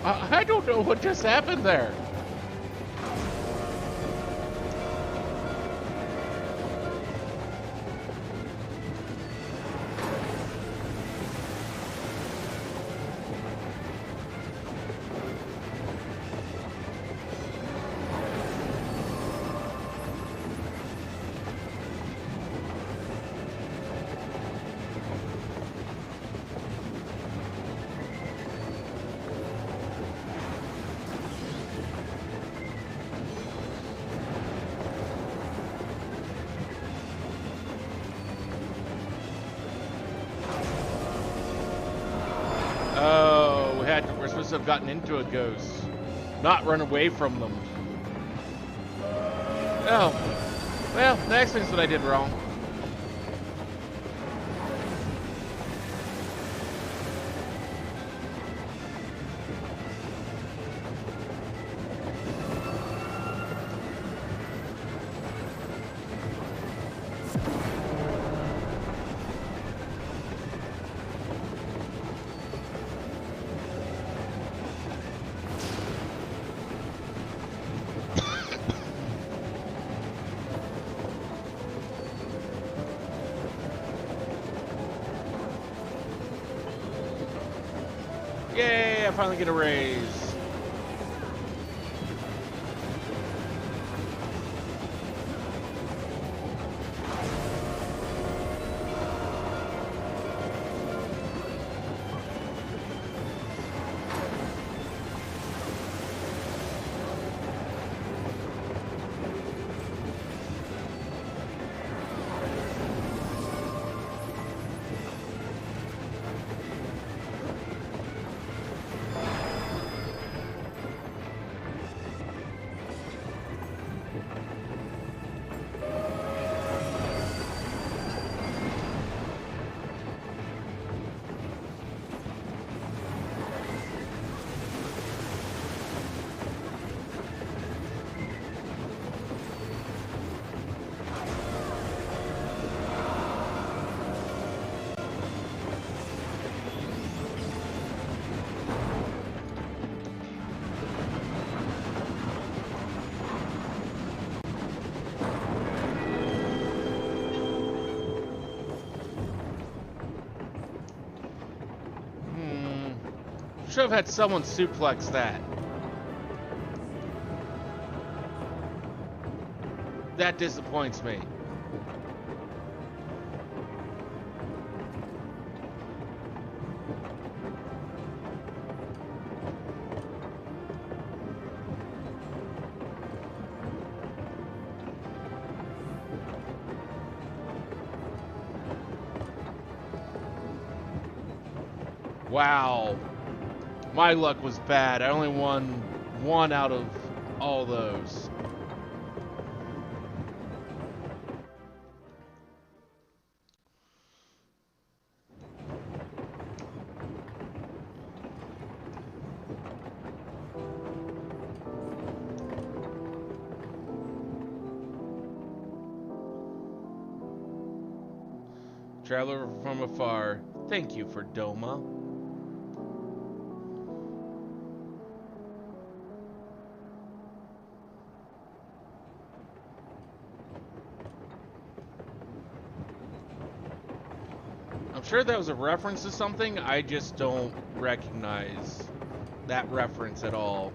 I don't know what just happened there. Oh, we're supposed to have gotten into a ghost, not run away from them. Oh, well, that explains what I did wrong. Yay, I finally get a raise. Should have had someone suplex that. That disappoints me. Wow. My luck was bad. I only won one out of all those. Traveler from afar, thank you for Doma. I'm sure that was a reference to something, I just don't recognize that reference at all.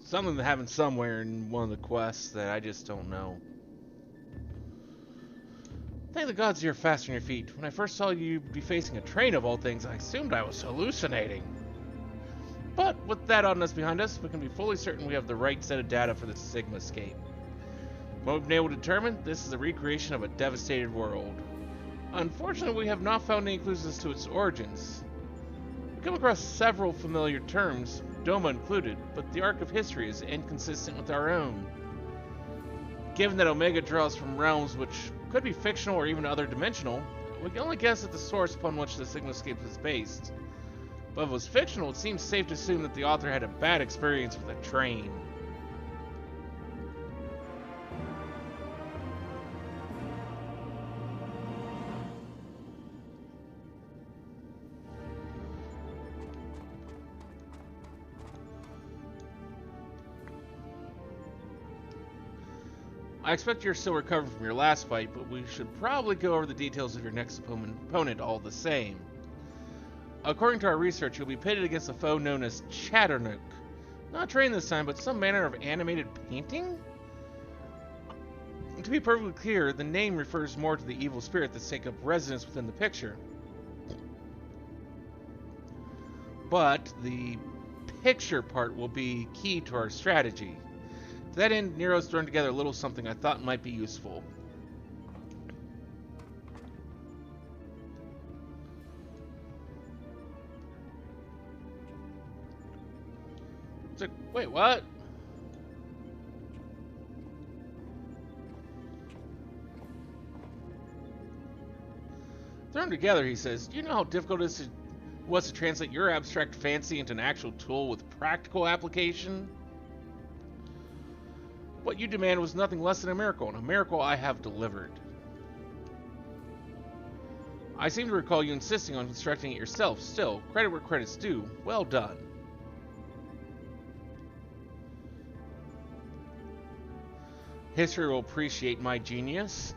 Something that happened somewhere in one of the quests that I just don't know. Thank the gods you're fast on your feet. When I first saw you be facing a train of all things, I assumed I was hallucinating. But with that oddness behind us, we can be fully certain we have the right set of data for the Sigma escape. What we've been able to determine, this is a recreation of a devastated world. Unfortunately, we have not found any clues as to its origins. We come across several familiar terms, Doma included, but the arc of history is inconsistent with our own. Given that Omega draws from realms which could be fictional or even other dimensional, we can only guess at the source upon which the Sigmascape is based. But if it was fictional, it seems safe to assume that the author had a bad experience with a train. I expect you're still recovering from your last fight, but we should probably go over the details of your next opponent all the same. According to our research, you'll be pitted against a foe known as Chatternook. Not trained this time, but some manner of animated painting? To be perfectly clear, the name refers more to the evil spirit that's taken up residence within the picture. But the picture part will be key to our strategy. To that end, Nero's thrown together a little something I thought might be useful. It's like, wait, what? Thrown together, he says, do you know how difficult it was to translate your abstract fancy into an actual tool with practical application? What you demand was nothing less than a miracle, and a miracle I have delivered. I seem to recall you insisting on constructing it yourself. Still, credit where credit's due. Well done. History will appreciate my genius.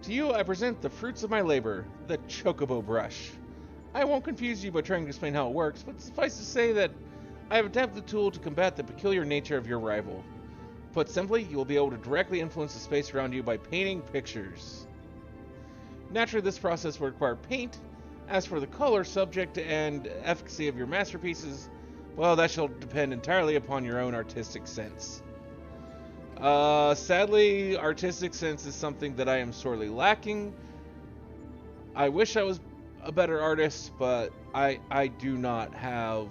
To you, I present the fruits of my labor, the Chocobo Brush. I won't confuse you by trying to explain how it works, but suffice to say that I have adapted the tool to combat the peculiar nature of your rival. Put simply, you will be able to directly influence the space around you by painting pictures. Naturally, this process will require paint. As for the color, subject, and efficacy of your masterpieces, well, that shall depend entirely upon your own artistic sense. Sadly, artistic sense is something that I am sorely lacking. I wish I was a better artist, but I do not have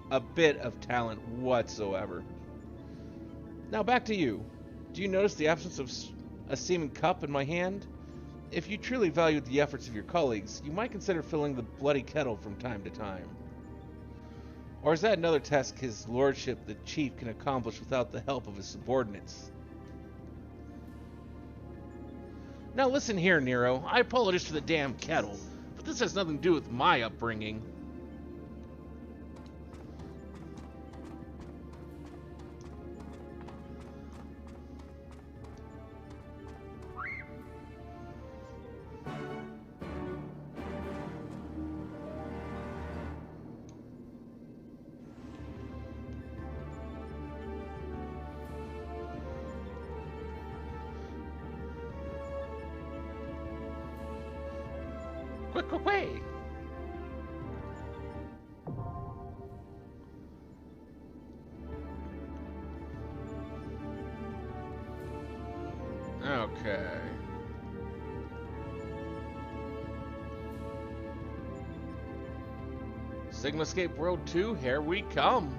a bit of talent whatsoever. Now back to you. Do you notice the absence of a steaming cup in my hand? If you truly valued the efforts of your colleagues, you might consider filling the bloody kettle from time to time. Or is that another task his lordship, the chief, can accomplish without the help of his subordinates? Now listen here, Nero. I apologize for the damn kettle, but this has nothing to do with my upbringing. Quick away! Okay. Sigmascape World 2, here we come!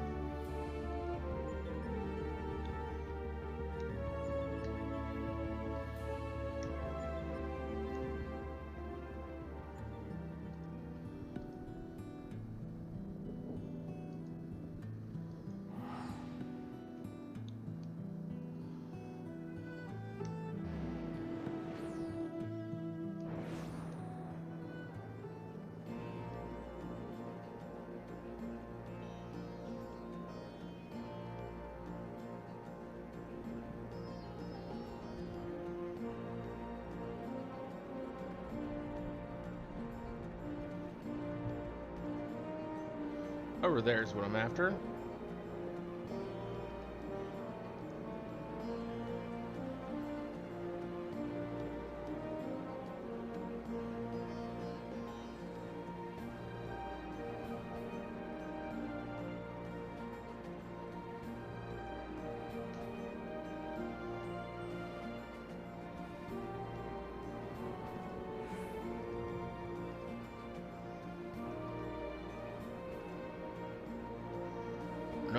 Over there is what I'm after.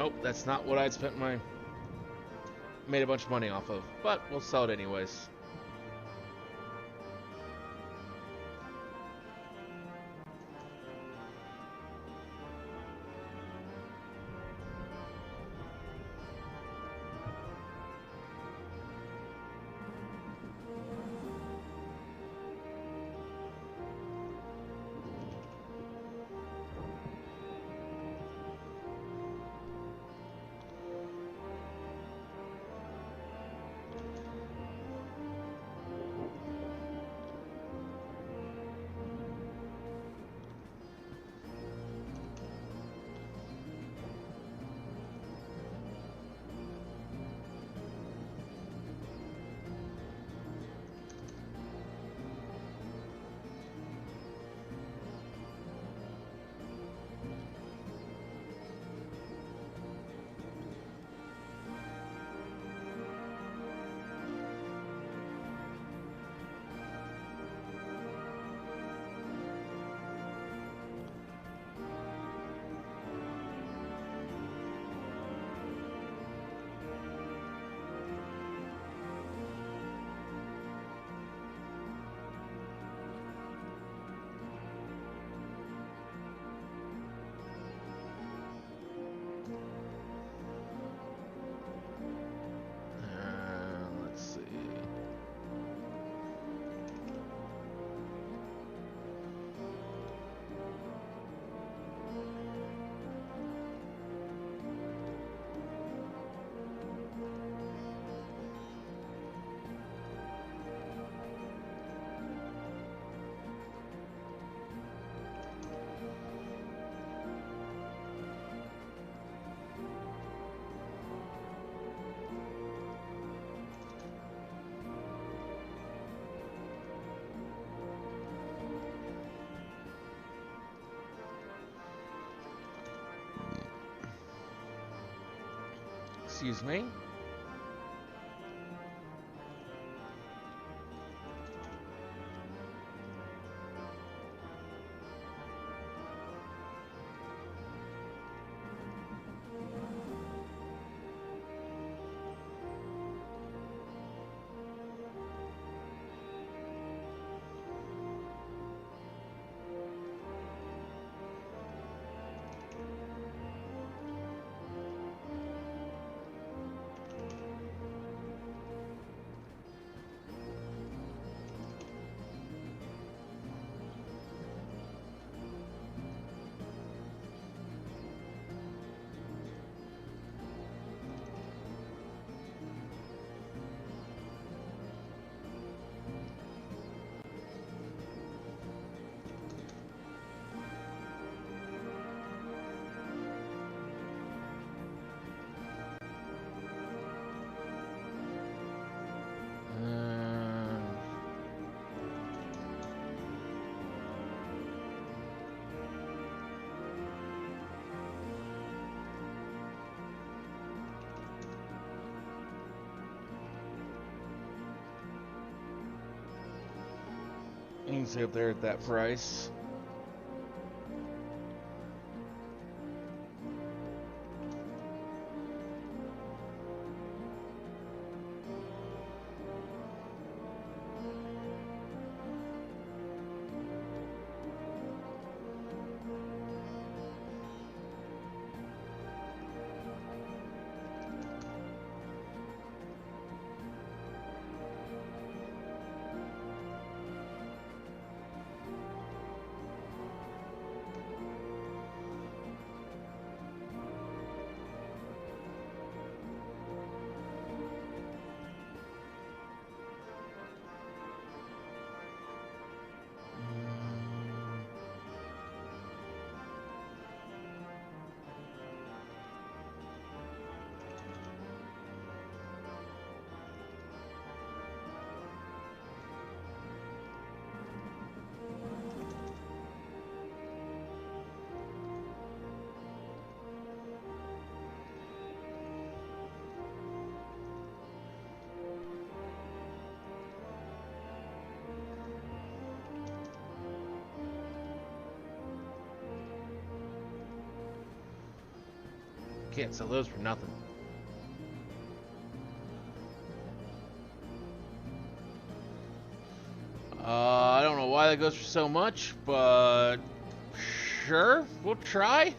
Nope, that's not what I'd spent my... made a bunch of money off of. But we'll sell it anyways. Let's see. Excuse me. You can see up there at that price. Can't sell those for nothing. I don't know why that goes for so much, but sure, we'll try.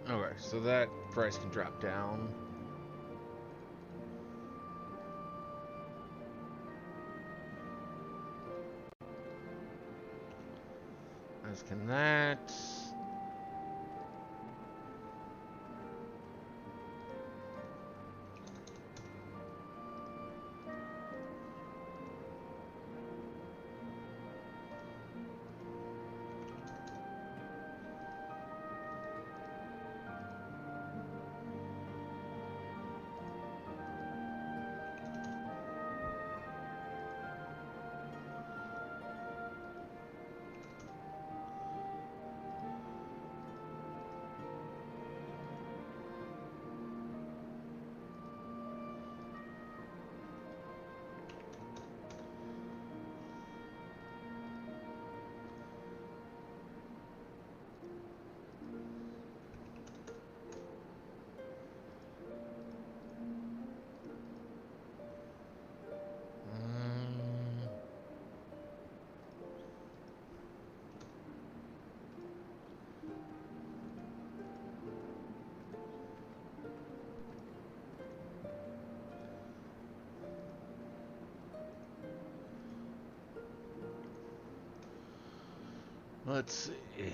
Okay, so that price can drop down. As can that. Let's see.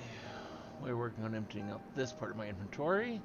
We're working on emptying out this part of my inventory.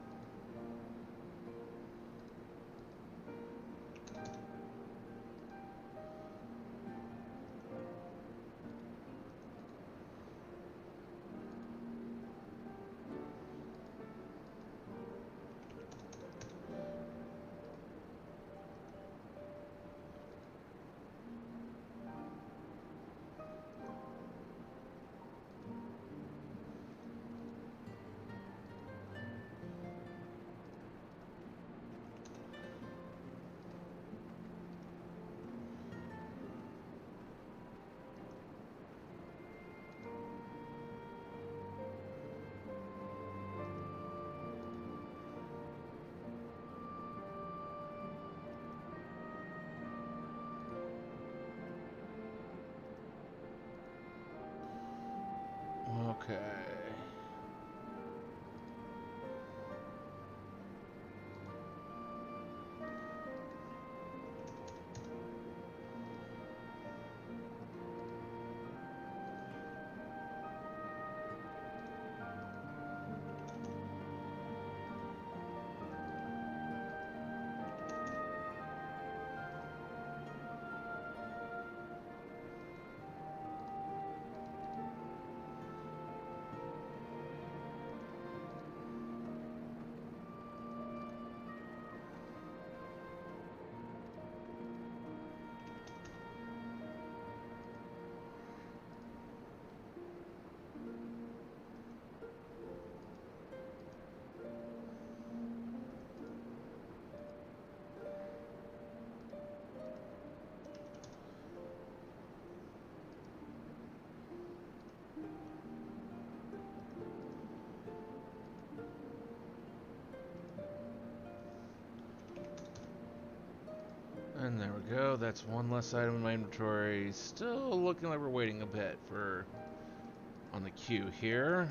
Okay. that's one less item in my inventory. Still looking like we're waiting a bit for on the queue here.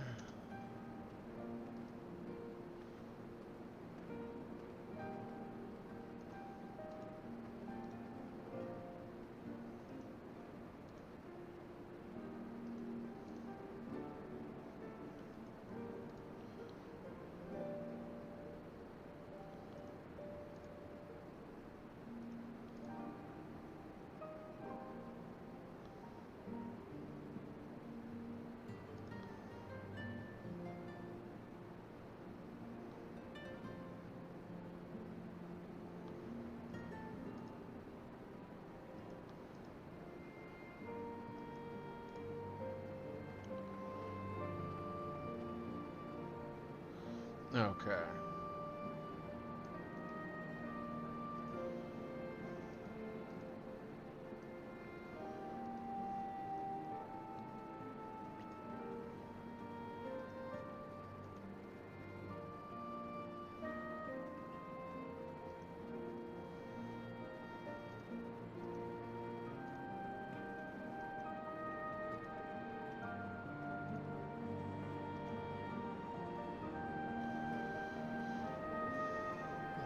Okay.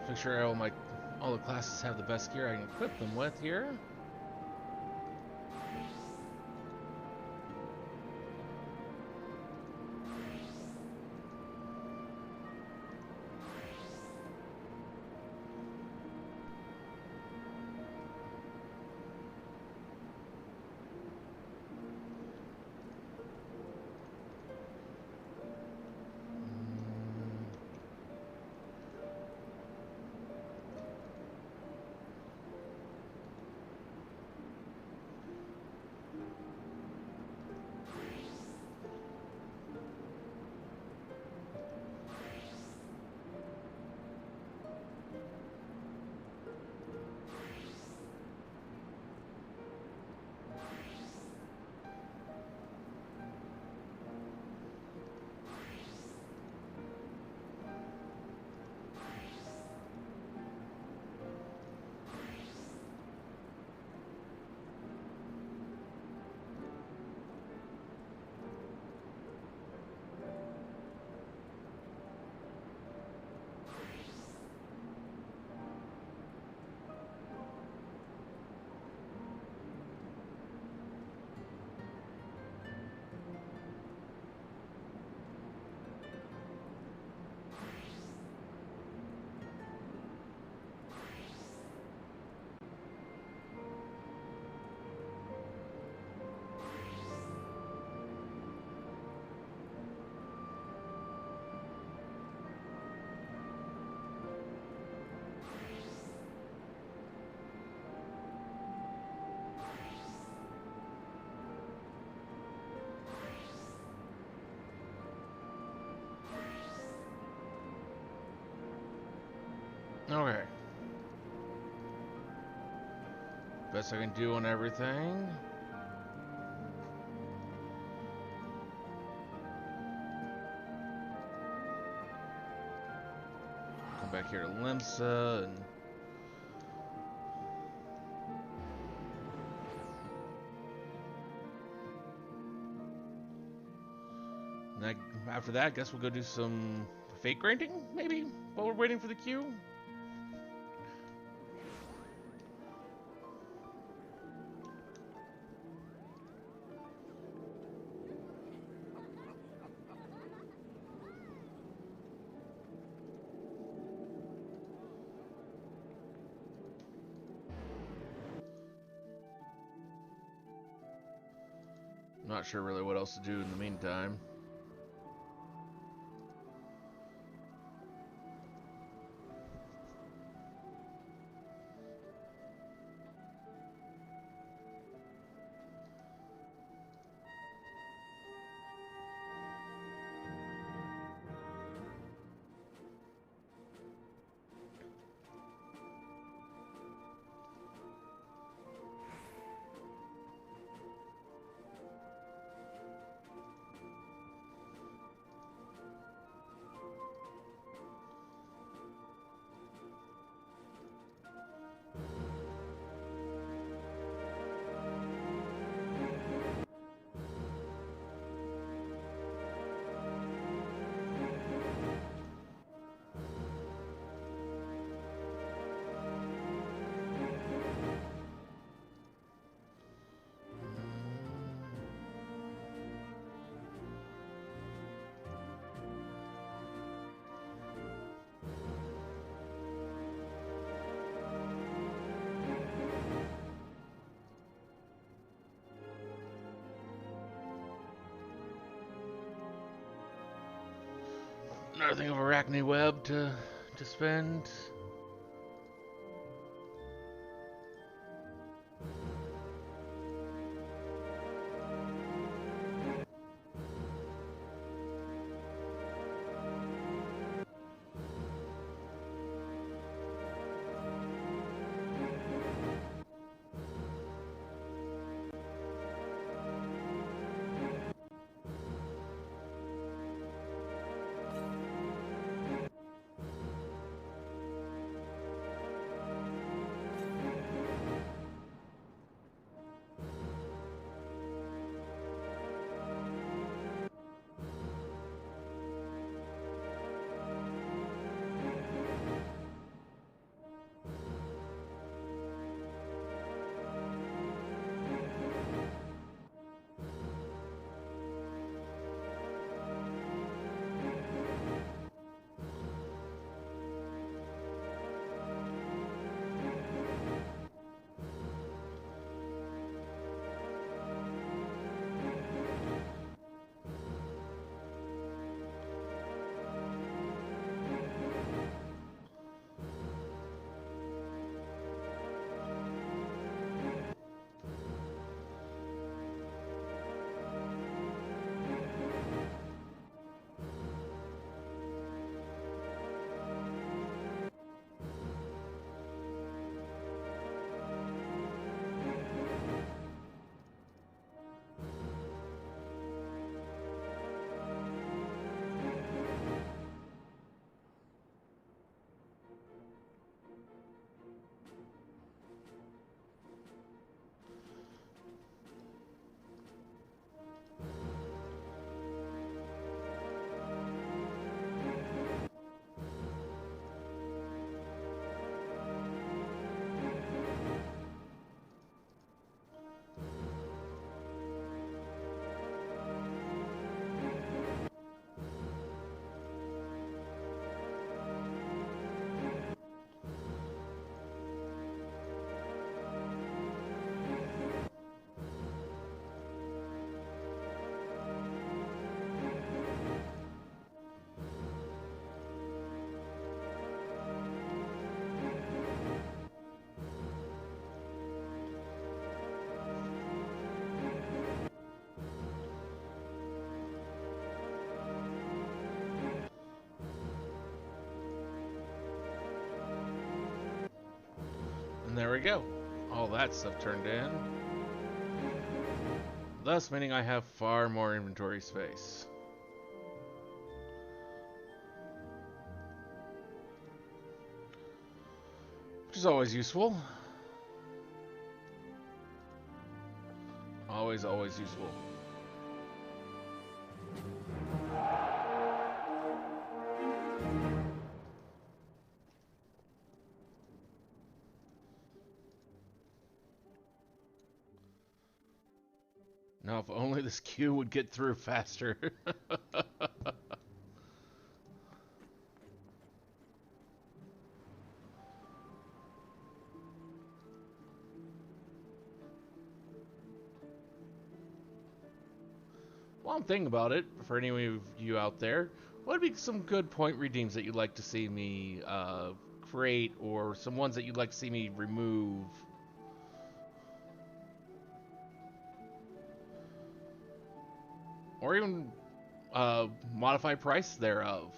Make sure all the classes have the best gear I can equip them with here. Okay. Best I can do on everything. Come back here to Limsa and after that, I guess we'll go do some fate grinding, maybe, while we're waiting for the queue. Not sure really what else to do in the meantime. Another thing of arachne web to spend. And there we go. All that stuff turned in. Thus meaning I have far more inventory space. Which is always useful. Always useful. Now, if only this queue would get through faster. One thing about it, for any of you out there, what would be some good point redeems that you'd like to see me create, or some ones that you'd like to see me remove? Or even modify price thereof.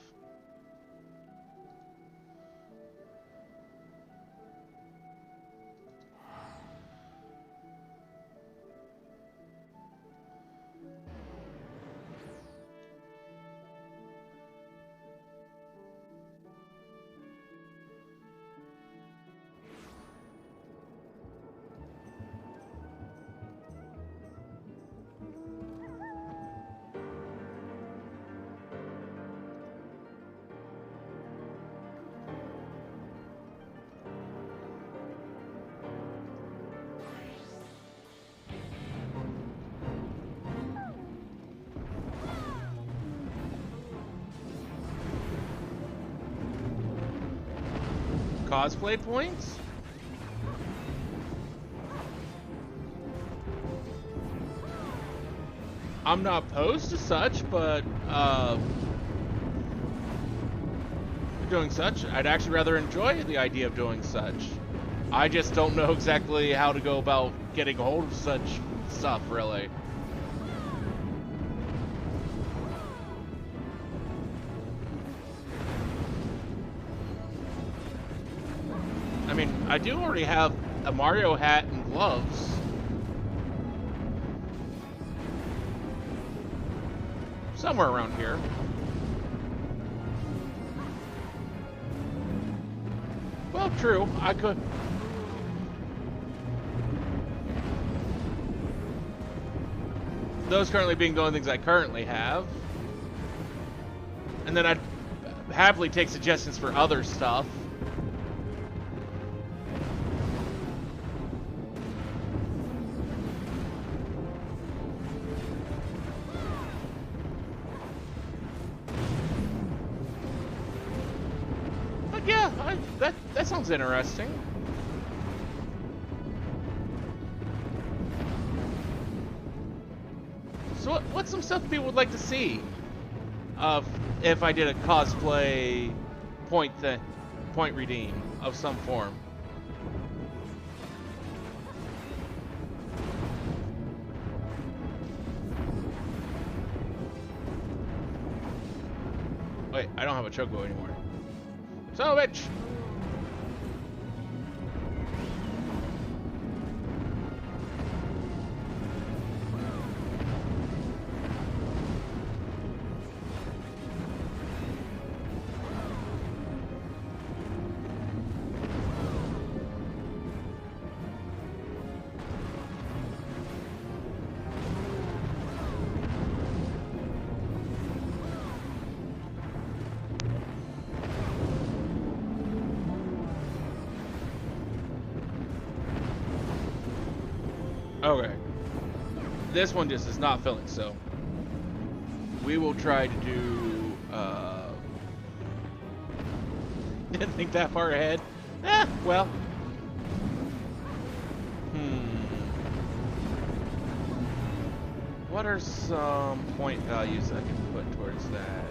Cosplay points? I'm not opposed to such, but of doing such. I'd actually rather enjoy the idea of doing such. I just don't know exactly how to go about getting a hold of such stuff, really. I mean, I do already have a Mario hat and gloves. Somewhere around here. Well, true. I could... Those currently being the only things I currently have. And then I'd happily take suggestions for other stuff. But yeah, that sounds interesting. So what's some stuff people would like to see if I did a cosplay point redeem of some form? Wait, I don't have a Choco anymore. Son of a bitch! Okay. This one just is not filling, so we will try to do, didn't think that far ahead. Well. What are some point values I can put towards that?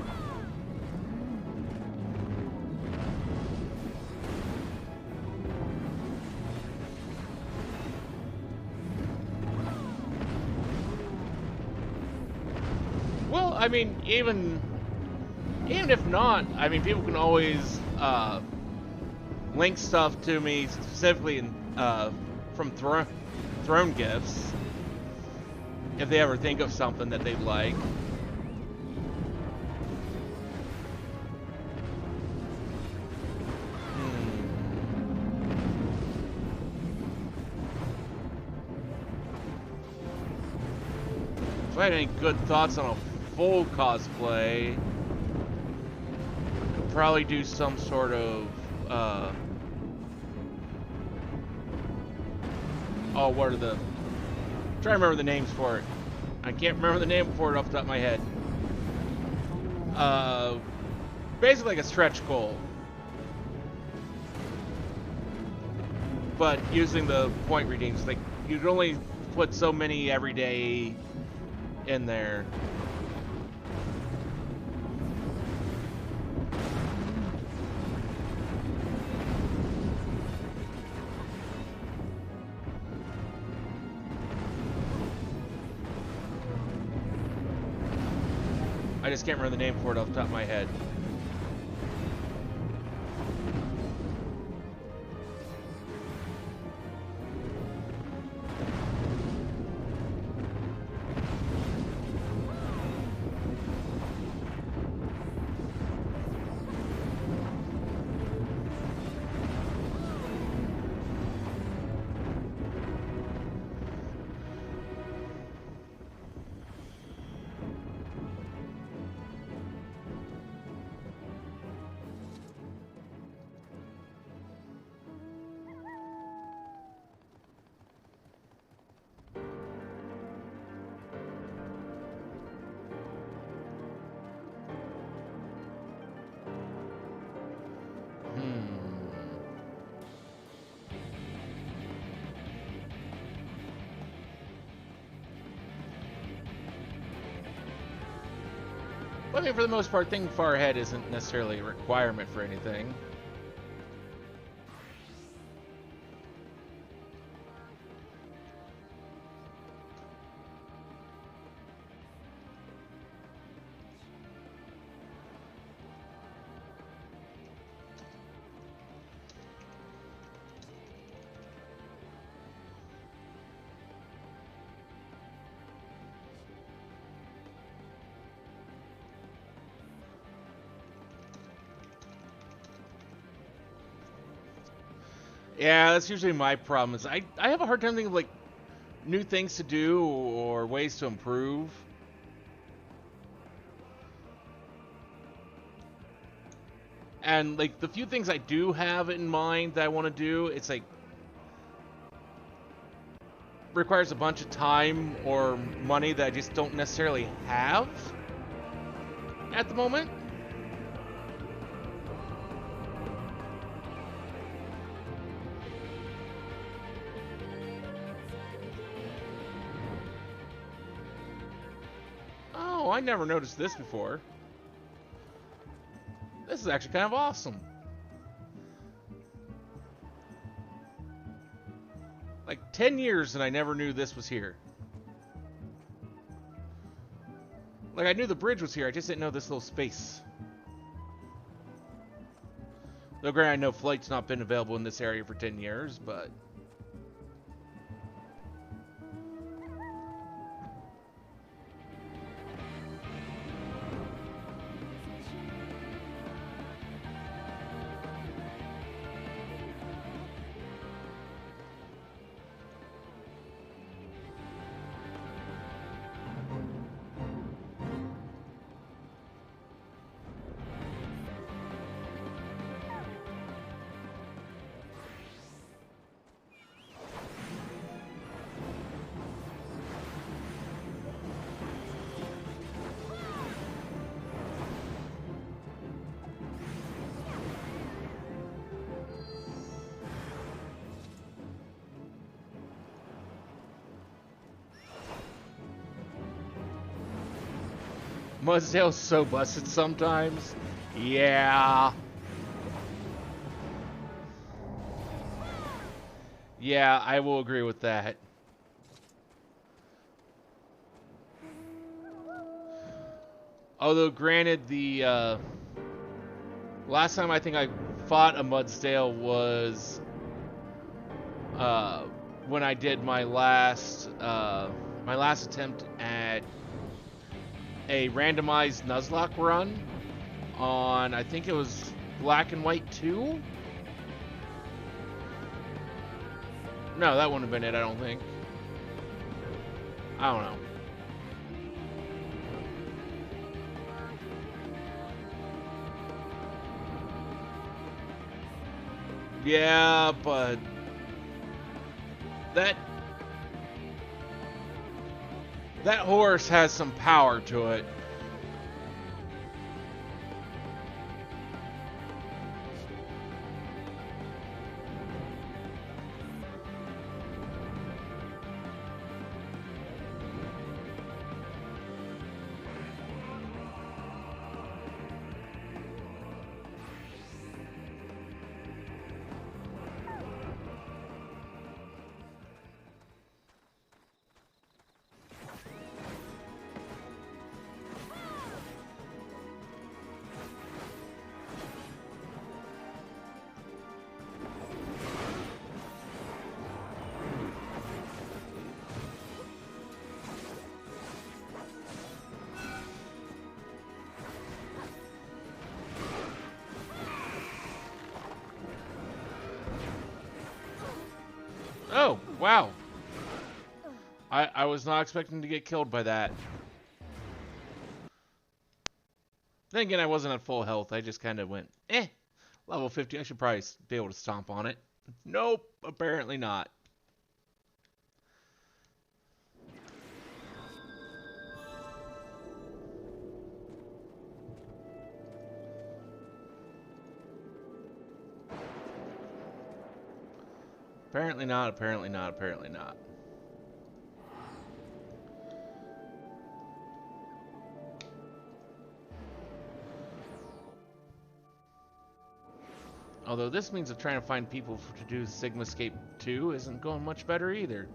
I mean, even if not, I mean, people can always link stuff to me specifically from Throne Gifts if they ever think of something that they'd like. If I had any good thoughts on a full cosplay, could probably do some sort of oh, what are the, I'm trying to remember the names for it. I can't remember the name for it off the top of my head. Basically like a stretch goal, but using the point redeems. Like, you can only put so many every day in there. I just can't remember the name for it off the top of my head. But I mean, for the most part, thinking far ahead isn't necessarily a requirement for anything. Yeah, that's usually my problem. Is I have a hard time thinking of like new things to do or ways to improve. And like the few things I do have in mind that I want to do, it's like requires a bunch of time or money that I just don't necessarily have at the moment. Oh, I never noticed this before. This is actually kind of awesome. Like 10 years and I never knew this was here. Like I knew the bridge was here, I just didn't know this little space. Though granted, I know flight's not been available in this area for 10 years, but... Mudsdale's so busted sometimes. Yeah. Yeah, I will agree with that. Although, granted, the last time I think I fought a Mudsdale was when I did my last attempt at a randomized Nuzlocke run on, I think it was Black and White 2? No, that wouldn't have been it, I don't think. I don't know. Yeah, but that horse has some power to it. Oh, wow. I was not expecting to get killed by that. Then again, I wasn't at full health. I just kind of went, level 50, I should probably be able to stomp on it. Nope, apparently not. Apparently not, apparently not, apparently not. Although this means of trying to find people to do Sigmascape 2 isn't going much better either.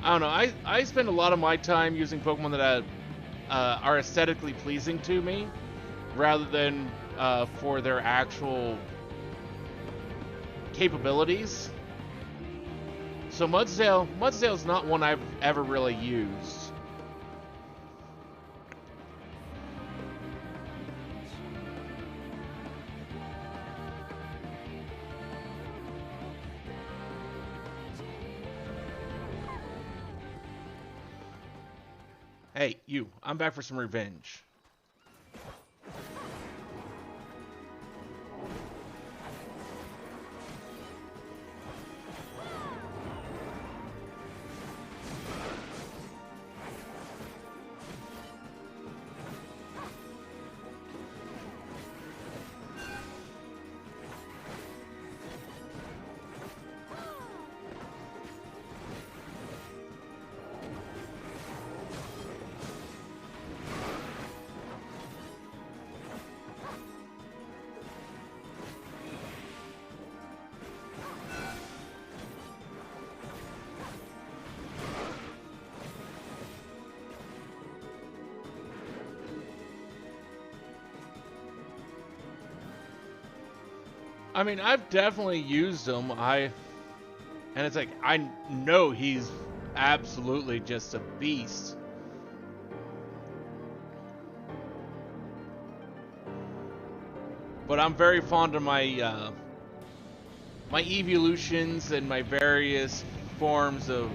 I don't know, I spend a lot of my time using Pokemon that are aesthetically pleasing to me, rather than for their actual capabilities. So Mudsdale's not one I've ever really used. Hey, you, I'm back for some revenge. I mean, I've definitely used him. And it's like, I know he's absolutely just a beast. But I'm very fond of my my evolutions and my various forms of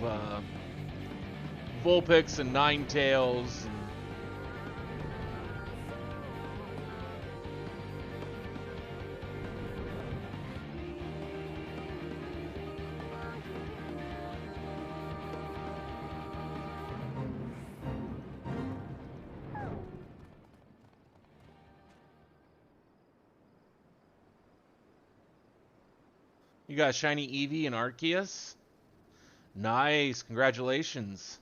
Vulpix and Ninetales. You got a shiny Eevee and Arceus? Nice, congratulations.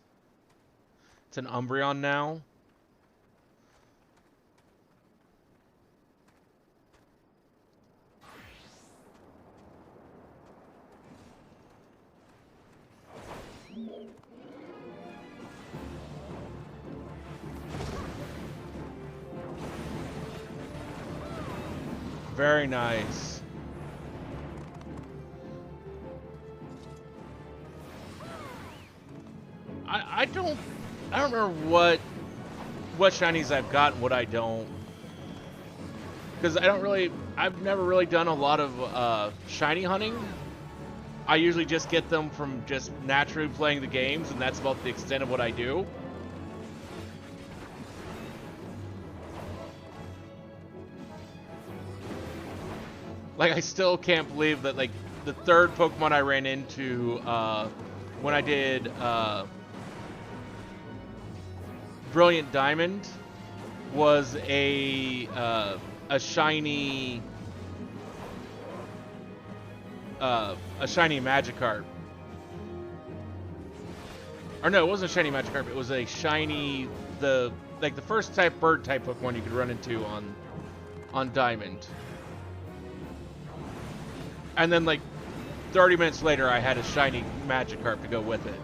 It's an Umbreon now. Very nice. I don't remember what shinies I've got and what I don't, because I've never really done a lot of shiny hunting. I usually just get them from just naturally playing the games, and that's about the extent of what I do. Like, I still can't believe that, like, the third Pokemon I ran into when I did Brilliant Diamond was a shiny Magikarp. Or no, it wasn't a shiny Magikarp. It was a shiny the first type bird type Pokemon you could run into on Diamond. And then like 30 minutes later, I had a shiny Magikarp to go with it.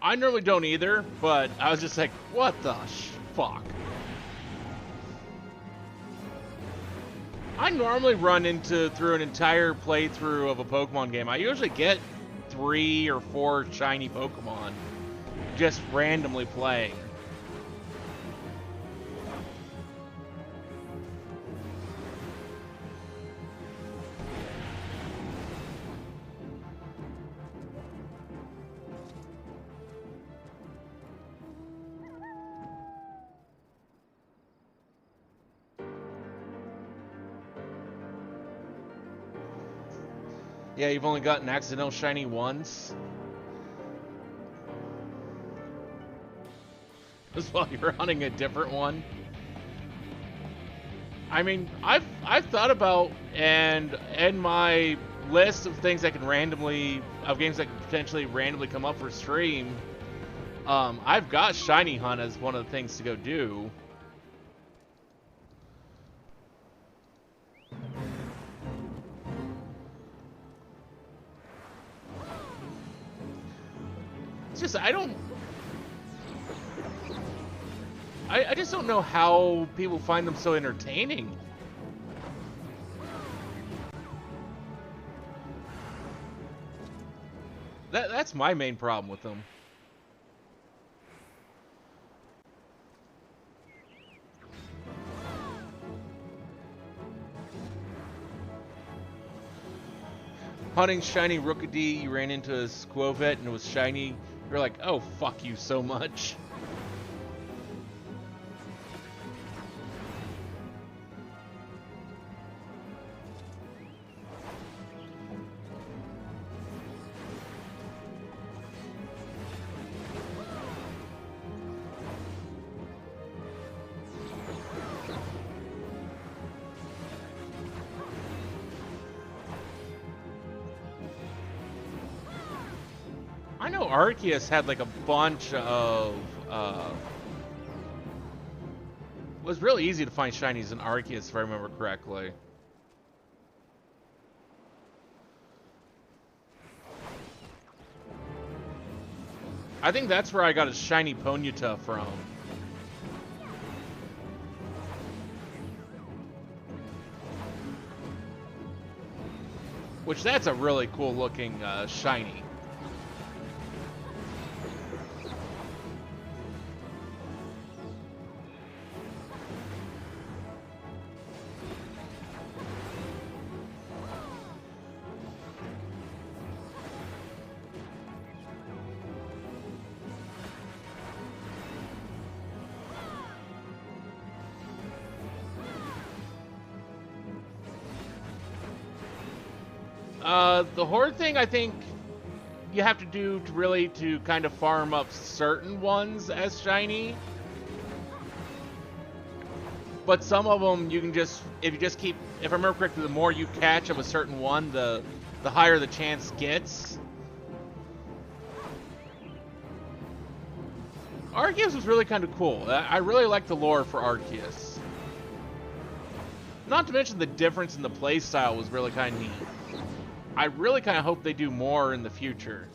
I normally don't either, but I was just like, what the fuck? I normally run through an entire playthrough of a Pokemon game. I usually get 3 or 4 shiny Pokemon just randomly playing. Yeah, you've only gotten accidental shiny once. Just while you're hunting a different one. I mean, I've thought about, and in my list of things that can randomly, of games that can potentially randomly come up for stream, I've got Shiny Hunt as one of the things to go do. It's just, I just don't know how people find them so entertaining. That's my main problem with them. Hunting shiny Rookidee, you ran into a Squovet and it was shiny. You're like, oh, fuck you so much. I know Arceus had like a bunch of, it was really easy to find shinies in Arceus if I remember correctly. I think that's where I got a shiny Ponyta from. Which, that's a really cool looking shiny. The Horde thing, I think you have to do to really to kind of farm up certain ones as shiny. But some of them you can just, if you just keep, if I remember correctly, the more you catch of a certain one, the higher the chance gets. Arceus was really kind of cool. I really like the lore for Arceus. Not to mention the difference in the playstyle was really kind of neat. I really kind of hope they do more in the future.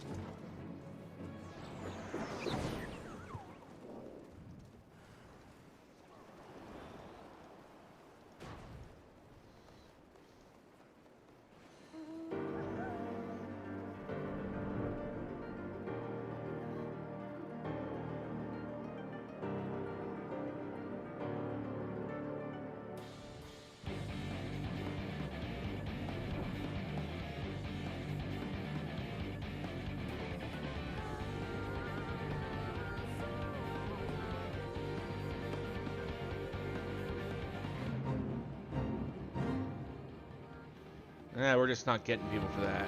Yeah, we're just not getting people for that.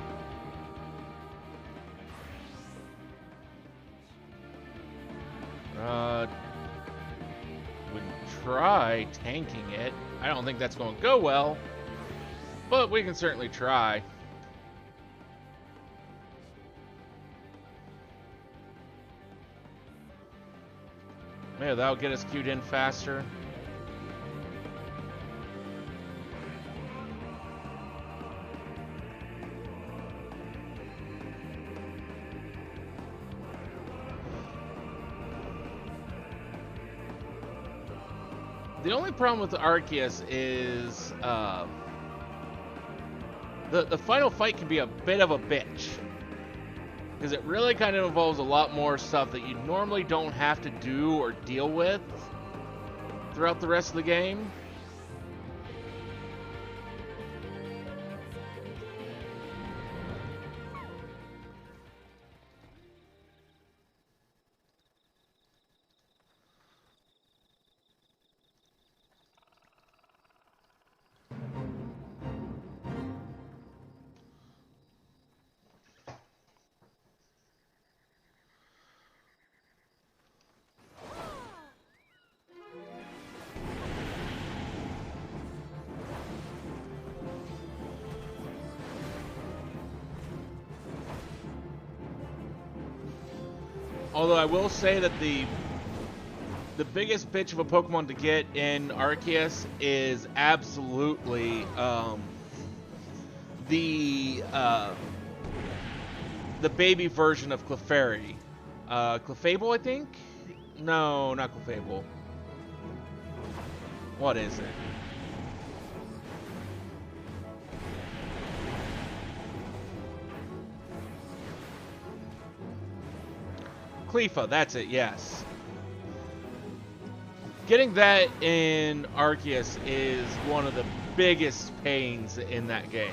Would try tanking it. I don't think that's going to go well, but we can certainly try. Maybe that'll get us queued in faster. The only problem with the Arceus is the final fight can be a bit of a bitch. Because it really kind of involves a lot more stuff that you normally don't have to do or deal with throughout the rest of the game. Although I will say that the biggest bitch of a Pokemon to get in Arceus is absolutely the baby version of Clefairy. Clefable, I think? No, not Clefable. What is it? Clefa, that's it, yes. Getting that in Arceus is one of the biggest pains in that game.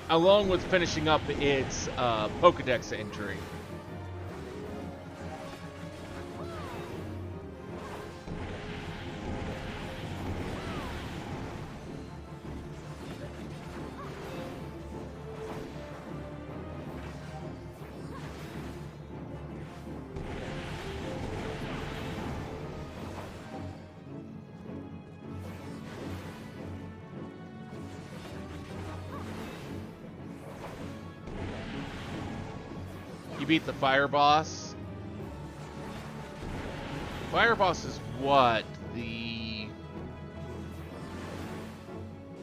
Along with finishing up its Pokedex entry. Beat the fire boss. Fire boss is what?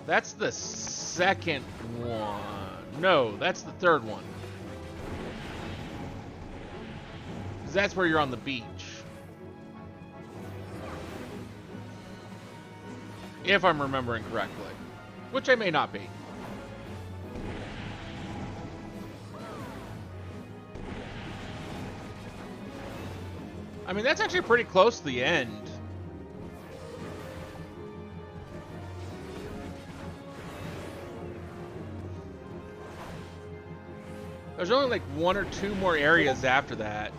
That's the second one. No, that's the third one. 'Cause that's where you're on the beach. If I'm remembering correctly. Which I may not be. I mean, that's actually pretty close to the end. There's only like 1 or 2 more areas after that.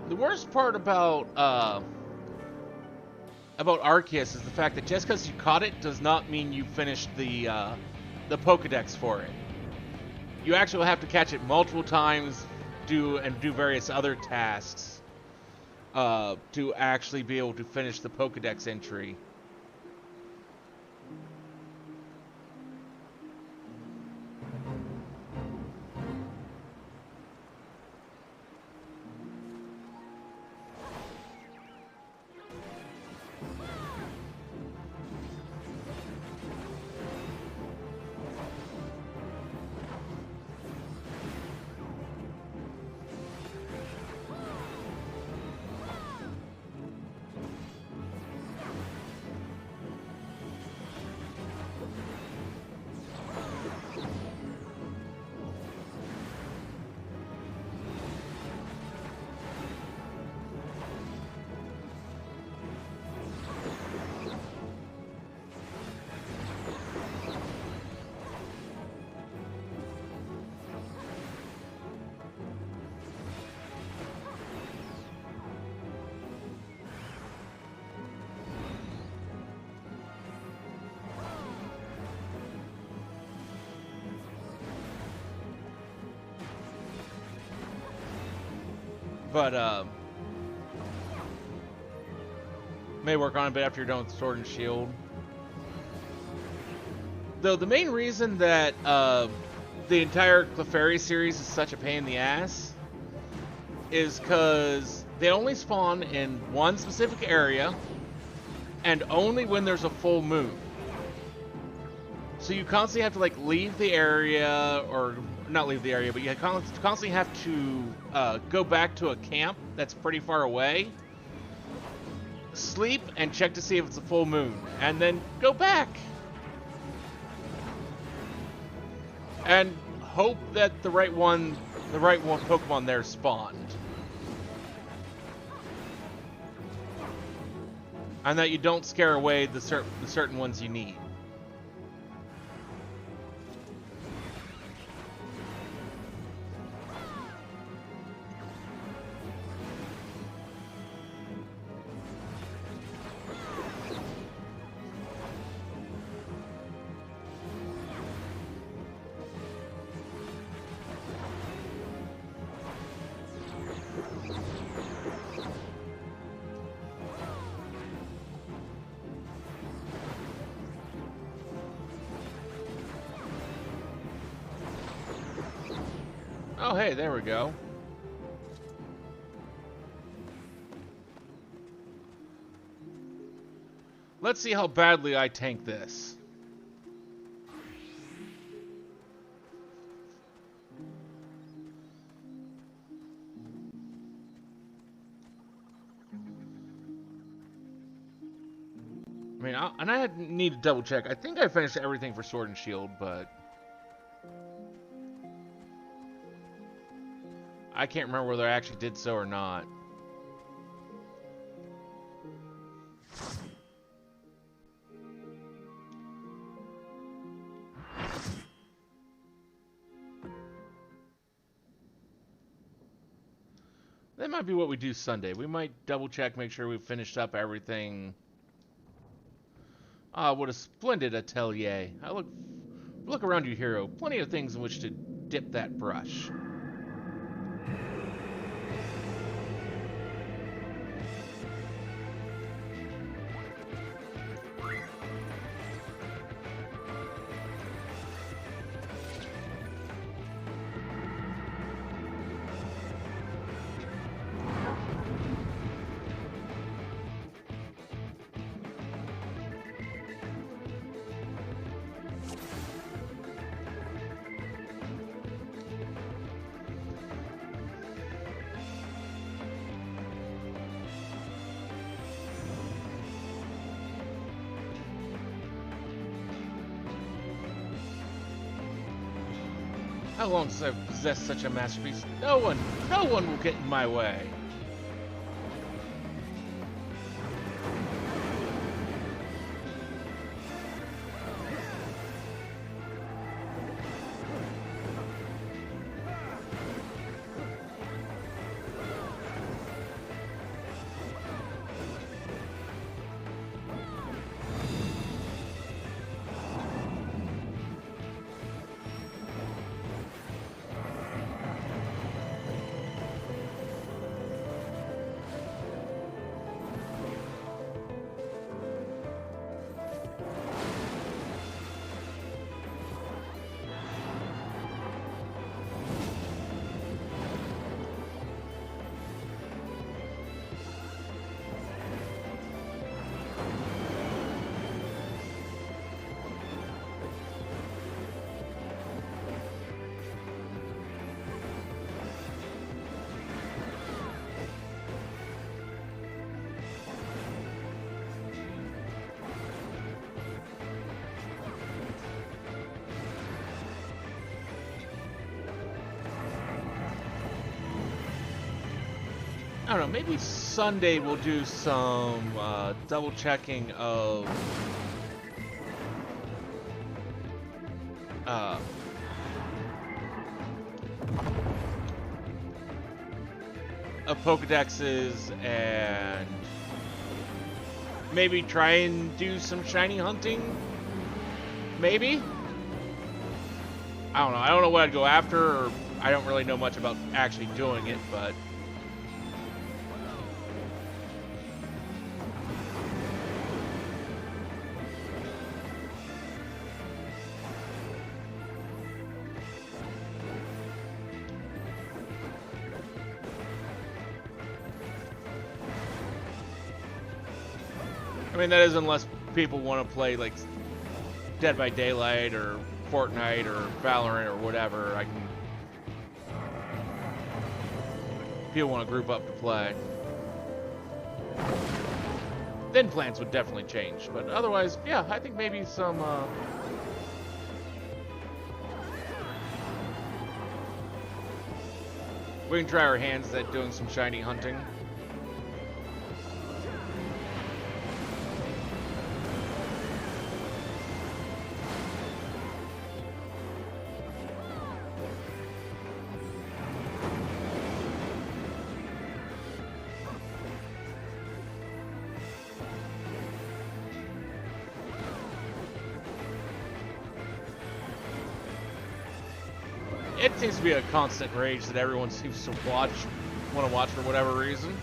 The worst part about Arceus is the fact that just because you caught it does not mean you finished the Pokedex for it. You actually have to catch it multiple times, do various other tasks to actually be able to finish the Pokedex entry. But, may work on it a bit after you're done with Sword and Shield. Though the main reason that the entire Clefairy series is such a pain in the ass is because they only spawn in one specific area and only when there's a full moon. So you constantly have to like leave the area, or not leave the area, but you constantly have to go back to a camp that's pretty far away, sleep, and check to see if it's a full moon, and then go back. And hope that the right one Pokemon there spawned. And that you don't scare away the certain ones you need. Oh, hey, there we go. Let's see how badly I tank this. I mean, I need to double check. I think I finished everything for Sword and Shield, but I can't remember whether I actually did so or not. That might be what we do Sunday. We might double check, make sure we've finished up everything. Ah, what a splendid atelier. Look around you, hero. Plenty of things in which to dip that brush. How long since I've possessed such a masterpiece? No one will get in my way. I don't know, maybe Sunday we'll do some double checking of Pokedexes and maybe try and do some shiny hunting. Maybe? I don't know. I don't know what I'd go after, or I don't really know much about actually doing it, but I mean, that is unless people want to play, like, Dead by Daylight or Fortnite or Valorant or whatever. People want to group up to play. Then plans would definitely change. But otherwise, yeah, I think maybe some, we can try our hands at doing some shiny hunting. It seems to be a constant rage that everyone seems to want to watch for whatever reason.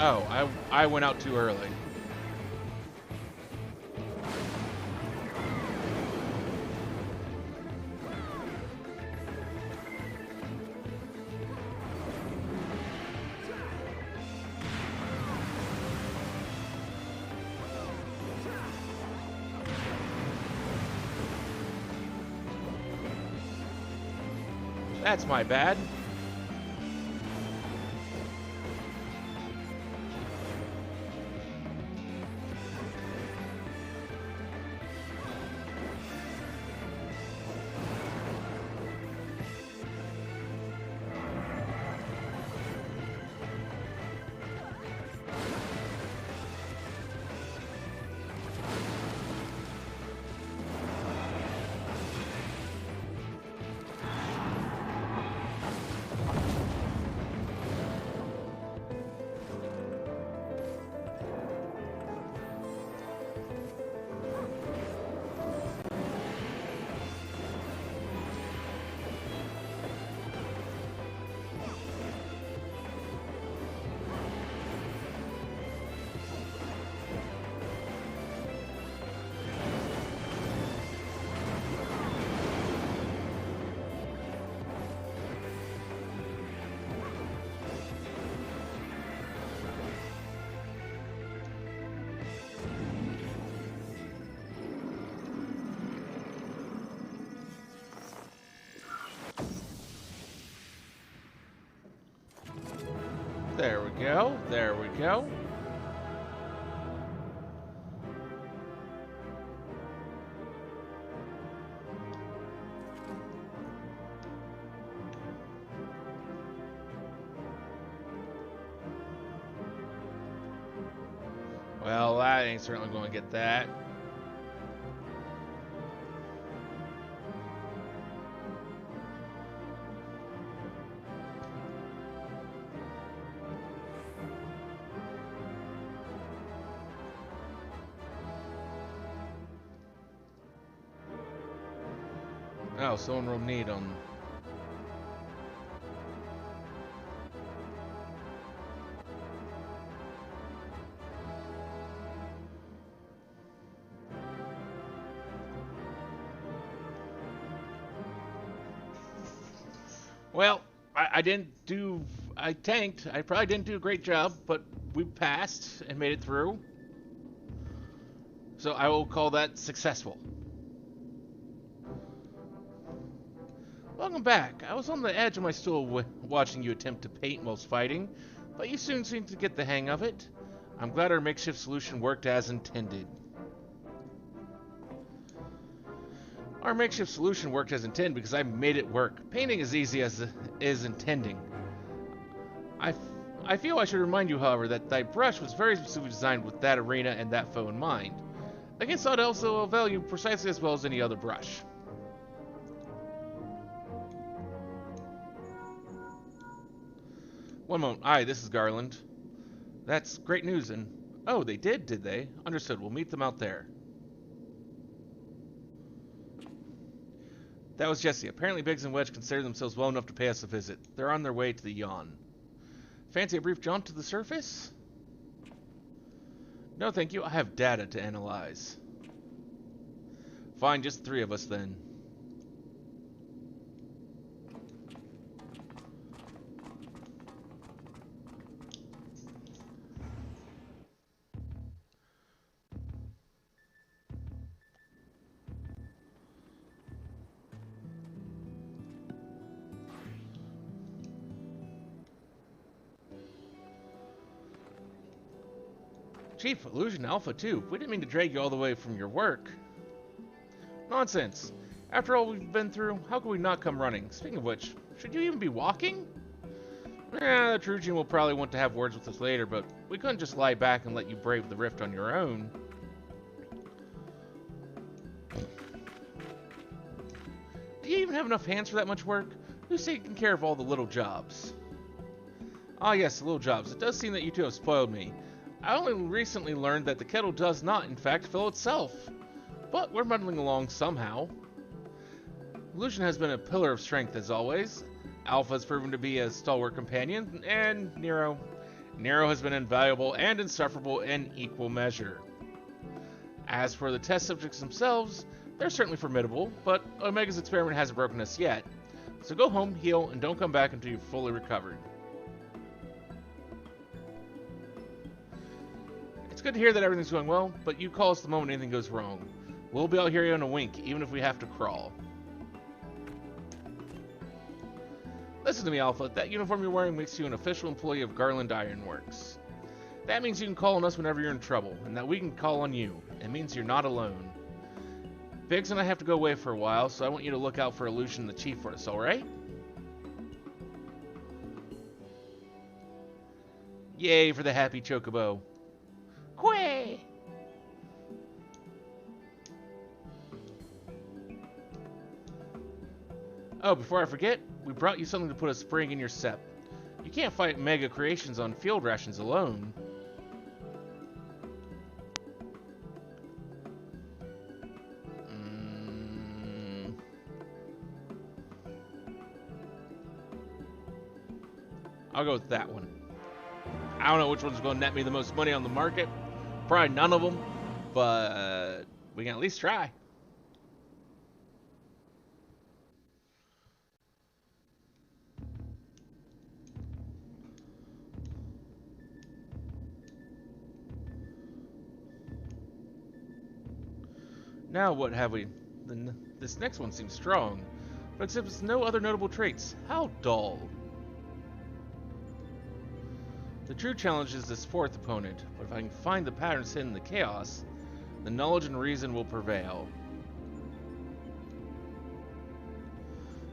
Oh, I went out too early. That's my bad. There we go. There we go. Well, I ain't certainly going to get that. Oh, someone will need them. Well, I tanked. I probably didn't do a great job, but we passed and made it through. So I will call that successful. Welcome back. I was on the edge of my stool watching you attempt to paint whilst fighting, but you soon seemed to get the hang of it. I'm glad our makeshift solution worked as intended. Our makeshift solution worked as intended because I made it work. Painting is easy as is intending. I feel I should remind you, however, that thy brush was very specifically designed with that arena and that foe in mind. Against it also avail you precisely as well as any other brush. One moment. Aye, this is Garland. That's great news, and... Oh, they did they? Understood. We'll meet them out there. That was Jesse. Apparently Biggs and Wedge consider themselves well enough to pay us a visit. They're on their way to the yawn. Fancy a brief jaunt to the surface? No, thank you. I have data to analyze. Fine, just the three of us then. Chief, Illusion Alpha 2. We didn't mean to drag you all the way from your work. Nonsense. After all we've been through, how could we not come running? Speaking of which, should you even be walking? The Trugian will probably want to have words with us later, but we couldn't just lie back and let you brave the rift on your own. Do you even have enough hands for that much work? Who's taking care of all the little jobs? Ah yes, the little jobs. It does seem that you two have spoiled me. I only recently learned that the kettle does not, in fact, fill itself. But we're muddling along somehow. Illusion has been a pillar of strength as always. Alpha has proven to be a stalwart companion, and Nero, Nero has been invaluable and insufferable in equal measure. As for the test subjects themselves, they're certainly formidable, but Omega's experiment hasn't broken us yet. So go home, heal, and don't come back until you've fully recovered. It's good to hear that everything's going well, but you call us the moment anything goes wrong. We'll be out here in a wink, even if we have to crawl. Listen to me, Alpha. That uniform you're wearing makes you an official employee of Garland Ironworks. That means you can call on us whenever you're in trouble, and that we can call on you. It means you're not alone. Biggs and I have to go away for a while, so I want you to look out for Illusion and the Chief for us, alright? Yay for the happy Chocobo. Quay! Oh, before I forget, we brought you something to put a spring in your step. You can't fight Mega Creations on field rations alone. I'll go with that one. I don't know which one's going to net me the most money on the market. Probably none of them, but we can at least try. Now what have we? This next one seems strong, but exhibits no other notable traits. How dull. The true challenge is this fourth opponent, but if I can find the patterns hidden in the chaos, the knowledge and reason will prevail.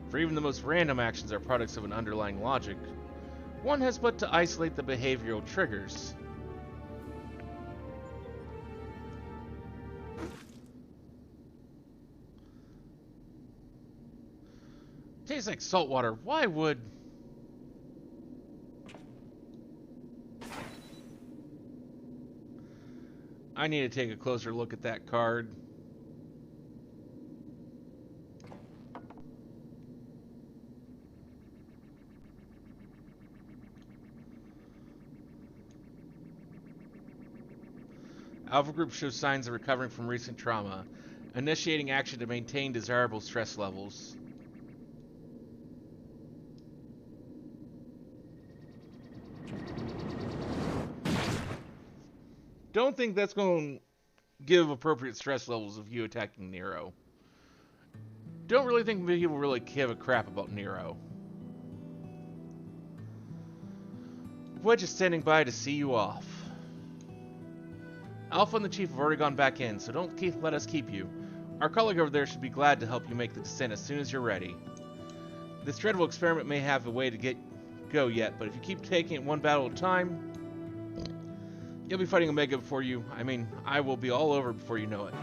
For even the most random actions are products of an underlying logic. One has but to isolate the behavioral triggers. Tastes like salt water. Why would... I need to take a closer look at that card. Alpha Group shows signs of recovering from recent trauma, initiating action to maintain desirable stress levels. Don't think that's going to give appropriate stress levels of you attacking Nero. Don't really think people really give a crap about Nero. Wedge is standing by to see you off. Alpha and the Chief have already gone back in, so don't let us keep you. Our colleague over there should be glad to help you make the descent as soon as you're ready. This dreadful experiment may have a way to go yet, but if you keep taking it one battle at a time, you'll be fighting Omega before you... I will be all over before you know it.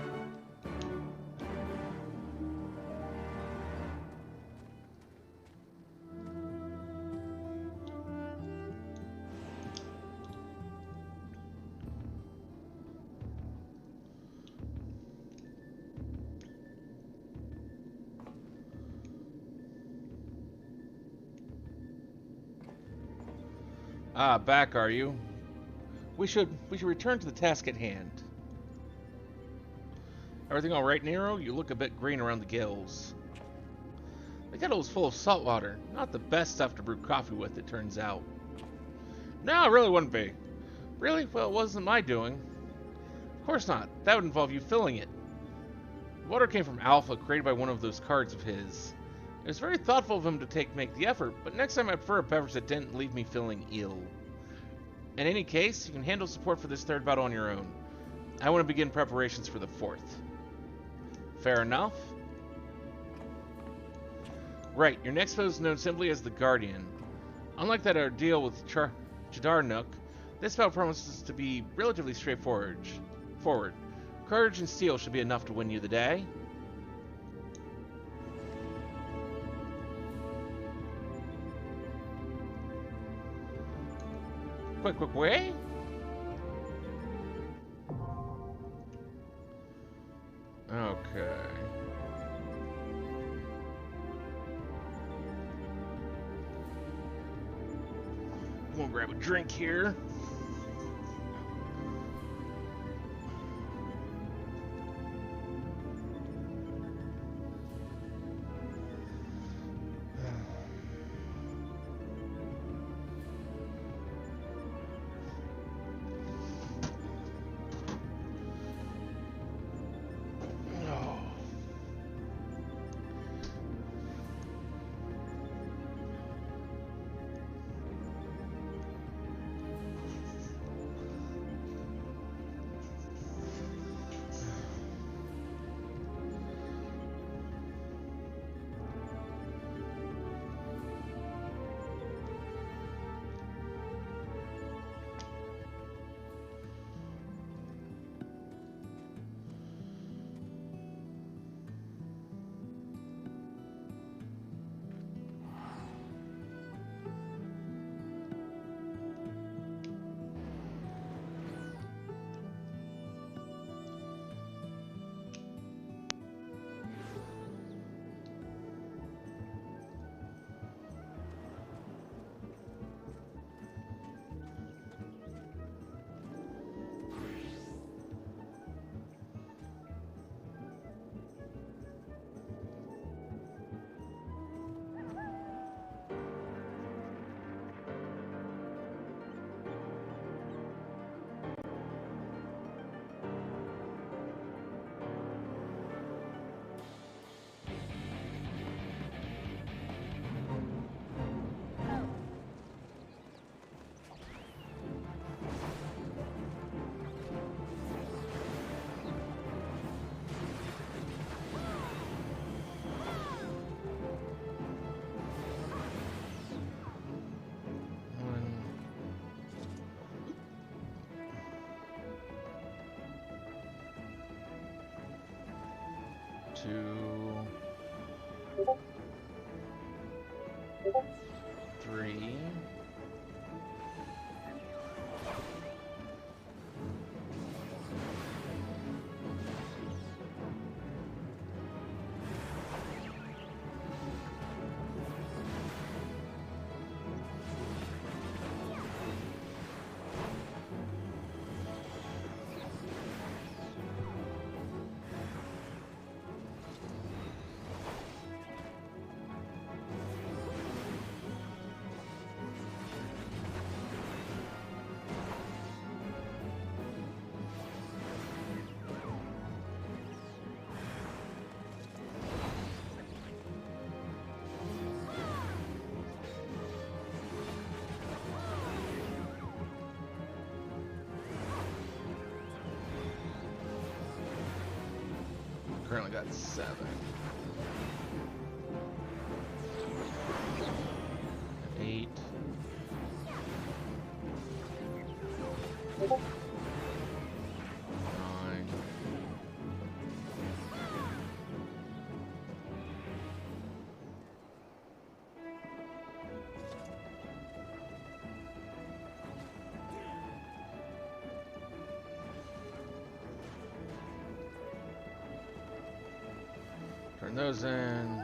Ah, back are you? We should return to the task at hand. Everything all right, Nero? You look a bit green around the gills. The kettle was full of salt water. Not the best stuff to brew coffee with, it turns out. No, it really wouldn't be. Really? Well, it wasn't my doing. Of course not. That would involve you filling it. The water came from Alpha, created by one of those cards of his. It was very thoughtful of him to make the effort, but next time I prefer a beverage that didn't leave me feeling ill. In any case, you can handle support for this third battle on your own. I want to begin preparations for the fourth. Fair enough? Right, your next foe is known simply as the Guardian. Unlike that ordeal with Jadarnuk, this battle promises to be relatively straightforward. Courage and steel should be enough to win you the day. Quick way. Okay. gonna grab a drink here. Two, three, currently got 7. 8. 9. Turn those in.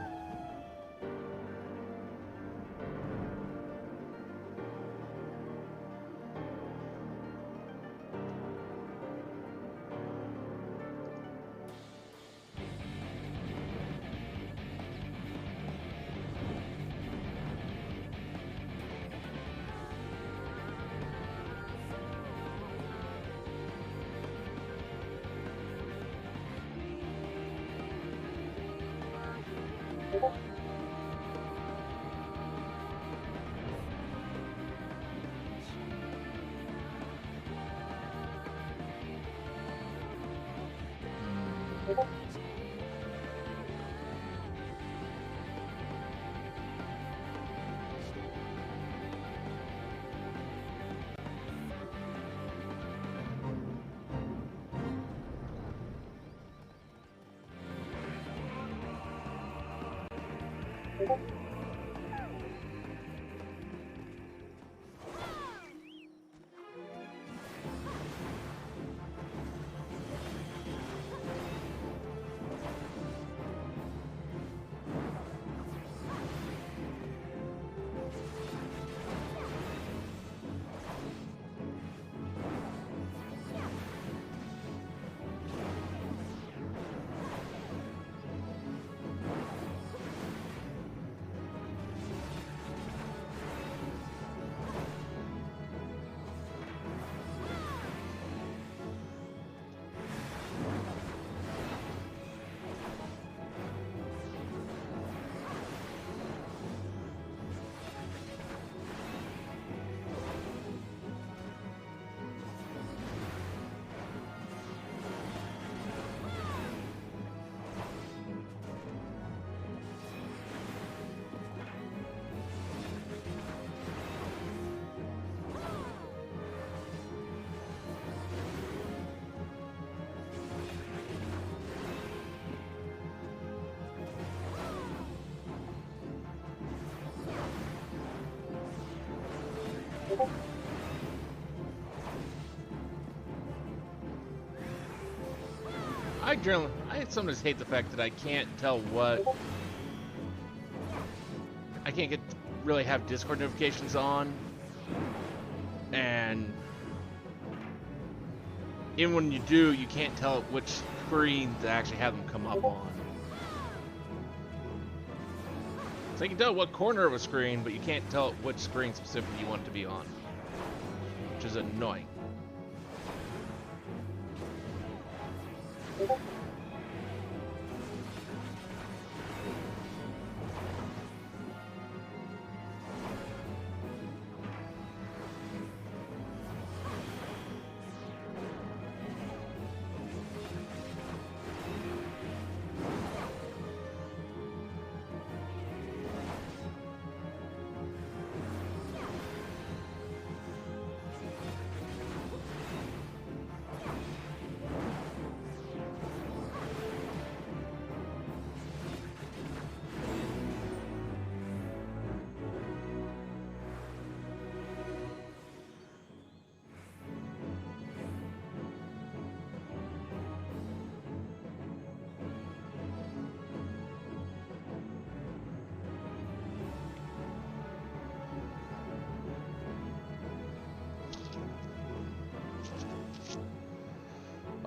I sometimes hate the fact that I can't tell what... I can't really have Discord notifications on. And... even when you do, you can't tell which screen to actually have them come up on. So you can tell what corner of a screen, but you can't tell which screen specifically you want it to be on. Which is annoying.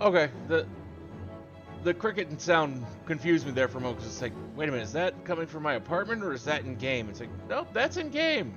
Okay, the cricket sound confused me there for a moment, because it's like, wait a minute, is that coming from my apartment, or is that in-game? It's like, nope, that's in-game!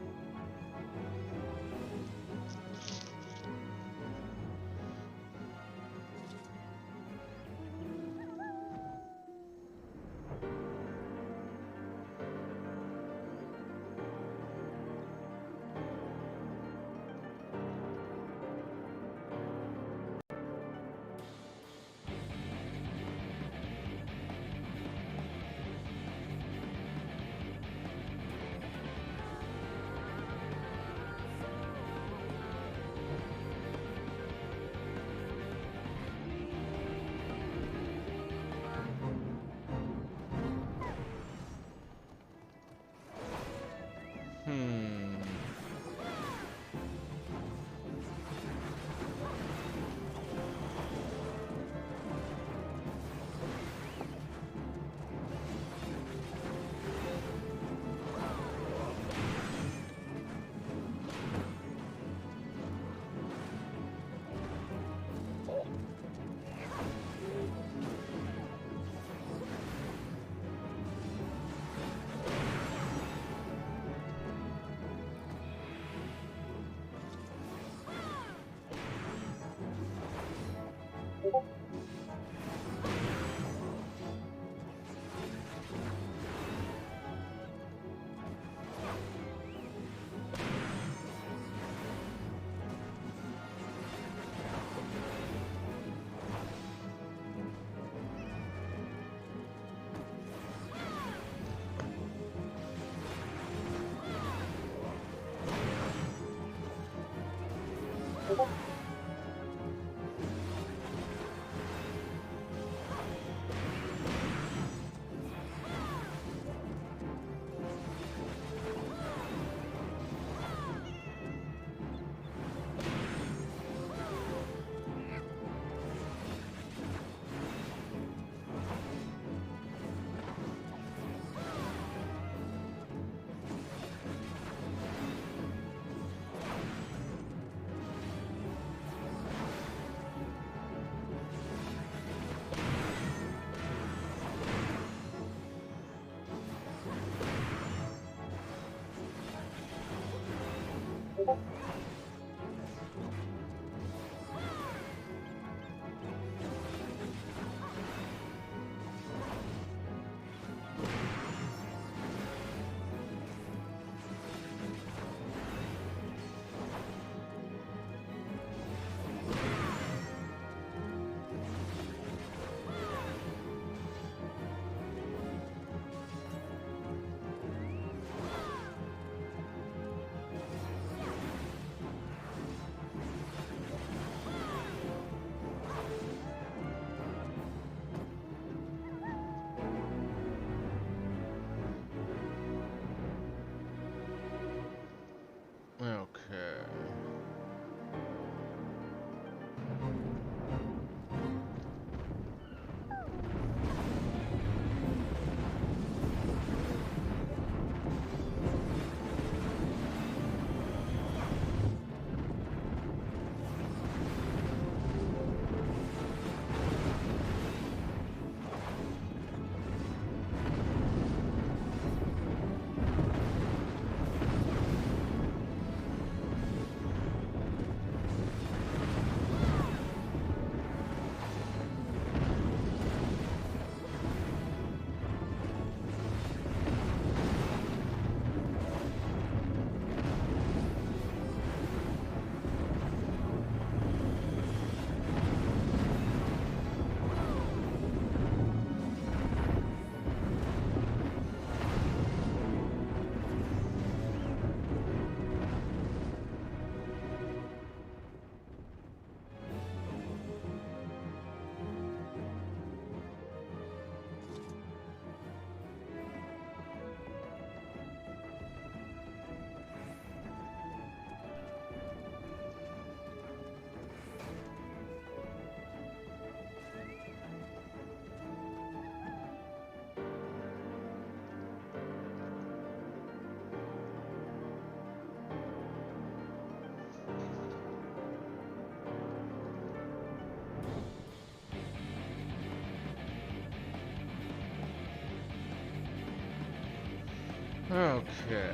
Okay.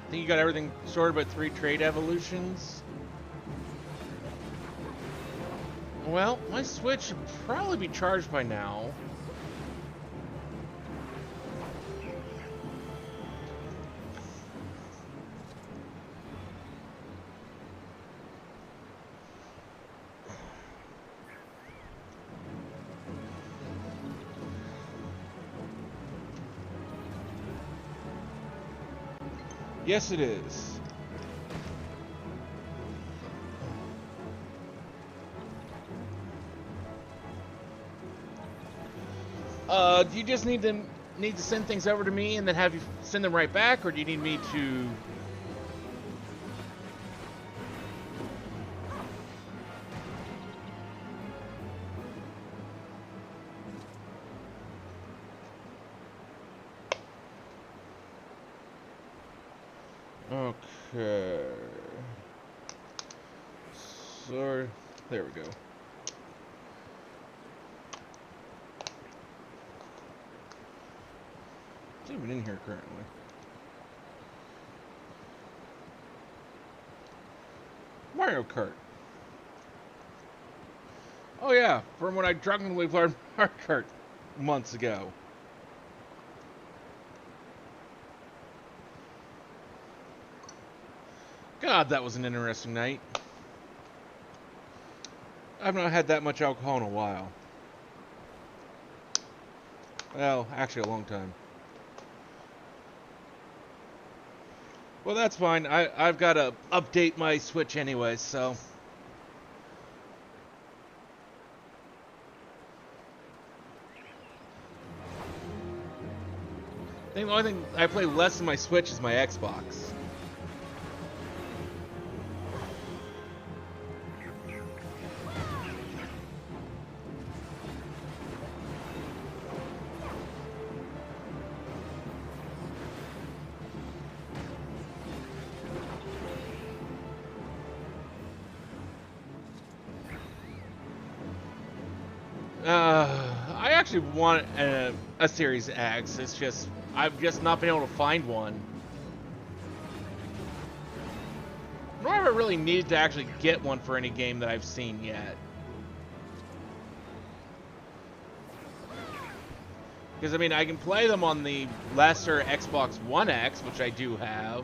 I think you got everything sorted but 3 trade evolutions. Well, my Switch should probably be charged by now. Yes, it is. Do you just need to send things over to me and then have you send them right back, or do you need me to? Okay. So, there we go. It's even in here currently. Mario Kart. Oh yeah, from when I drunkenly played Mario Kart months ago. God, that was an interesting night. I've not had that much alcohol in a while. Well, actually a long time. Well, that's fine. I've got to update my Switch anyway, so. I think the only thing I play less on my Switch is my Xbox. I actually want a Series X. It's just, I've just not been able to find one. Nor have I really needed to actually get one for any game that I've seen yet. Because, I mean, I can play them on the lesser Xbox One X, which I do have.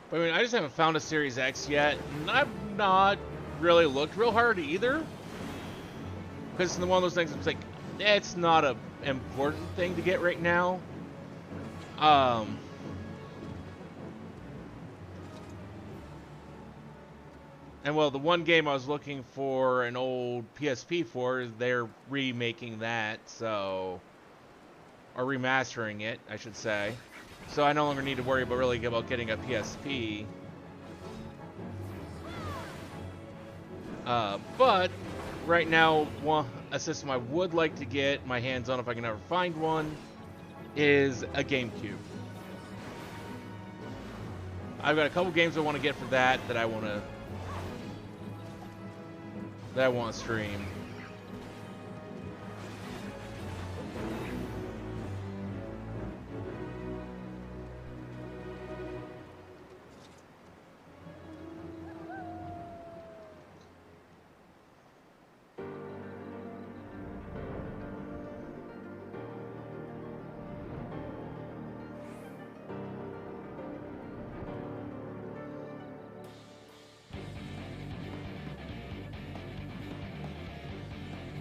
I mean, I just haven't found a Series X yet, and I've not really looked real hard either. Because it's one of those things that's like, it's not a important thing to get right now. And well, the one game I was looking for an old PSP for, they're remaking that, so... Or remastering it, I should say. So I no longer need to worry about really about getting a PSP. But right now, a system I would like to get my hands on if I can ever find one is a GameCube. I've got a couple games I want to get for that I want to stream.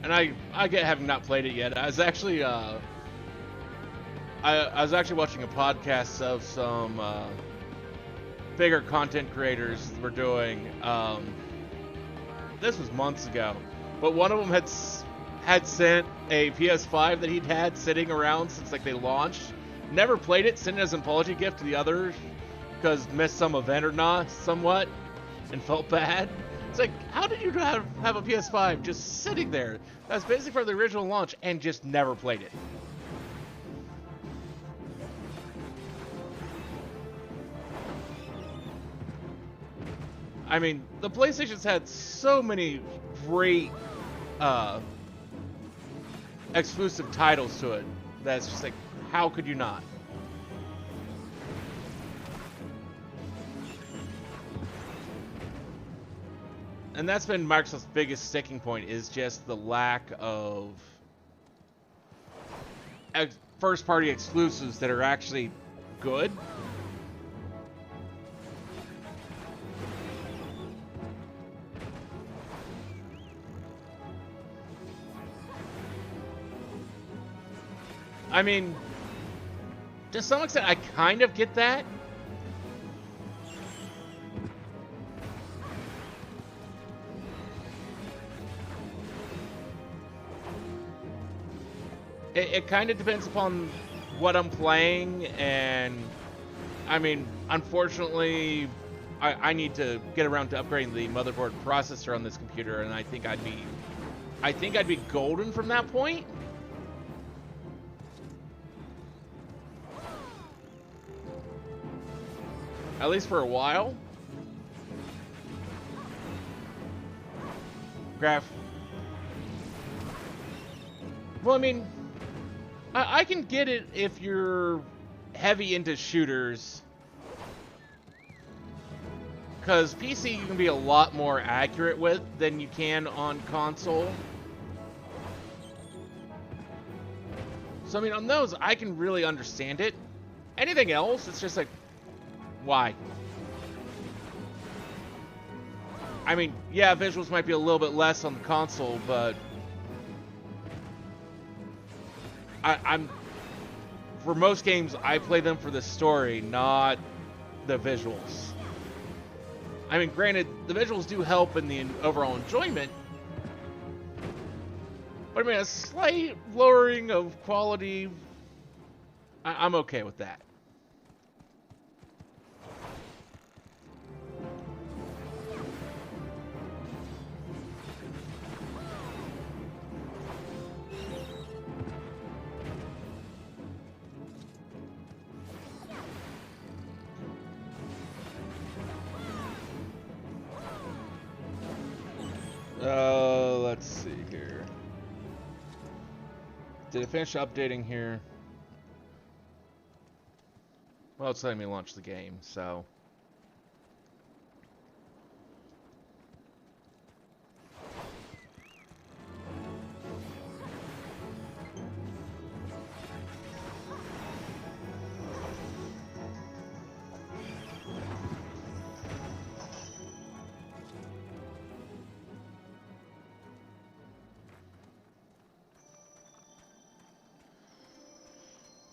And I get having not played it yet. I was actually I was actually watching a podcast of some bigger content creators were doing. This was months ago, but one of them had sent a PS5 that he'd had sitting around since like they launched. Never played it. Sent it as an apology gift to the others because missed some event or not somewhat, and felt bad. It's like, how did you have a PS5 just sitting there? That's basically for the original launch and just never played it. I mean, the PlayStation's had so many great exclusive titles to it that's just like, how could you not? And that's been Microsoft's biggest sticking point, is just the lack of first-party exclusives that are actually good. I mean, to some extent, I kind of get that. It kind of depends upon what I'm playing, and I mean, unfortunately, I need to get around to upgrading the motherboard processor on this computer, and I think I'd be golden from that point. At least for a while. Well, I mean, I can get it if you're heavy into shooters, because PC you can be a lot more accurate with than you can on console. So I mean, on those I can really understand it. Anything else, it's just like, why? I mean, yeah, visuals might be a little bit less on the console, but I'm for most games, I play them for the story, not the visuals. I mean, granted, the visuals do help in the overall enjoyment, but I mean, a slight lowering of quality, I'm okay with that. Let's see here. Did it finish updating here? Well, it's letting me launch the game, so.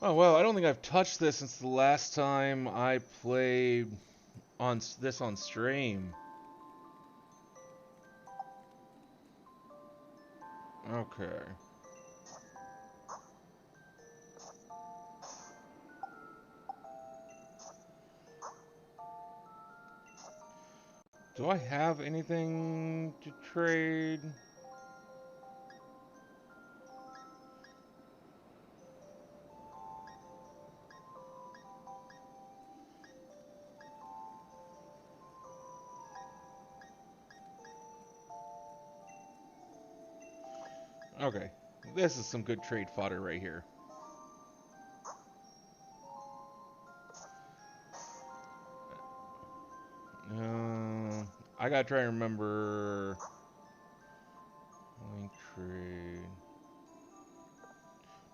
Oh well, I don't think I've touched this since the last time I played on this on stream. Okay. Do I have anything to trade? Okay, this is some good trade fodder right here. I gotta try and remember. Link trade.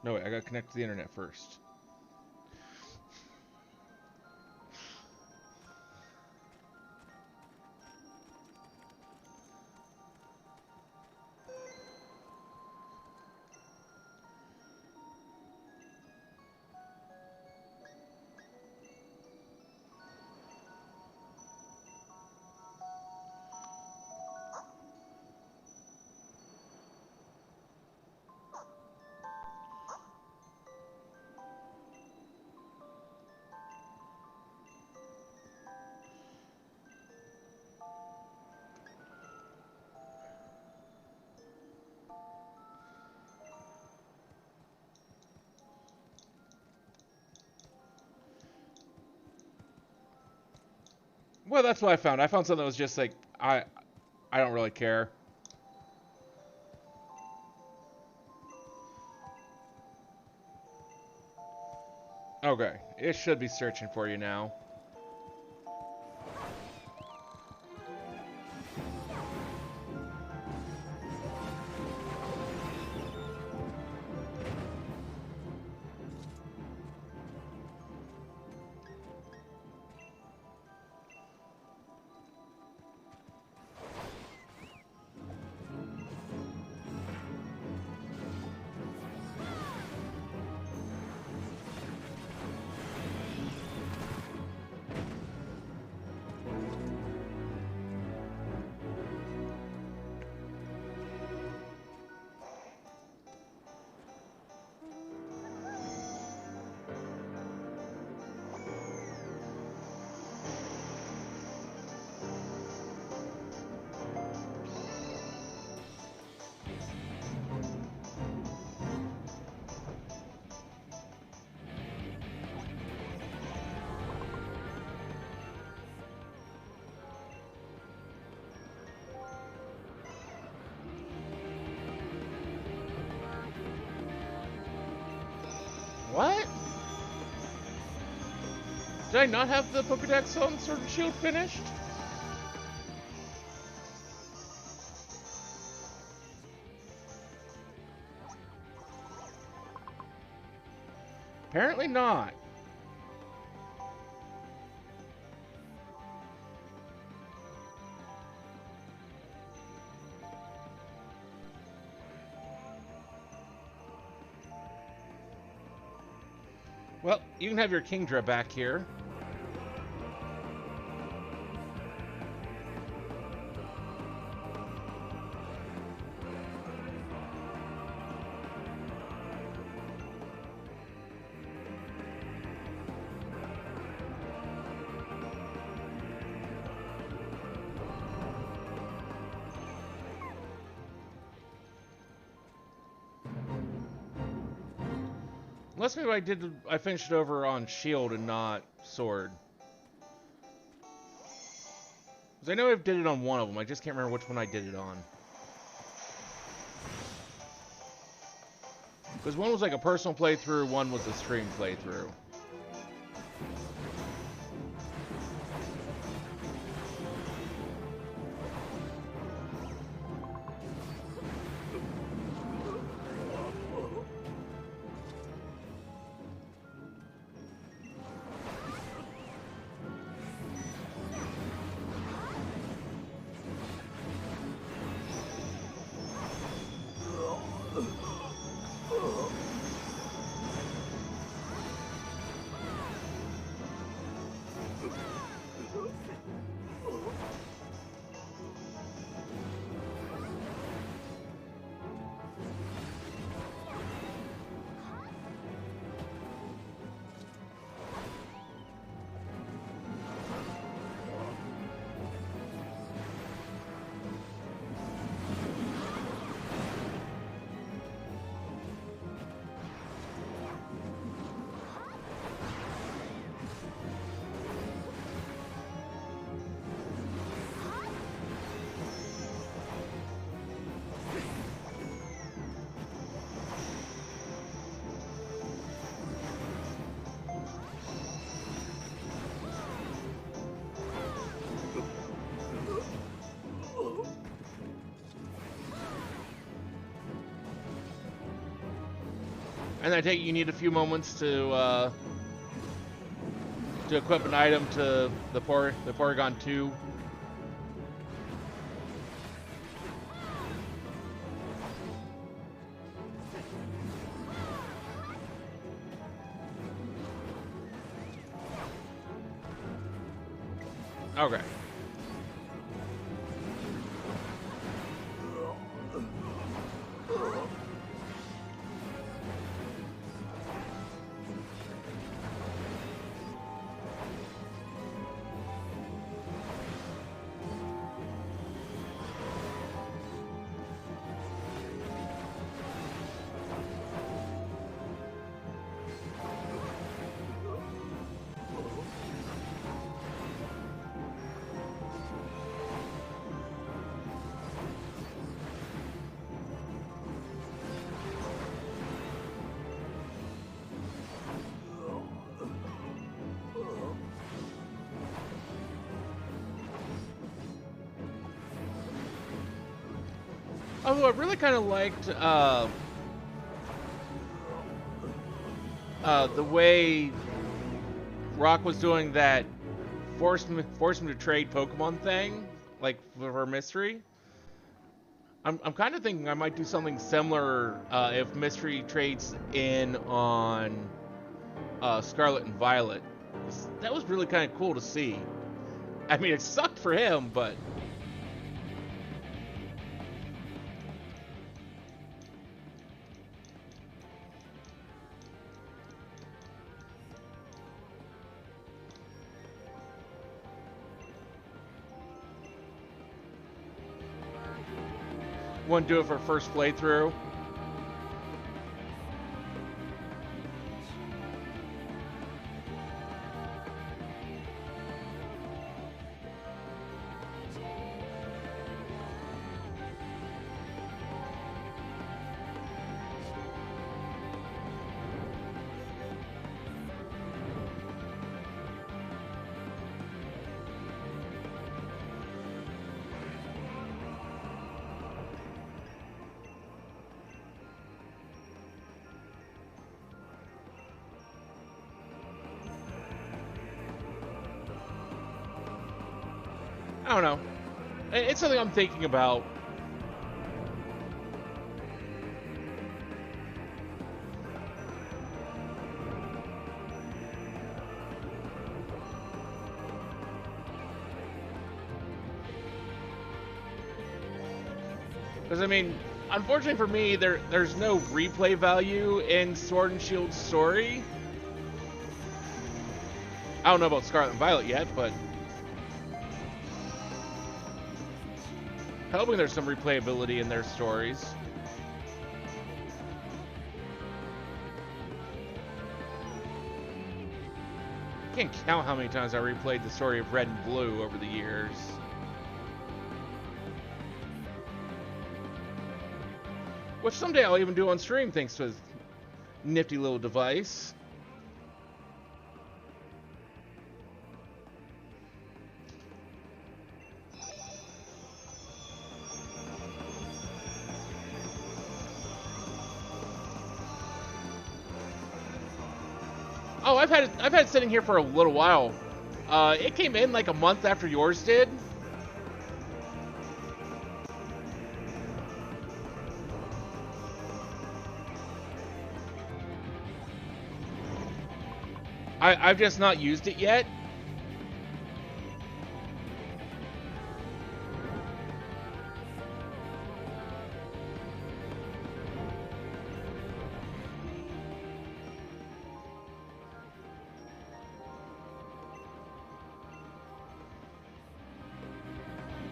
No, wait, I gotta connect to the internet first. Well, that's what I found. I found something that was just like, I don't really care. Okay, it should be searching for you now. What? Did I not have the Pokedex on Sword and Shield finished? Apparently not. Well, you can have your Kingdra back here. Unless maybe I finished it over on Shield and not Sword. Because I know I did it on one of them, I just can't remember which one I did it on. Because one was like a personal playthrough, one was a stream playthrough. And I take it you need a few moments to equip an item to the Porygon 2. Okay. Although I really kind of liked the way Rock was doing that force him to trade Pokemon thing, like for Mystery. I'm kind of thinking I might do something similar if Mystery trades in on Scarlet and Violet. That was really kind of cool to see. I mean, it sucked for him, but... Wouldn't do it for first playthrough. I don't know. It's something I'm thinking about. Because, I mean, unfortunately for me, there's no replay value in Sword and Shield's story. I don't know about Scarlet and Violet yet, but... hoping there's some replayability in their stories. Can't count how many times I replayed the story of Red and Blue over the years. Which someday I'll even do on stream thanks to his nifty little device. Oh, I've had it sitting here for a little while. It came in like a month after yours did. I've just not used it yet.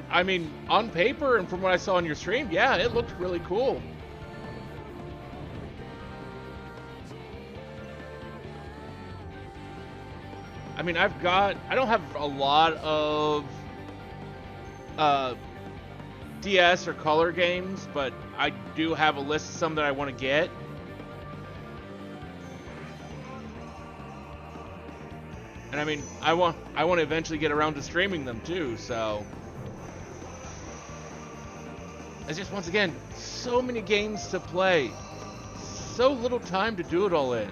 I mean, on paper and from what I saw on your stream, yeah, it looked really cool. I mean, I don't have a lot of DS or Color games, but I do have a list of some that I want to get. And I mean, I want to eventually get around to streaming them too, so... it's just, once again, so many games to play. so little time to do it all in.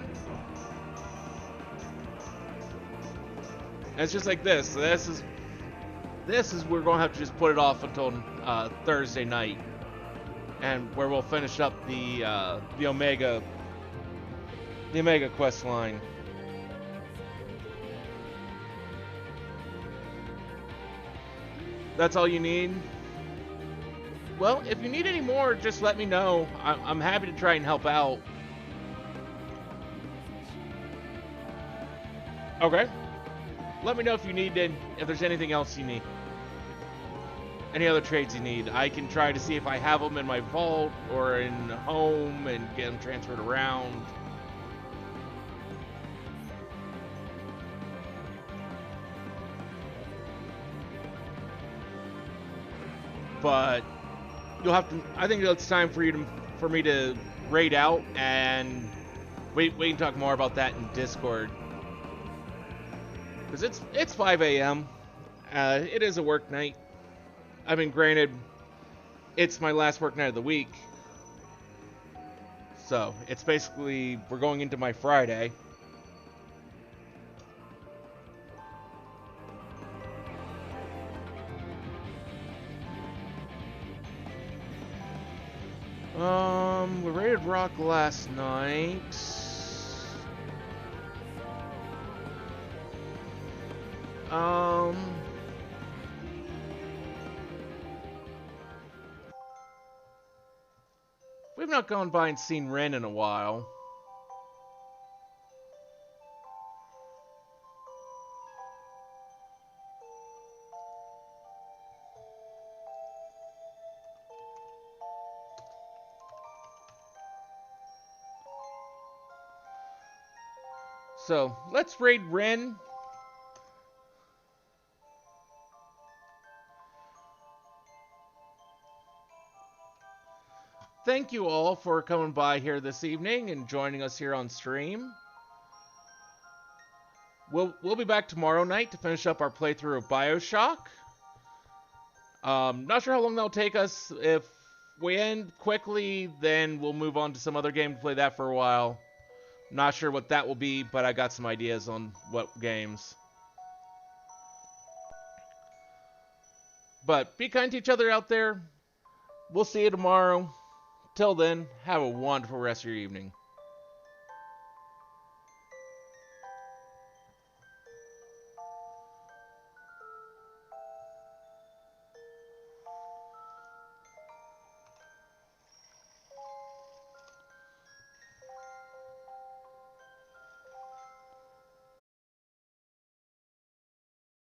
And it's just like this. This is we're gonna have to just put it off until Thursday night, and where we'll finish up the Omega quest line. That's all you need? Well, if you need any more, just let me know. I'm happy to try and help out. Okay. Let me know if you need it, if there's anything else you need. Any other trades you need. I can try to see if I have them in my vault or in home and get them transferred around. But you'll have to. I think it's time for me to raid out, and we can talk more about that in Discord. Because it's 5 a.m. It is a work night. I mean, granted, it's my last work night of the week. So, it's basically, we're going into my Friday. We raided Rock last night. We've not gone by and seen Ren in a while. So, let's raid Ren. Thank you all for coming by here this evening and joining us here on stream. We'll be back tomorrow night to finish up our playthrough of BioShock. Not sure how long that'll take us. If we end quickly, then we'll move on to some other game to play that for a while. Not sure what that will be, but I got some ideas on what games. But be kind to each other out there. We'll see you tomorrow. Till then, have a wonderful rest of your evening.